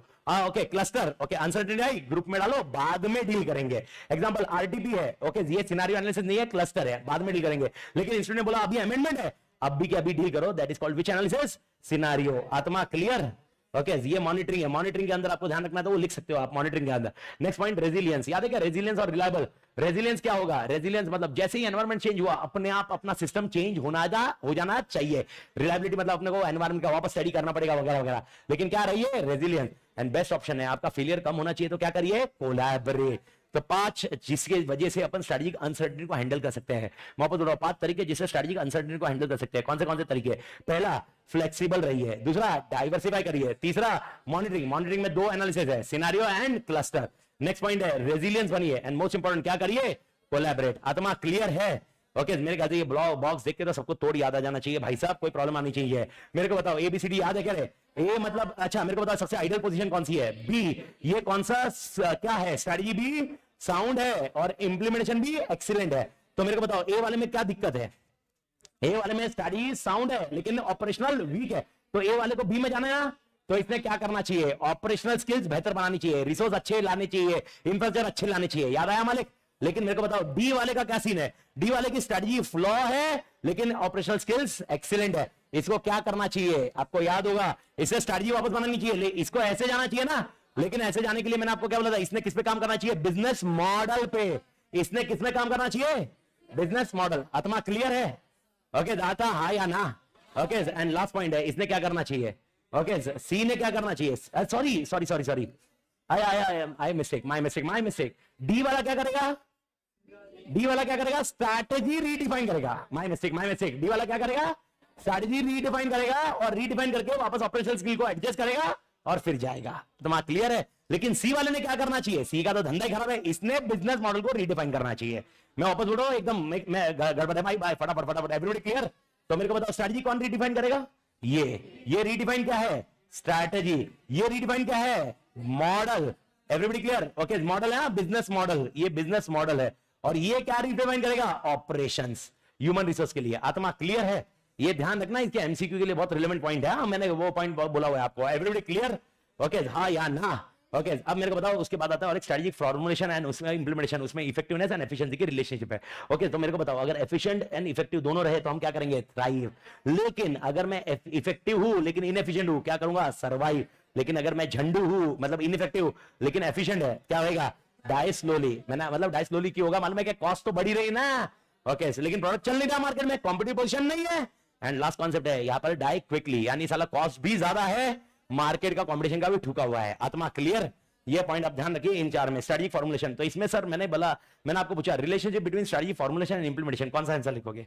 Speaker 5: ओके, क्लस्टर, ओके, अनसर्टेनिटी आई, ग्रुप में डालो, बाद में डील करेंगे। एग्जांपल आरटीपी है, ओके, ये सिनेरियो एनालिसिस नहीं है, क्लस्टर है, बाद में डील करेंगे। लेकिन इंस्टीट्यूट ने बोला अभी अमेंडमेंट है, अभी के अभी डील करो, that is called which analysis? Scenario. आत्मा क्लियर? ओके, ये मॉनिटरिंग है। मॉनिटरिंग के अंदर आपको ध्यान रखना है, तो वो लिख सकते हो आप मॉनिटरिंग के अंदर। Next point, resilience. याद है क्या? रेजिलियंस और रिलायबल। रेजिलियंस क्या होगा? रेजिलियंस मतलब जैसे ही एनवायरमेंट चेंज हुआ, अपने आप अपना सिस्टम चेंज हो जाना चाहिए। रिलायबिलिटी मतलब अपने को एनवायरमेंट का वापस स्टडी करना पड़ेगा वगैरह वगैरह। लेकिन क्या रही है? रेजिलियंस। एंड बेस्ट ऑप्शन है आपका, फेलियर कम होना चाहिए, तो क्या करिए? कोलैबोरेट। तो 5 जिसके वजह से अपन स्ट्रेटेजिक अनसर्टेनिटी को हैंडल कर सकते हैं। मैं आपको बोल रहा हूं 5 तरीके जिससे स्ट्रेटेजिक अनसर्टेनिटी को हैंडल कर सकते हैं। कौन से तरीके? पहला, फ्लेक्सिबल रही है। दूसरा, डाइवर्सिफाई करिए। तीसरा, मॉनिटरिंग। मॉनिटरिंग में 2 एनालिसिस है, scenario and cluster. Next point है रेजिलियंस बनिए। एंड मोस्ट इंपोर्टेंट क्या करिए? कोलैबोरेट। आत्मा क्लियर है? ओके मेरे ख्याल से ये बॉक्स देख के तो सबको तोड़ याद आ जाना चाहिए भाई साहब, कोई प्रॉब्लम आनी चाहिए। मेरे को बताओ ABCD याद है क्या रे? ए मतलब अच्छा मेरे को बताओ सबसे आइडियल पोजीशन कौन सी है? बी। ये कौन सा क्या है? स्ट्रेटजी भी साउंड है और इंप्लीमेंटेशन भी एक्सीलेंट है। तो मेरे को बताओ ए वाले में क्या दिक्कत है? ए वाले में स्ट्रेटजी साउंड है लेकिन ऑपरेशनल वीक है, तो ए वाले को बी में जाना है ना। तो इसने क्या करना चाहिए? ऑपरेशनल स्किल्स बेहतर बनानी चाहिए, रिसोर्स अच्छे लाने चाहिए, इंफ्रास्ट्रक्चर अच्छे लाने चाहिए। याद आया मालिक? लेकिन मेरे को बताओ डी वाले का क्या सीन है? डी वाले की स्ट्रेटजी फ्लॉ है लेकिन ऑपरेशनल स्किल्स एक्सीलेंट है। इसको क्या करना चाहिए? आपको याद होगा, इसे स्ट्रेटजी वापस बनानी चाहिए, इसको ऐसे जाना चाहिए ना। लेकिन ऐसे जाने के लिए मैंने आपको क्या बोला था? इसने किस पे काम करना चाहिए? बिजनेस मॉडल पे। इसने किस में काम करना चाहिए? Business model. आत्मा क्लियर है? ओके दाता हाँ या ना? ओके एंड लास्ट पॉइंट है, इसने क्या करना चाहिए? ओके सी ने क्या करना चाहिए? Sorry I mistake, my mistake. D वाला क्या करेगा? डी वाला क्या करेगा? स्ट्रैटेजी रीडिफाइन करेगा। My mistake. डी वाला क्या करेगा? स्ट्रैटेजी रीडिफाइन करेगा और रीडिफाइन करके वापस ऑपरेशनल स्किल को एडजस्ट करेगा और फिर जाएगा। दिमाग क्लियर है? लेकिन सी वाले ने क्या करना चाहिए? सी का तो धंधा ही खराब है, इसने बिजनेस मॉडल को रीडिफाइन करना चाहिए। मैं वापस बोल रहा हूं एकदम मैं गड़बड़ है भाई, फटाफट एवरीबॉडी क्लियर? तो मेरे को बताओ स्ट्रैटेजी कौन रीडिफाइन करेगा? ये रीडिफाइन क्या है? स्ट्रैटेजी। ये रीडिफाइन क्या है? Model. Everybody clear? Okay model है ना, बिजनेस मॉडल, ये बिजनेस मॉडल है। और ये क्या रीडिफाइन करेगा? ऑपरेशंस, ह्यूमन रिसोर्स के लिए। आत्मा क्लियर है? ये ध्यान रखना, इसके एमसीक्यू के लिए बहुत रिलेवेंट पॉइंट है। मैंने वो पॉइंट बोला हुआ है आपको। Everybody clear? ओके हाँ या ना? ओके अब मेरे को बताओ उसके बाद आता है और एक स्ट्रेटजिक फॉर्मुलेशन एंड उसमें इंप्लीमेंटेशन, उसमें इफेक्टिवनेस एंड एफिशिएंसी की रिलेशनशिप है। ओके तो मेरे को बताओ अगर एफिशिएंट एंड इफेक्टिव दोनों रहे तो हम क्या करेंगे? थ्राइव। लेकिन अगर मैं इफेक्टिव हूं लेकिन इनएफिशिएंट हूं, क्या करूंगा? सर्वाइव। लेकिन अगर मैं झंडू हूं मतलब इनइफेक्टिव लेकिन एफिशिएंट है, क्या होगा? Die slowly. मैंने मतलब डाई स्लोली क्यों होगा मालूम है? कि कॉस्ट तो बढ़ी रही ना। ओके लेकिन प्रोडक्ट चल नहीं रहा मार्केट में, कॉम्पिटिटिव पोजीशन नहीं है। एंड लास्ट कॉन्सेप्ट है यहाँ पर डाई क्विकली, यानी साला कॉस्ट भी ज्यादा है, मार्केट का कॉम्पिटिशन का भी ठुका हुआ है। आत्मा क्लियर? ये पॉइंट आप ध्यान रखिए इन चार में। स्ट्रेटजिक फॉर्मुलेशन, तो इसमें सर मैंने आपको पूछा relationship between strategy formulation and implementation, कौन सा आंसर लिखोगे?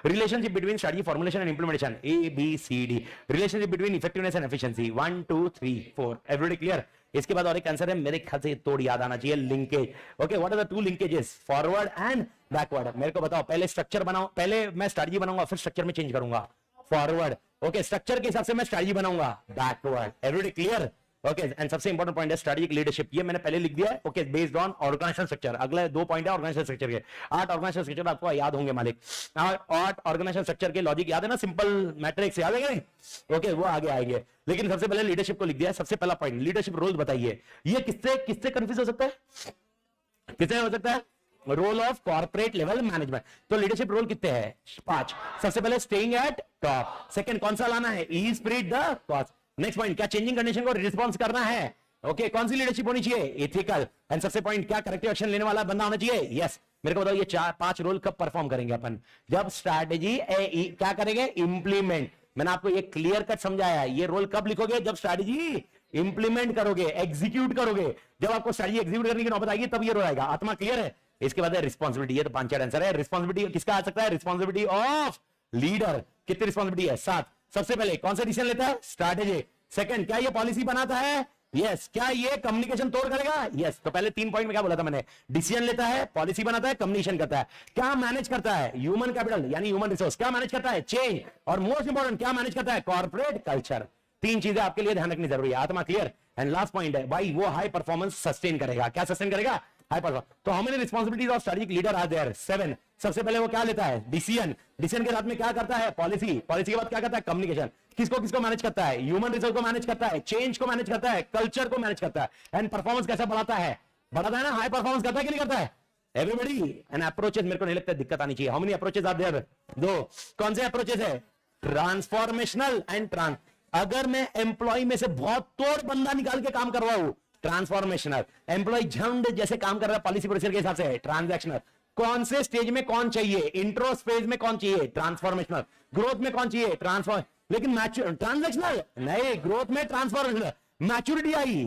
Speaker 5: Relationship between strategy formulation and implementation, ABCD। Relationship between effectiveness and efficiency, 1 2 3 4। Everybody clear? इसके बाद और एक आंसर है मेरे ख्याल से तोड़ याद आना चाहिए, linkage. Okay what are the two linkages? Forward and backward. मेरे को बताओ पहले स्ट्रक्चर बनाओ, पहले मैं स्ट्रेटजी बनाऊंगा फिर स्ट्रक्चर में चेंज करूंगा। फॉरवर्ड। ओके स्ट्रक्चर के हिसाब से मैं स्ट्रेटजी बनाऊंगा। Backward. Everybody clear? Okay and सबसे इंपॉर्टेंट पॉइंट है स्ट्रेटेजिक लीडरशिप, ये मैंने पहले लिख दिया है। Okay based on organisation structure. अगले 2 पॉइंट है ऑर्गेनाइजेशन स्ट्रक्चर के। 8 ऑर्गेनाइजेशन स्ट्रक्चर आपको याद होंगे मालिक। 8 ऑर्गेनाइजेशन स्ट्रक्चर के लॉजिक याद है ना, सिंपल मैट्रिक्स याद है क्या? ओके वो आगे आएंगे, लेकिन सबसे पहले लीडरशिप को लिख दिया। सबसे पहला पॉइंट लीडरशिप रोल बताइए। ये किससे कंफ्यूज हो सकता है? किससे हो सकता है? Role of corporate level management. तो लीडरशिप रोल कितने हैं? 5। सबसे पहले स्टेइंग एट टॉप। सेकंड कौन सा लाना है? Espouse the cause. Next point क्या चेंजिंग कंडीशन को रिस्पॉन्स करना है। ओके कौन सी लीडरशिप होनी चाहिए? एथिकल। एंड सबसे पॉइंट क्या करेक्टिव एक्शन लेने वाला बंदा होना चाहिए? यस। मेरे को बताओ ये 4-5 रोल कब परफॉर्म करेंगे अपन? जब स्ट्रैटेजी क्या करेंगे? इंप्लीमेंट। मैंने आपको ये क्लियर कट समझाया। ये रोल कब लिखोगे? जब स्ट्रैटेजी इंप्लीमेंट करोगे, एग्जीक्यूट करोगे। जब आपको स्ट्रैटेजी एग्जीक्यूट करने की नौबत आएगी तब ये रोल आएगा। आत्मा क्लियर है? इसके बाद है रिस्पॉन्सिबिलिटी। ये तो 5 आंसर है। रिस्पॉन्सिबिलिटी किसका आ सकता है? Responsibility of leader. कितनी रिस्पॉन्सिबिलिटी है? 7। सबसे पहले कौन सा डिसीजन लेता है? स्ट्रैटेजी। सेकंड क्या ये पॉलिसी बनाता है? यस। क्या ये कम्युनिकेशन तोड़ करेगा? यस। तो पहले 3 पॉइंट में क्या बोला था मैंने? डिसीजन लेता है, पॉलिसी बनाता है, कम्युनिकेशन करता है। क्या मैनेज करता है? ह्यूमन कैपिटल यानी ह्यूमन रिसोर्स। क्या मैनेज करता है? चेंज। और मोस्ट इंपॉर्टेंट क्या मैनेज करता है? Corporate culture. 3 चीजें आपके लिए ध्यान रखनी जरूरी है। आत्मा क्लियर? एंड लास्ट पॉइंट है भाई वो हाई परफॉर्मेंस सस्टेन करेगा। क्या सस्टेन करेगा? High performance. तो how many responsibilities of strategic leader are there? 7। सबसे पहले वो क्या लेता है? डिसीजन। डिसीजन के साथ में क्या करता है? पॉलिसी। पॉलिसी के बाद क्या करता है? कम्युनिकेशन। किसको मैनेज करता है? ह्यूमन रिसोर्स को मैनेज करता है, चेंज को मैनेज करता है, कल्चर को मैनेज करता है। एंड परफॉर्मेंस कैसा बढ़ाता है? बढ़ाता है ना? हाई परफॉर्मेंस करता है कि नहीं करता है? एवरीबॉडी एंड अप्रोचेस मेरे को नहीं लगता दिक्कत आनी चाहिए। How many approaches are there? 2। कौन से अप्रोचेस है? Transformational and trans. अगर मैं एम्प्लॉय में से बहुत तोड़ बंदा निकाल के काम करवाऊं, ट्रांसफॉर्मेशनल। एम्प्लॉय झंड जैसे काम कर रहा है पॉलिसी प्रोसीजर के हिसाब से, ट्रांजैक्शनल। कौन से स्टेज में कौन चाहिए? इंट्रो फेज में कौन चाहिए? ट्रांसफॉर्मेशनल। ग्रोथ में कौन चाहिए? ट्रांसफॉर्म। लेकिन ट्रांजैक्शनल नहीं, ग्रोथ में ट्रांसफॉर्मेशनल। मैच्योरिटी आई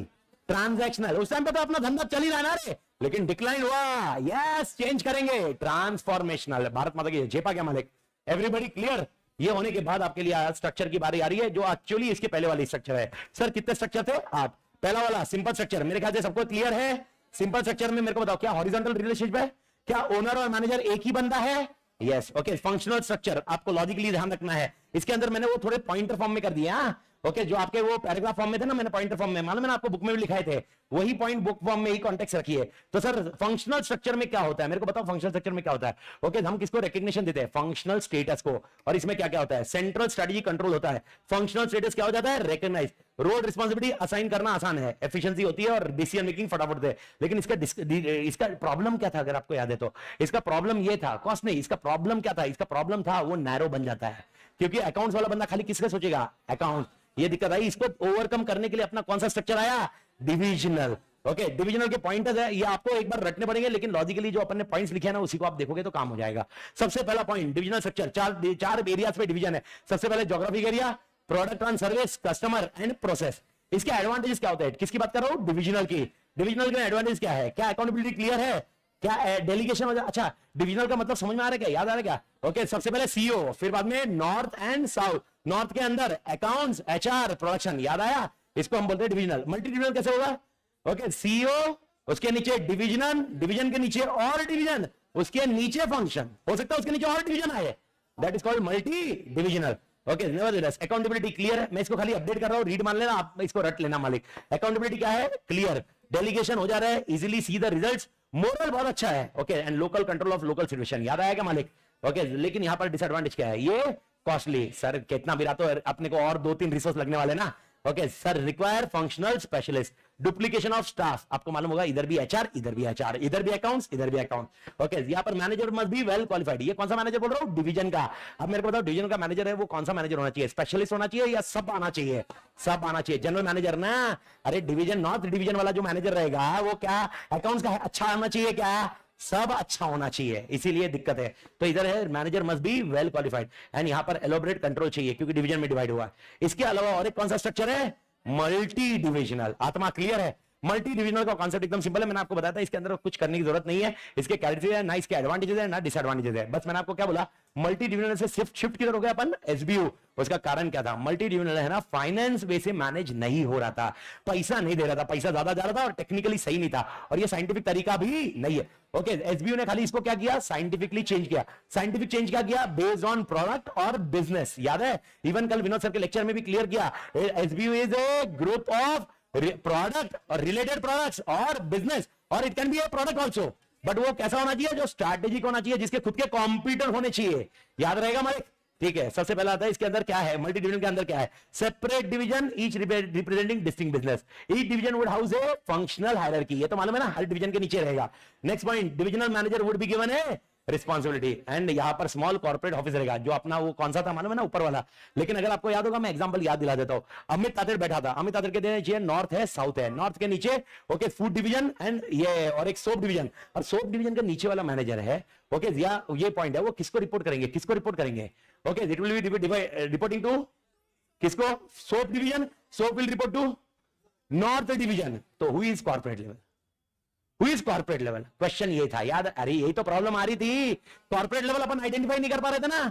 Speaker 5: ट्रांजैक्शनल। उस टाइम पे तो अपना धंधा चल ही रहा है ना रे, लेकिन डिक्लाइन हुआ, यस चेंज करेंगे, ट्रांसफॉर्मेशनल। भारत माता की जेपा क्या मालिक? Everybody clear? ये होने के बाद आपके लिए स्ट्रक्चर की बारी आ रही है, जो एक्चुअली इसके पहले वाली स्ट्रक्चर है। सर कितने स्ट्रक्चर थे? 8। पहला वाला सिंपल स्ट्रक्चर मेरे ख्याल से सबको क्लियर है। सिंपल स्ट्रक्चर में मेरे को बताओ क्या हॉरिजॉन्टल रिलेशनशिप है? क्या ओनर और मैनेजर एक ही बंदा है? Yes, okay. फंक्शनल स्ट्रक्चर आपको लॉजिकली ध्यान रखना है। इसके अंदर मैंने वो थोड़े पॉइंटर फॉर्म में कर दिया, ओके, जो आपके वो पैराग्राफ फॉर्म में थे ना, मैंने पॉइंटर फॉर्म में, मालूम है ना आपको, बुक में भी लिखाए थे, वही पॉइंट बुक फॉर्म में ही कॉन्टेक्स्ट रखिए। तो सर फंक्शनल स्ट्रक्चर में क्या होता है, मेरे को बताओ फंक्शनल स्ट्रक्चर में क्या होता है? ओके, हम किसको रिकग्निशन देते हैं? फंक्शनल स्टेटस को। और इसमें क्या क्या होता है? सेंट्रल स्ट्रेटजी कंट्रोल होता है। फंक्शनल स्टेटस क्या हो जाता है? रिकॉग्नाइज। रोल रिस्पॉन्सिबिलिटी असाइन करना आसान है, एफिशिएंसी होती है और डिसीजन मेकिंग फटाफट है। लेकिन इसका प्रॉब्लम क्या था, अगर आपको याद है तो? इसका प्रॉब्लम ये था, कॉस्ट नहीं, इसका प्रॉब्लम क्या था? इसका प्रॉब्लम था वो नैरो बन जाता है, क्योंकि अकाउंट्स वाला बंदा खाली किसका सोचेगा? अकाउंट। ये दिक्कत आई। इसको ओवरकम करने के लिए अपना कौन सा स्ट्रक्चर आया? डिविजनल। ओके, डिविजनल के पॉइंटर्स है, ये आपको एक बार रटने पड़ेंगे, लेकिन लॉजिकली जो अपन ने पॉइंट्स लिखे हैं ना, उसी को आप देखोगे तो काम हो जाएगा। सबसे पहला पॉइंट, डिविजनल स्ट्रक्चर। चार एरियाज पे डिवीजन है। सबसे पहले geographic area, product and service, customer and process. इसके एडवांटेजेस क्या होते हैं? किसकी बात कर रहा हूं? डिविजनल की। डिविजनल के एडवांटेज क्या है? क्या अकाउंटेबिलिटी क्लियर है? क्या डेलीगेशन हो जाए? अच्छा, डिविजनल का मतलब समझ में आ रहा है क्या? याद आ रहा है क्या? ओके, सबसे पहले सीईओ, फिर बाद में नॉर्थ एंड साउथ। नॉर्थ के अंदर अकाउंट्स, एचआर, प्रोडक्शन। याद आया? इसको हम बोलते हैं डिविजनल। मल्टी डिविजनल कैसे होगा? ओके, सीईओ, उसके नीचे डिविजन, डिवीजन के नीचे और डिवीजन, उसके नीचे फंक्शन, हो सकता है उसके नीचे और डिवीजन आए, that is called multi divisional. Okay, nevertheless accountability clear है। मैं इसको खाली अपडेट कर रहा हूं, रीड मान लेना, आप इसको रट लेना मालिक। अकाउंटेबिलिटी क्या है? क्लियर। डेलीगेशन हो जा रहा है, easily see the results. Moral बहुत अच्छा है। Okay, and local control of local situation. याद आएगा मालिक? ओके, लेकिन यहां पर डिसएडवांटेज क्या है? ये कॉस्टली। सर कितना भी रहा तो अपने को और 2-3 रिसोर्स लगने वाले ना। Okay sir, require functional specialist, duplication of staff. आपको मालूम होगा, इधर भी एचआर, इधर भी एचआर, इधर भी अकाउंट्स, इधर भी अकाउंट। ओके, यहाँ पर manager must be well qualified. ये कौन सा मैनेजर बोल रहा हूँ? डिवीजन का। अब मेरे को बताओ, डिवीजन का मैनेजर है वो कौन सा मैनेजर होना चाहिए? स्पेशलिस्ट होना चाहिए या सब आना चाहिए? सब आना चाहिए। जनरल मैनेजर ना, अरे डिवीजन नॉर्थ डिवीजन वाला जो मैनेजर रहेगा वो क्या अकाउंट्स का अच्छा आना चाहिए? क्या सब अच्छा होना चाहिए? इसीलिए दिक्कत है। तो इधर है manager must be well qualified, and यहाँ पर एलोबरेट कंट्रोल चाहिए क्योंकि डिवीजन में डिवाइड हुआ। इसके अलावा और एक कौन सा स्ट्रक्चर है? Multi divisional. आत्मा क्लियर है? मल्टी डिविजनल का कॉन्सेप्ट एकदम सिंपल है, मैंने आपको बताया था, इसके अंदर कुछ करने की जरूरत नहीं है। इसके क्वालिटीज है ना, इसके एडवांटेजेस है ना डिसएडवांटेजेस है। बस मैंने आपको क्या बोला, मल्टी डिविजनल से शिफ्ट किधर हो गया अपन? एसबीयू। उसका कारण क्या था? मल्टी डिविजनल है ना, फाइनेंस वे से मैनेज नहीं हो रहा था, पैसा नहीं दे रहा था, पैसा ज्यादा जा रहा था और टेक्निकली सही नहीं था, और ये साइंटिफिक तरीका भी नहीं है। ओके, एसबीयू ने खाली इसको क्या किया? साइंटिफिकली चेंज किया। साइंटिफिक चेंज क्या किया? बेस्ड ऑन प्रोडक्ट और बिजनेस। याद है? इवन कल विनोद सर के लेक्चर में भी क्लियर किया, SBU is a group of product और रिलेटेड प्रोडक्ट्स और बिजनेस, और it can be A product also, but वो कैसा होना चाहिए? जो स्ट्रैटेजिक होना चाहिए, जिसके खुद के कॉम्पिटिटर होने चाहिए। याद रहेगा मालिक? ठीक है, सबसे पहला आता है इसके अंदर क्या है? मल्टी डिवीजन के अंदर क्या है? Separate division, each representing distinct business. Each division would house A functional hierarchy. ये तो मालूम है ना, हर डिवीजन के नीचे रहेगा। Next point, divisional manager would be given a responsibility, and यहां पर स्मॉल कॉर्पोरेट ऑफिस रहेगा, जो अपना वो कौन सा था मालूम है ना, ऊपर वाला। लेकिन अगर आपको याद होगा, मैं एग्जांपल याद दिला देता हूं। अमित तातेड़ बैठा था, अमित तातेड़ के नीचे नॉर्थ है, साउथ है। नॉर्थ के नीचे ओके फूड डिवीजन एंड ये और एक सोप डिवीजन, और सोप डिवीजन के नीचे वाला मैनेजर है। ओके, ये पॉइंट है, वो किसको रिपोर्ट करेंगे? किसको रिपोर्ट करेंगे? Okay, it will be reporting to किसको? Soap division. Soap will report to north division. तो who is corporate level? Who is corporate level? Question ये था, याद? अरे यही तो प्रॉब्लम आ रही थी, कॉर्पोरेट लेवल अपन आइडेंटिफाई नहीं कर पा रहे थे ना,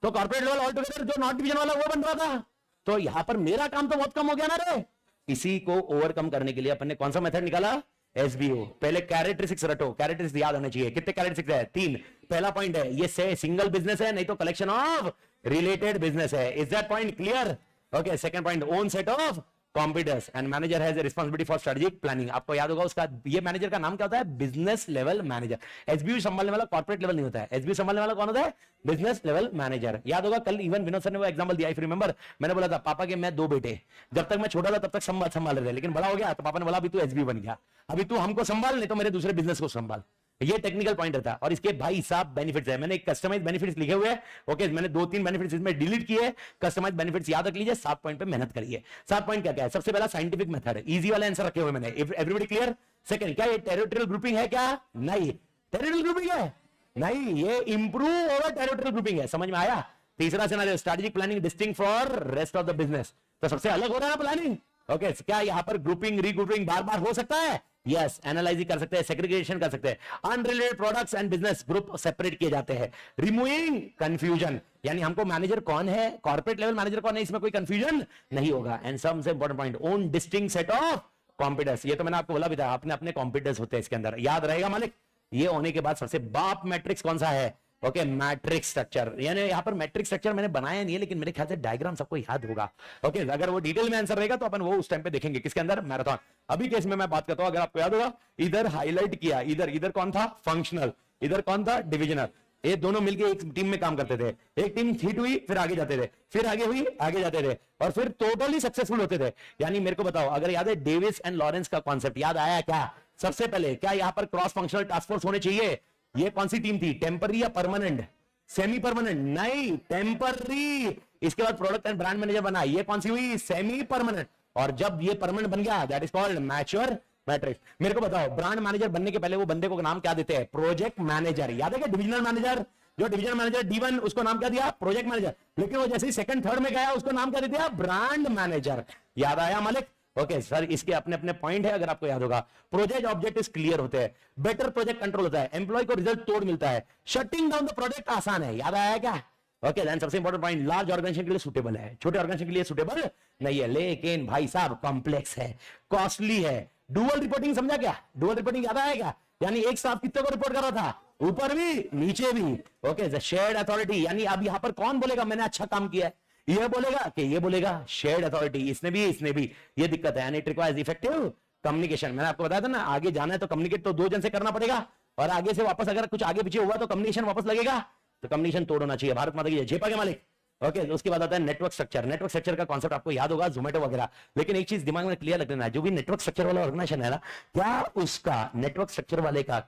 Speaker 5: तो कॉर्पोरेट लेवल ऑल टुगेदर जो नॉट डिवीजन वाला वो बन रहा था। तो यहां पर मेरा काम तो बहुत कम हो गया ना रे। इसी को ओवरकम करने के लिए अपन ने कौन सा मेथड निकाला? एसबीओ। पहले कैरेक्टरिस्टिक्स रटो, कैरेक्टरिस्टिक्स याद होने चाहिए। कितने कैरेक्टरिस्टिक्स है? 3। पहला पॉइंट है ये से सिंगल बिजनेस है, नहीं तो कलेक्शन ऑफ रिलेटेड बिजनेस है। Is that point clear? Okay, second point, own set of competence and manager has responsibility for strategic planning. आपको याद होगा उसका, ये मैनेजर का नाम क्या होता है? Business level manager. एसबीयू संभालने वाला कॉर्पोरेट लेवल नहीं होता है, एसबीयू संभालने वाला कौन होता है? Business level manager. याद होगा कल इवन विनोद सर ने वो एग्जांपल दिया, इफ रिमेंबर, मैंने बोला था पापा के मैं 2 बेटे, जब तक मैं छोटा था तब तक संभाल रहे थे, लेकिन बड़ा हो गया तो पापा ने बोला अभी तू एसबीयू बन गया, अभी तू हमको संभाल, नहीं तो मेरे दूसरे बिजनेस को संभाल। ये टेक्निकल पॉइंट था, और इसके भाई साहब बेनिफिट्स है। मैंने कस्टमाइज बेनिफिट्स लिखे हुए हैं। ओके, मैंने 2-3 बेनिफिट्स इसमें डिलीट किए। कस्टमाइज बेनिफिट्स याद रख लीजिए, 7 पॉइंट पे मेहनत करिए। 7 पॉइंट क्या है? सबसे पहला साइंटिफिक मेथड, इजी वाला आंसर रखे हुए मैंने। Everybody clear? सेकंड, क्या ये टेरिटोरियल ग्रुपिंग है? क्या नहीं, टेरिटोरियल ग्रुपिंग है नहीं, ये इंप्रूव ओवर टेरिटोरियल ग्रुपिंग है। समझ में आया? तीसरा scenario, strategic planning distinct for rest of the business. तो सबसे अलग हो रहा है प्लानिंग। ओके, क्या यहां पर ग्रुपिंग रीग्रुपिंग बार बार हो सकता है? यस, एनालाइजिंग कर सकते हैं, सेग्रीगेशन कर सकते हैं। Unrelated products and business group separate किए जाते हैं। रिमूविंग कंफ्यूजन, यानी हमको मैनेजर कौन है, कॉर्पोरेट लेवल मैनेजर कौन है, इसमें कोई कंफ्यूजन नहीं होगा। एंड सबसे important point, own distinct set of competence. ये तो मैंने आपको बोला भी था, अपने अपने कॉम्पिटेंस होते हैं इसके अंदर। याद रहेगा मालिक? ये होने के बाद सबसे बाप मैट्रिक्स कौन सा है? Okay, matrix structure. यानी यहाँ पर मैट्रिक्स स्ट्रक्चर मैंने बनाया नहीं है, लेकिन मेरे ख्याल से डायग्राम सबको याद होगा। ओके, अगर वो डिटेल में आंसर रहेगा तो अपन वो उस टाइम पे देखेंगे। किसके अंदर? मैराथन। अभी केस में मैं बात करता हूं, अगर आपको याद होगा, इधर हाईलाइट किया, इधर कौन था? फंक्शनल, इधर कौन था? डिविजनल। ये दोनों मिलकर एक टीम में काम करते थे। एक टीम हिट हुई, फिर आगे जाते थे, फिर आगे हुई, आगे जाते थे, और फिर टोटली सक्सेसफुल होते थे। यानी मेरे को बताओ, अगर याद है डेविस एंड लॉरेंस का कॉन्सेप्ट याद आया क्या? सबसे पहले क्या यहाँ पर क्रॉस फंक्शनल टास्क फोर्स होने चाहिए? ये कौन सी टीम थी? टेम्पररी या परमानेंट? Semi permanent? नहीं, टेम्पररी। इसके बाद प्रोडक्ट एंड ब्रांड मैनेजर बना, ये कौन सी हुई? Semi permanent. और जब ये परमानेंट बन गया, that is called mature matrix. मेरे को बताओ, ब्रांड मैनेजर बनने के पहले वो बंदे को नाम क्या देते हैं? Project manager. याद है क्या? डिविजनल मैनेजर, जो डिविजनल मैनेजर D1, उसको नाम क्या दिया? Project manager. लेकिन वो जैसे ही सेकंड थर्ड में गया, उसको नाम क्या दे दिया? Brand manager. याद आया मालिक? ओके सर, इसके अपने अपने पॉइंट है, अगर आपको याद होगा। प्रोजेक्ट ऑब्जेक्टिव्स क्लियर होते हैं, बेटर प्रोजेक्ट कंट्रोल होता है, एम्प्लॉय को रिजल्ट तोड़ मिलता है, शटिंग डाउन द प्रोजेक्ट आसान है। याद आया क्या? ओके, देन सबसे इंपॉर्टेंट पॉइंट, लार्ज ऑर्गेनाइजेशन के लिए सुटेबल है, छोटे ऑर्गेनाइजेशन के लिए सुटेबल नहीं है। लेकिन भाई साहब, कॉम्प्लेक्स है, कॉस्टली है। डुअल रिपोर्टिंग समझा क्या? डुअल रिपोर्टिंग याद आएगा? यानी एक स्टाफ कितने को रिपोर्ट कर रहा था? ऊपर भी, नीचे भी। ओके, शेयर्ड अथॉरिटी, यानी अब यहां पर कौन बोलेगा मैंने अच्छा काम किया है? ये बोलेगा कि ये बोलेगा? शेयर्ड अथॉरिटी, इसने भी। ये दिक्कत है। And it requires effective communication. मैंने आपको बताया था ना, आगे जाना है तो कम्युनिकेट तो दो जन से करना पड़ेगा, और आगे से वापस अगर कुछ आगे पीछे हुआ तो कम्युनिकेशन वापस लगेगा, तो कम्युनिकेशन तोड़ होना चाहिए। भारत माता की जय। जेपा के मालिक। ओके, उसके बाद आता है नेटवर्क स्ट्रक्चर। नेटवर्क स्ट्रक्चर का कॉन्सेप्ट आपको याद होगा, जोमेटो वगैरह। लेकिन एक चीज दिमाग में क्लियर रख लेना है, जो भी नेटवर्क स्ट्रक्चर वाला ऑर्गेनाइजेशन है ना, क्या उसका नेटवर्क स्ट्रक्चर वाले का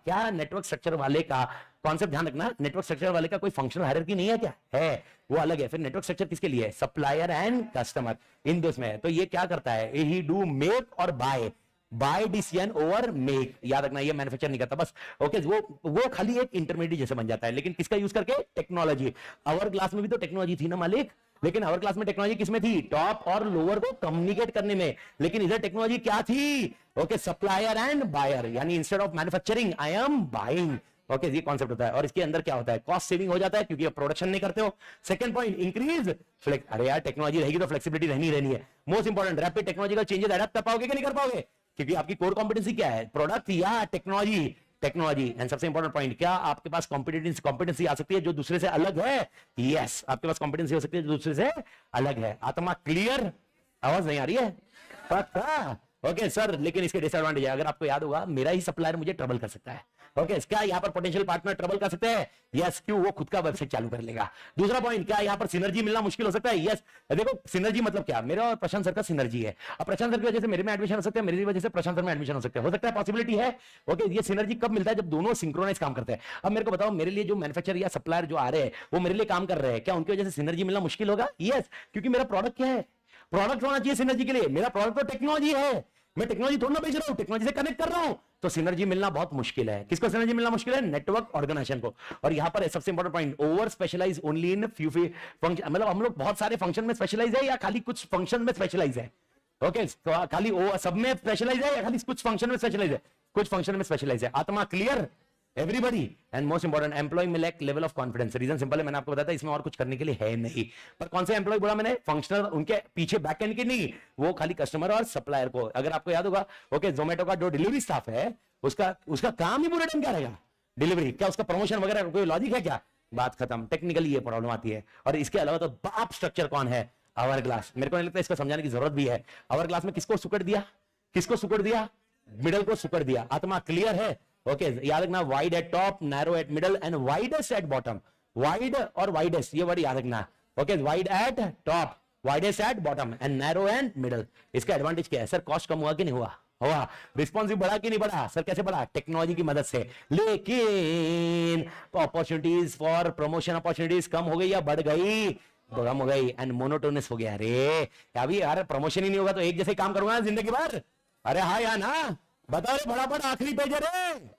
Speaker 5: कॉन्सेप्ट ध्यान रखना। नेटवर्क स्ट्रक्चर वाले का कोई फंक्शनल हायरार्की नहीं है क्या? है, वो अलग है। फिर नेटवर्क स्ट्रक्चर किसके लिए है? सप्लायर एंड कस्टमर, इन दो में है। तो ये क्या करता है? ही डू मेक और बाय डिसीजन ओवर मेक। याद रखना, ये मैन्युफैक्चर नहीं करता बस। ओके, वो खाली एक इंटरमीडिएट जैसे बन जाता है। लेकिन किसका यूज करके? टेक्नोलॉजी। आवर क्लास में भी तो टेक्नोलॉजी थी ना मालिक, लेकिन आवर क्लास में टेक्नोलॉजी किसमें थी? टॉप और लोअर को कम्युनिकेट करने में। लेकिन इधर टेक्नोलॉजी क्या थी? ओके, सप्लायर एंड बायर, यानी instead of manufacturing I am buying. Okay, ये कॉन्सेप्ट होता है। और इसके अंदर क्या होता है? कॉस्ट सेविंग हो जाता है, क्योंकि आप प्रोडक्शन नहीं करते हो। Second point, increase flex. अरे यार, टेक्नोलॉजी रहेगी तो फ्लेक्सिबिलिटी रहनी है। Most important, rapid technological changes adopt कर पाओगे कि नहीं कर पाओगे? क्योंकि आपकी कोर कॉम्पिटेंसी क्या है? प्रोडक्ट या टेक्नोलॉजी। एंड सबसे इंपॉर्टेंट पॉइंट, क्या आपके पास कॉम्पिटेंसी आ सकती है जो दूसरे से अलग है? यस, आपके पास कॉम्पिटेंसी हो सकती है जो दूसरे से अलग है। आत्मा क्लियर? आवाज नहीं आ रही है? पक्का? ओके सर, लेकिन इसके डिसएडवांटेज है। अगर आपको याद होगा, मेरा ही सप्लायर मुझे ट्रबल कर सकता है। ओके, क्या यहाँ पर पोटेंशियल पार्टनर ट्रबल कर सकते हैं? यस, क्यों? वो खुद का वेबसाइट चालू कर लेगा। दूसरा पॉइंट, क्या यहाँ पर सिनर्जी मिलना मुश्किल हो सकता है? यस। देखो, सिनर्जी मतलब क्या? मेरा और प्रशांत सर का सिनर्जी है। अब प्रशांत सर की वजह से मेरे में एडमिशन हो सकता है, मेरी वजह से प्रशांत सर में एडमिशन हो सकता है, पॉसिबिलिटी है। ओके, ये सिनर्जी कब मिलता है? जब दोनों सिंक्रोनाइज काम करते हैं। अब मेरे को बताओ, मेरे लिए जो मैन्युफैक्चरर या सप्लायर जो आ रहे हैं, वो मेरे लिए काम कर रहे हैं, क्या उनकी वजह से सिनर्जी मिलना मुश्किल होगा? यस, क्योंकि मेरा प्रोडक्ट क्या है? प्रोडक्ट होना चाहिए सिनर्जी के लिए। मेरा प्रोडक्ट तो टेक्नोलॉजी है, मैं टेक्नोलॉजी थोड़ा ना बेच रहा हूं, टेक्नोलॉजी से कनेक्ट कर रहा हूं, तो सिनर्जी मिलना बहुत मुश्किल है। किसको सिनर्जी मिलना मुश्किल है? नेटवर्क ऑर्गेनाइजेशन को। और यहां पर सबसे important point, over specialise only in few function. मतलब हम लोग बहुत सारे फंक्शन में स्पेशलाइज है या खाली कुछ फंक्शन में स्पेशलाइज है? ओके, खाली सब में स्पेशलाइज है या खाली कुछ फंक्शन में स्पेशलाइज है? कुछ फंक्शन में स्पेशलाइज है। आत्मा clear? Everybody. And most important, employ में lack level of confidence. Reason simple है, मैंने आपको बताया था, इसमें और कुछ करने के लिए है नहीं। पर कौन से एम्प्लॉय बोला मैंने? फंक्शनल, उनके पीछे बैक एंड के नहीं, वो खाली कस्टमर और सप्लायर को। अगर आपको याद होगा, ओके, जोमेटो का जो डिलीवरी स्टाफ है, उसका काम ही पूरे टाइम क्या रहेगा? डिलीवरी। क्या उसका प्रमोशन वगैरह कोई लॉजिक है क्या? बात खत्म। टेक्निकली ये प्रॉब्लम आती है। और इसके अलावा तो बाप स्ट्रक्चर कौन है? Hourglass. मेरे को नहीं लगता इसको समझाने की जरूरत भी है। आवर ग्लास में किसको सुकड़ दिया? मिडल को सुकड़ दिया। आत्मा क्लियर है? ओके, याद रखना, wide eight top, narrow eight middle and widest at bottom. Wide और वाइडेस्ट, ये वर्ड याद रखना। Okay, wide eight top, widest at bottom and narrow and middle. इसका एडवांटेज क्या है? सर, कॉस्ट कम हुआ कि नहीं हुआ? रिस्पॉन्सिव बढ़ा कि नहीं बढ़ा? सर, कैसे बढ़ा? टेक्नोलॉजी की मदद से। लेकिन अपॉर्चुनिटीज फॉर प्रमोशन, अपॉर्चुनिटीज कम हो गई या बढ़ गई? कम हो गई। एंड मोनोटोनस हो गया। अरे अभी यार प्रमोशन ही नहीं होगा तो एक जैसे काम करूंगा जिंदगी भर? अरे हाँ या ना? बताओ रे, फटाफट आखिरी पेज है रे।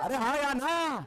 Speaker 5: अरे हाँ या ना?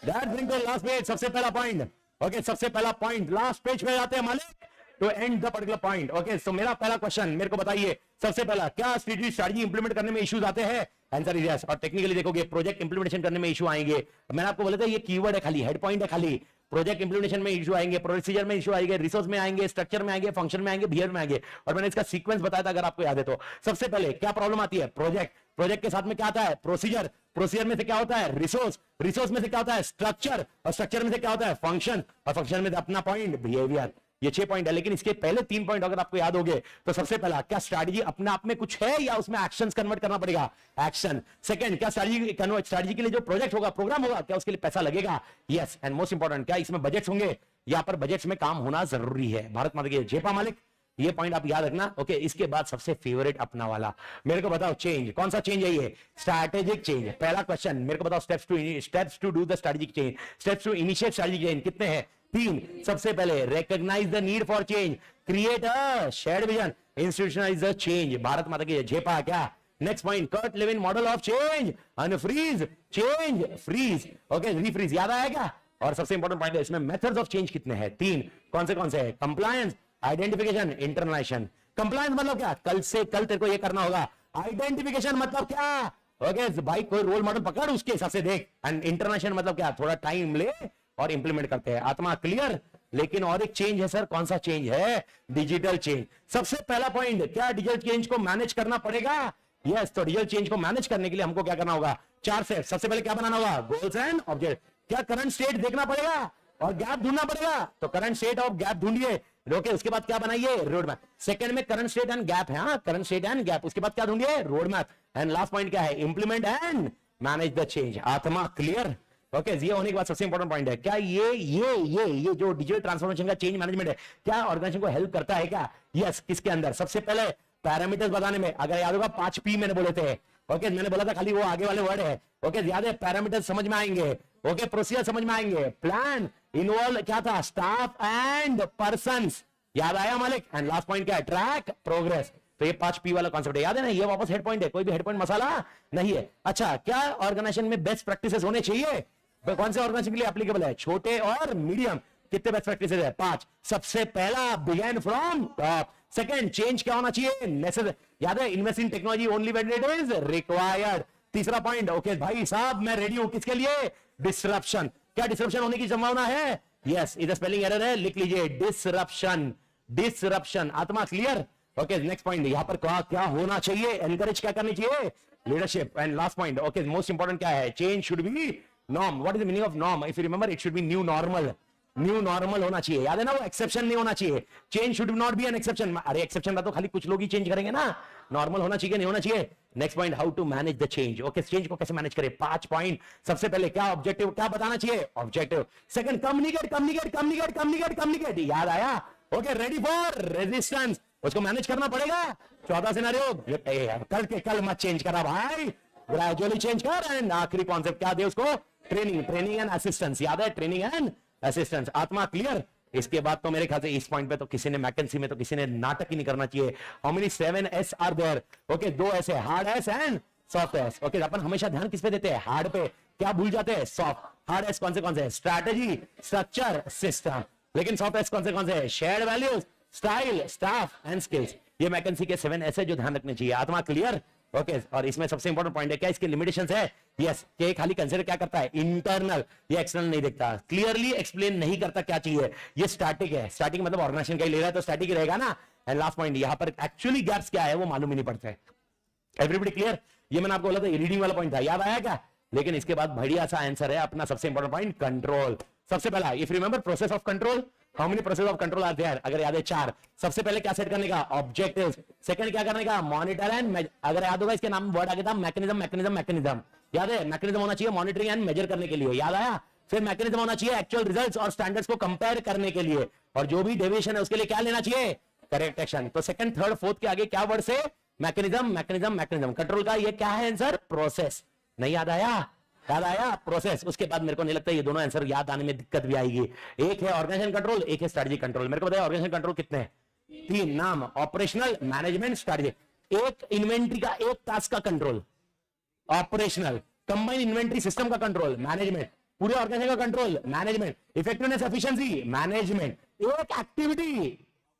Speaker 5: That bring to last page. सबसे पहला पॉइंट। ओके, सबसे पहला पॉइंट लास्ट पेज पे जाते हैं मालिक, to and the particular point. Okay, so मेरा पहला क्वेश्चन, मेरे को बताइए सबसे पहला, क्या स्ट्रेटजी इंप्लीमेंट करने में इश्यूज आते हैं? Answer is yes. और टेक्निकली देखोगे, प्रोजेक्ट इंप्लीमेंटेशन करने में इशू आएंगे। मैंने आपको बोला था, ये कीवर्ड है खाली, हेड पॉइंट है खाली। प्रोजेक्ट इंप्लीमेंटेशन में इशू आएंगे, प्रोसीजर में इशू आएंगे, रिसोर्स में आएंगे, स्ट्रक्चर में आएंगे, फंक्शन में आएंगे, बिहेवियर में आएंगे। और मैंने इसका सीक्वेंस बताया था, अगर आपको याद है तो। सबसे पहले क्या प्रॉब्लम आती है? प्रोजेक्ट। प्रोजेक्ट के साथ में क्या आता है? प्रोसीजर, प्रोसीजर में से क्या होता है? रिसोर्स, रिसोर्स में से क्या होता है? स्ट्रक्चर, और स्ट्रक्चर में से क्या होता है? फंक्शन, और फंक्शन में से अपना पॉइंट बिहेवियर। ये 6 पॉइंट है, लेकिन इसके पहले 3 पॉइंट अगर आपको याद होंगे तो सबसे पहला, क्या स्ट्रैटेजी अपने आप में कुछ है या उसमें एक्शंस कन्वर्ट करना पड़ेगा? एक्शन। सेकंड, क्या स्ट्रैटेजी के लिए जो प्रोजेक्ट होगा, प्रोग्राम होगा, क्या उसके लिए पैसा लगेगा? यस। एंड मोस्ट इंपॉर्टेंट, क्या इसमें बजट्स होंगे? यहाँ पर बजट्स में काम होना जरूरी है। भारत माता की जय मालिक, ये पॉइंट आप याद रखना। ओके, इसके बाद सबसे फेवरेट अपना वाला, मेरे को बताओ चेंज, कौन सा चेंज है ये? Strategic change. पहला क्वेश्चन मेरे को बताओ, steps to do the strategic change, steps to initiate strategic change कितने हैं? 3। सबसे पहले recognise the need for change, create a shared vision, institutionalise the change. Bharat माता की झेपा क्या? Next point, Kurt Lewin model of change, unfreeze, change, freeze. Okay, refreeze याद आया क्या? और सबसे इंपॉर्टेंट पॉइंट है इसमें, मेथड्स ऑफ चेंज कितने हैं? 3। कौन से हैं? Compliance, identification, इंटरनेशन। कंप्लायंस मतलब क्या? कल से कल तेरे को ये करना होगा। आइडेंटिफिकेशन मतलब क्या? ओके भाई, कोई रोल मॉडल पकड़, उसके हिसाब से देख। एंड इंटरनेशन मतलब क्या? थोड़ा टाइम ले और इंप्लीमेंट करते हैं। आत्मा क्लियर? लेकिन और एक चेंज है सर, कौन सा चेंज है? Digital change. सबसे पहला पॉइंट, क्या डिजिटल चेंज को मैनेज करना पड़ेगा? यस। तो डिजिटल चेंज को मैनेज करने के लिए हमको क्या करना होगा? 4 स्टेप। सबसे पहले क्या बनाना होगा? Goals and object. क्या करंट स्टेट देखना पड़ेगा और गैप ढूंढना पड़ेगा? तो करंट स्टेट और गैप ढूंढिए। ओके, उसके बाद क्या बनाइए? Road map. सेकंड में करंट स्टेट एंड गैप है, हाँ, करंट स्टेट एंड गैप। उसके बाद क्या ढूंढिए? Road map. And last point क्या है? Implement and manage the change. आत्मा क्लियर? ओके, ये होने के बाद सबसे इंपॉर्टेंट पॉइंट है, क्या ये जो डिजिटल ट्रांसफॉर्मेशन का चेंज मैनेजमेंट है, क्या ऑर्गेनाइजेशन को हेल्प करता है क्या? यस। किसके अंदर? सबसे पहले पैरामीटर्स बताने में। अगर याद होगा 5 P मैंने बोले थे। ओके, मैंने बोला था खाली वो आगे वाले वर्ड है। ओके, याद है? पैरामीटर्स समझ में आएंगे। ओके, प्रोसीजर समझ में आएंगे। प्लान, इन्वॉल्व क्या था? Staff and persons. याद आया मालिक? एंड लास्ट पॉइंट क्या है? Track progress. तो ये 5 P वाला कॉन्सेप्ट है, याद है ना? ये वापस हेड पॉइंट है, कोई भी हेड पॉइंट मसाला नहीं है। अच्छा, क्या ऑर्गेनाइजेशन में बेस्ट प्रैक्टिसेस होने चाहिए? कौन से ऑर्गेनाइजेशन के लिए एप्लीकेबल है? छोटे और मीडियम। कितने बेस्ट प्रैक्टिसेस है? 5। सबसे पहला, begin from top. Second, change क्या होना चाहिए? नेसेसरी। याद है? Invest in technology only when it is required. तीसरा पॉइंट, ओके भाई साहब मैं रेडी हूं, किसके लिए? डिसरप्शन। क्या डिसरप्शन होने की संभावना है? यस। इधर स्पेलिंग एरर है, लिख लीजिए डिसरप्शन, डिसरप्शन। आत्मा क्लियर? ओके, नेक्स्ट पॉइंट, यहां पर क्या होना चाहिए? एनकरेज क्या करनी चाहिए? Leadership. And last point, okay, most important क्या है? Change should be norm. What is the meaning of norm? If you remember, it should be new normal. New normal होना चाहिए, याद है ना? वो एक्सेप्शन नहीं होना चाहिए। Change should not be an exception. अरे एक्सेप्शन का तो खाली कुछ लोग ही चेंज करेंगे ना। नॉर्मल होना चाहिए, नहीं होना चाहिए? Next point, how to manage the change. Okay, change को कैसे मैनेज करें? 5 पॉइंट। सबसे पहले क्या ऑब्जेक्टिव, क्या बताना चाहिए? Objective. Second, communicate, communicate, communicate, communicate, communicate. याद आया? Okay, ready for resistance. उसको मैनेज करना पड़ेगा। 14 सिनेरियो। कल के कल मत चेंज करा भाई, ग्रेजुअली चेंज कर। एंड आखिरी कॉन्सेप्ट क्या दे उसको? Training, training and assistance. याद है? Training and assistance. आत्मा क्लियर? इसके बाद तो मेरे ख्याल से इस पॉइंट पे तो किसी ने मैकेंसी में तो किसी ने नाटक ही नहीं करना चाहिए। How many 7 S are there? Okay, 2 S है, hard S and soft S। Okay, अपन हमेशा ध्यान किस पे देते हैं? हार्ड पे। क्या भूल जाते हैं? सॉफ्ट। हार्ड S कौन से? Strategy, structure, system. लेकिन सॉफ्ट S कौन से? Shared values, style, staff and skills. ये मैकेंसी के 7 S है जो ध्यान रखने चाहिए। आत्मा क्लियर? ओके, और इसमें सबसे इंपॉर्टेंट पॉइंट है, क्या इसके लिमिटेशंस है? यस, कि खाली कंसीडर क्या करता है? इंटरनल, ये एक्सटर्नल नहीं देखता। क्लियरली एक्सप्लेन नहीं करता क्या चाहिए। ये स्टैटिक है। स्टैटिक मतलब ऑर्गेनाइजेशन का ही ले रहा है तो स्टैटिक ही रहेगा ना। एंड लास्ट पॉइंट, यहां पर एक्चुअली गैप्स क्या है वो मालूम ही नहीं पड़ता है। Everybody clear? ये मैंने आपको बोला था, रीडिंग वाला पॉइंट था, याद आया क्या? लेकिन इसके बाद बढ़िया सा आंसर है अपना सबसे इंपॉर्टेंट पॉइंट, कंट्रोल। सबसे पहला, if remember process of control, how many process of control are there? अगर याद है 4। सबसे पहले क्या सेट करने का? ऑब्जेक्टिव्स। सेकंड क्या करने का? मॉनिटर एंड, अगर याद होगा इसके नाम वर्ड आ गया था मैकेनिज्म, मैकेनिज्म, मैकेनिज्म। याद है? मैकेनिज्म होना चाहिए मॉनिटरिंग एंड मेजर करने के लिए, याद आया? फिर मैकेनिज्म होना चाहिए एक्चुअल रिजल्ट्स और स्टैंडर्ड्स को कंपेयर करने के लिए, और जो भी डेविएशन है उसके लिए क्या लेना चाहिए? Correct action. तो सेकंड, थर्ड, फोर्थ के आगे क्या वर्ड से? Mechanism, mechanism, mechanism. कंट्रोल का ये क्या है आंसर? प्रोसेस। नहीं याद आया? याद आया? प्रोसेस। उसके बाद मेरे को नहीं लगता ये दोनों आंसर याद आने में दिक्कत भी आएगी। एक है ऑर्गेनाइजेशन कंट्रोल, एक है स्ट्रेटजी कंट्रोल। मेरे को बताया ऑर्गेनाइजेशन कंट्रोल कितने हैं? 3 नाम, ऑपरेशनल, मैनेजमेंट, स्ट्रेटजी। एक इन्वेंट्री का, एक टास्क का control operational, combine inventory system का कंट्रोल मैनेजमेंट, पूरे ऑर्गेनाइजेशन का control management, effectiveness efficiency management, एक एक्टिविटी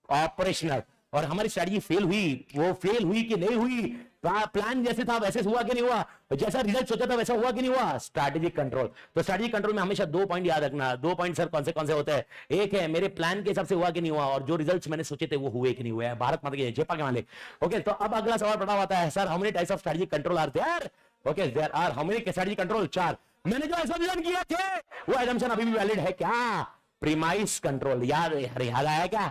Speaker 5: ऑपरेशनल। और हमारी स्ट्रेटजी फेल हुई, वो फेल हुई कि नहीं हुई प्लान जैसे था वैसे हुआ कि नहीं हुआ, जैसा रिजल्ट सोचा था वैसा हुआ कि नहीं हुआ, स्ट्रैटेजिक कंट्रोल। तो स्ट्रैटेजिक कंट्रोल में हमेशा 2 पॉइंट याद रखना। 2 पॉइंट सर कौन से होते हैं, एक है मेरे प्लान के हिसाब से हुआ कि नहीं हुआ, और जो रिजल्ट्स मैंने सोचे थे वो हुए कि नहीं हुए। भारत माता की जेपा के मालिक। ओके, तो अब अगला सवाल पड़ा हुआ है sir, how many types of strategic control are there? Okay, there are how many strategic control? 4। मैंने जो एजम्पशन किए थे वो एजम्पशन अभी भी वैलिड है क्या? प्रीमाइस कंट्रोल, याद आया क्या?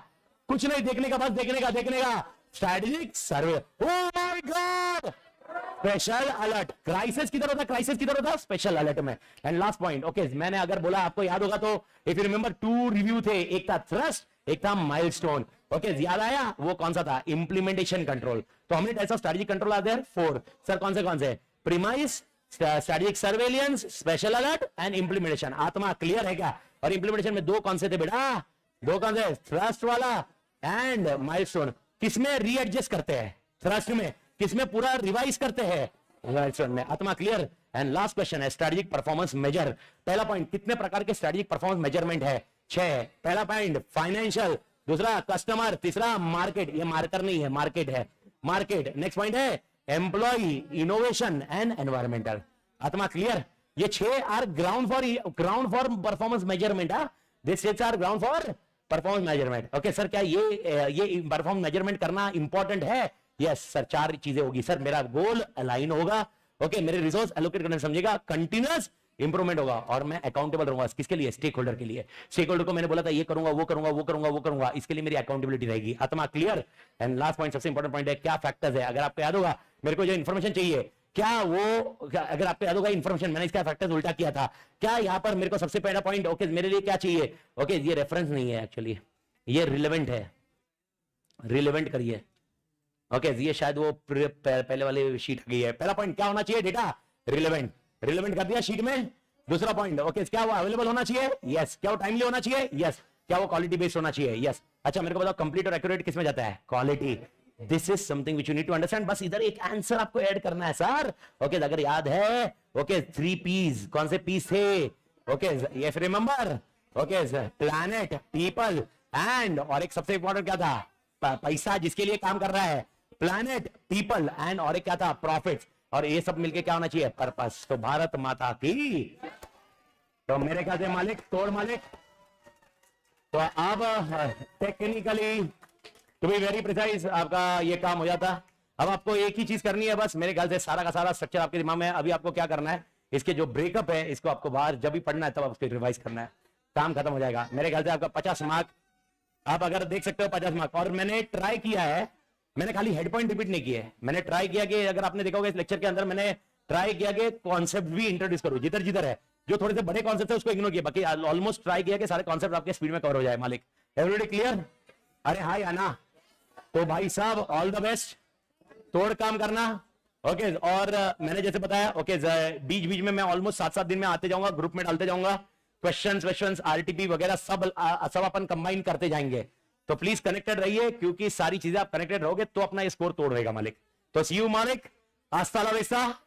Speaker 5: कुछ नहीं, देखने का, बस देखने का strategic survey. Oh my God, special alert. Crisis किधर होता है? क्राइसिस किधर होता है? स्पेशल अलर्ट में। एंड लास्ट पॉइंट, ओके, मैंने अगर बोला आपको याद होगा तो, इफ यू रिमेंबर 2 रिव्यू थे, एक था थ्रस्ट, एक था माइलस्टोन। ओके, याद आया? वो कौन सा था? Implementation control. तो हमने types of strategic control are there 4 sir, कौन से? Premise, strategic surveillance, special alert and implementation. आत्मा क्लियर है क्या? और इंप्लीमेंटेशन में 2 कौन से थे बेटा? 2 कौन से? थ्रस्ट वाला एंड माइलस्टोन। किसमें रीएडजस्ट करते हैं? थ्रस्ट में। किसमें पूरा रिवाइज करते हैं? माइलस्टोन में। आत्मा क्लियर? एंड लास्ट क्वेश्चन है स्ट्रैटेजिक परफॉर्मेंस मेजर। पहला पॉइंट, कितने प्रकार के स्ट्रैटेजिक परफॉर्मेंस मेजरमेंट है? 6। पहला पॉइंट फाइनेंशियल, दूसरा कस्टमर, तीसरा मार्केट, ये मार्कर नहीं है, मार्केट है, मार्केट। नेक्स्ट पॉइंट है एम्प्लॉय, इनोवेशन एंड एनवायरमेंटल। आत्मा क्लियर? ये 6 are ground for performance measurement. This 6 are ground for performance measurement. Okay sir, क्या ये परफॉर्मेंस मेजरमेंट करना इंपॉर्टेंट है? यस सर, 4 चीजें होगी सर। मेरा गोल अलाइन होगा, ओके, मेरे रिसोर्स एलोकेट करने समझेगा, कंटिन्यूअस इंप्रूवमेंट होगा, और मैं अकाउंटेबल रहूंगा। किसके लिए? स्टेक होल्डर के लिए। स्टेक होल्डर को मैंने बोला था ये करूंगा, वो करूंगा, इसके लिए मेरी अकाउंटेबिलिटी रहेगी। आत्मा क्लियर? एंड लास्ट पॉइंट, सबसे इंपॉर्टेंट पॉइंट है क्या फैक्टर्स है। अगर आपको याद होगा, मेरे को जो इन्फॉर्मेशन चाहिए, क्या वो, अगर आपको याद होगा इन्फॉर्मेशन, मैंने इसका फैक्टर्स उल्टा किया था क्या? यहां पर मेरे को सबसे पहला पॉइंट, ओके, मेरे लिए क्या चाहिए? ओके, ये रेफरेंस नहीं है एक्चुअली, ये रिलेवेंट है, रिलेवेंट करिए। ओके, ये शायद वो पहले वाले शीट गई है। पहला पॉइंट क्या होना चाहिए? डेटा रिलेवेंट, रिलेवेंट कर दिया शीट में। दूसरा पॉइंट, ओके, क्या वो अवेलेबल होना चाहिए? यस। क्या वो टाइमली होना चाहिए? यस। क्या वो क्वालिटी बेस्ड होना चाहिए? यस। अच्छा, मेरे को बताओ कंप्लीट और एक्यूरेट किसमें जाता है? Quality. This is something which you need to understand. बस इधर एक आंसर आपको ऐड करना है सर। ओके, अगर याद है, ओके, 3 पीस, कौन से पीस थे? Okay, if remember, okay, planet, people and, और एक सबसे इंपॉर्टेंट क्या था? पैसा, जिसके लिए काम कर रहा है। प्लैनेट, पीपल एंड, और एक क्या था? प्रॉफिट्स। और ये सब मिलके क्या होना चाहिए? पर्पस। तो भारत माता की। तो मेरे ख्याल से मालिक, तोड़ मालिक। तो अब technically to be very precise आपका ये काम हो जाता। अब आपको एक ही चीज करनी है बस, मेरे ख्याल से सारा का सारा स्ट्रक्चर आपके दिमाग में है। अभी आपको क्या करना है, इसके जो ब्रेकअप है इसको आपको बाहर जब भी पढ़ना है तब आपको रिवाइज करना है, काम खत्म हो जाएगा। मेरे ख्याल से आपका 50 मार्क आप अगर देख सकते हो, 50 मार्क। और मैंने ट्राई किया है, मैंने खाली हेड पॉइंट रिपीट नहीं किए, मैंने ट्राई किया कि अगर आपने देखा होगा इस लेक्चर के अंदर मैंने ट्राई किया कि कॉन्सेप्ट भी इंट्रोड्यूस करूं जिधर जिधर है, जो थोड़े से बड़े कॉन्सेप्ट है उसको इग्नोर किया, बाकी ऑलमोस्ट ट्राई किया कि सारे कॉन्सेप्ट आपके स्पीड में कवर हो जाए। मालिक, एवरीबॉडी क्लियर? अरे हाय आना, तो भाई साहब ऑल द बेस्ट, तोड़ काम करना। ओके, और मैंने जैसे बताया, ओके, बीच बीच में मैं ऑलमोस्ट 7-7 दिन में आते जाऊंगा, ग्रुप में डालते जाऊंगा, क्वेश्चंस आरटीपी वगैरह सब अपन कंबाइन करते जाएंगे। तो प्लीज कनेक्टेड रहिए, क्योंकि सारी चीजें आप कनेक्टेड रहोगे तो अपना स्कोर तोड़ रहेगा मालिक। तो सी यू मालिक, आस्ता ला विस्ता।